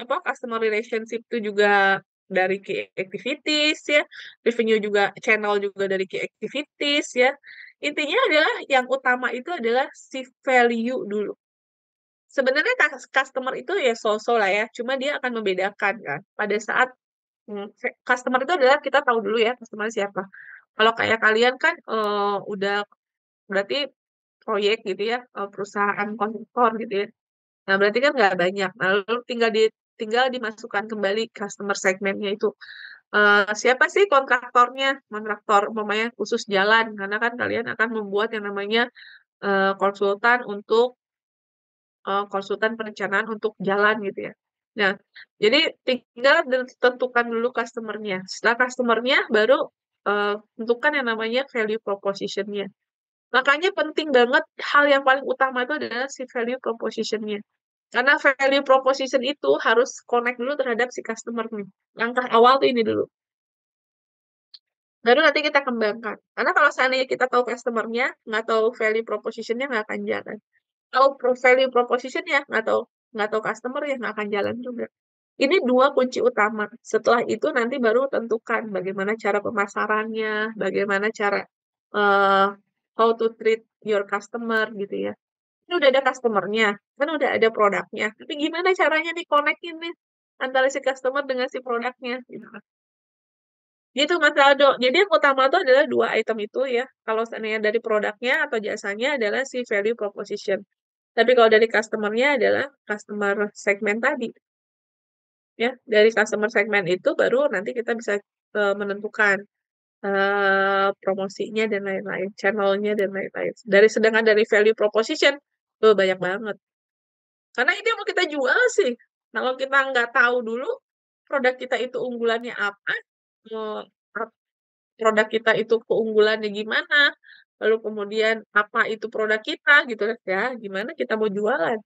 Apa customer relationship itu juga dari key activities ya, revenue juga, channel juga dari key activities ya. Intinya adalah yang utama itu adalah si value dulu. Sebenarnya customer itu ya so-so lah ya, cuma dia akan membedakan kan pada saat customer itu adalah kita tahu dulu ya customer siapa. Kalau kayak kalian kan udah berarti proyek gitu ya, perusahaan kontraktor gitu ya. Nah, berarti kan nggak banyak. Nah, lalu tinggal dimasukkan kembali customer segmennya itu. Siapa sih kontraktornya? Kontraktor umpamanya khusus jalan, karena kan kalian akan membuat yang namanya konsultan untuk konsultan perencanaan untuk jalan gitu ya. Nah, jadi tinggal tentukan dulu customer-nya. Setelah customer-nya, baru tentukan yang namanya value proposition-nya. Makanya penting banget, hal yang paling utama itu adalah si value proposition-nya. Karena value proposition itu harus connect dulu terhadap si customer nih. Langkah awal tuh ini dulu. Baru nanti kita kembangkan. Karena kalau seandainya kita tahu customer-nya, nggak tahu value proposition-nya, nggak akan jalan. Kalau value proposition ya nggak tahu customer ya nggak akan jalan juga. Ini dua kunci utama. Setelah itu nanti baru tentukan bagaimana cara pemasarannya, bagaimana cara uh, how to treat your customer gitu ya. Ini udah ada customernya, kan udah ada produknya. Tapi gimana caranya nih connect-in nih antara si customer dengan si produknya gitu kan. Gitu Mas Aldo. Jadi yang utama itu adalah dua item itu ya. Kalau seandainya dari produknya atau jasanya adalah si value proposition. Tapi kalau dari customer-nya adalah customer segmen tadi. Ya, dari customer segmen itu baru nanti kita bisa menentukan promosinya dan lain-lain, channel-nya dan lain-lain. Sedangkan dari value proposition, tuh banyak banget. Karena itu yang mau kita jual sih. Kalau kita nggak tahu dulu produk kita itu unggulannya apa, eh, produk kita itu keunggulannya gimana, lalu kemudian apa itu produk kita gitu ya, gimana kita mau jualan.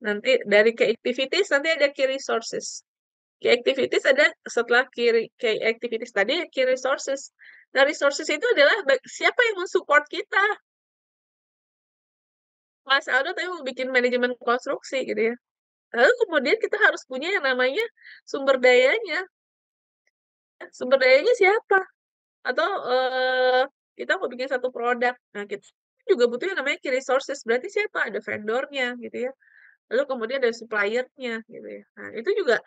Nanti dari key activities nanti ada key resources. Key activities ada setelah key activities tadi key resources. Nah, resources itu adalah siapa yang mensupport kita. Mas Aldo tadi mau bikin manajemen konstruksi gitu ya. Lalu kemudian kita harus punya yang namanya sumber dayanya. Sumber dayanya siapa? Atau kita mau bikin satu produk. Nah, kita juga butuh yang namanya key resources. Berarti siapa? Ada vendornya gitu ya. Lalu kemudian ada suppliernya gitu ya. Nah, itu juga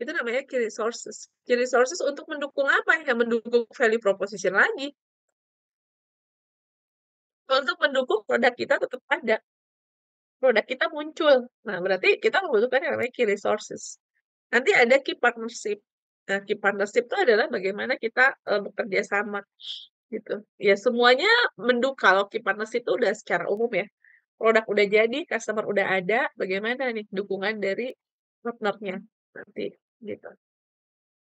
itu namanya key resources. Key resources untuk mendukung apa? Yang mendukung value proposition lagi. Untuk mendukung produk kita tetap ada. Produk kita muncul. Nah, berarti kita membutuhkan yang namanya key resources. Nanti ada key partnership. Nah, key partnership itu adalah bagaimana kita bekerja sama gitu. Ya semuanya mendukung. Kalau key partnership itu udah secara umum ya. Produk udah jadi, customer udah ada, bagaimana nih dukungan dari partnernya nanti gitu.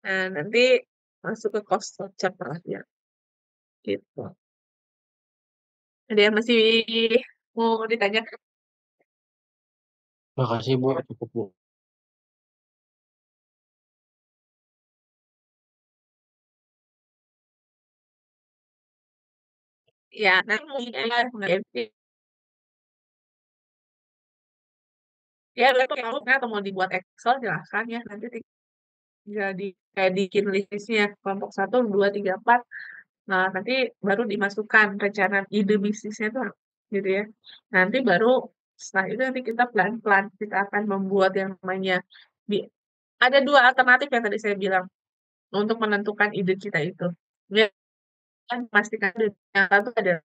Nah, nanti masuk ke cost structure ya. Gitu. Ada yang masih mau ditanyakan? Makasih Bu, cukup Bu. Ya, nanti mungkin ya berarti kamu atau mau dibuat Excel silahkan ya nanti tinggal kayak bikin listnya kelompok 1, 2, 3, 4. Nah, nanti baru dimasukkan rencana ide bisnisnya tuh gitu ya. Nanti baru setelah itu nanti kita pelan-pelan kita akan membuat yang namanya ada dua alternatif yang tadi saya bilang untuk menentukan ide kita itu. Ya, memastikan yang nyata itu adalah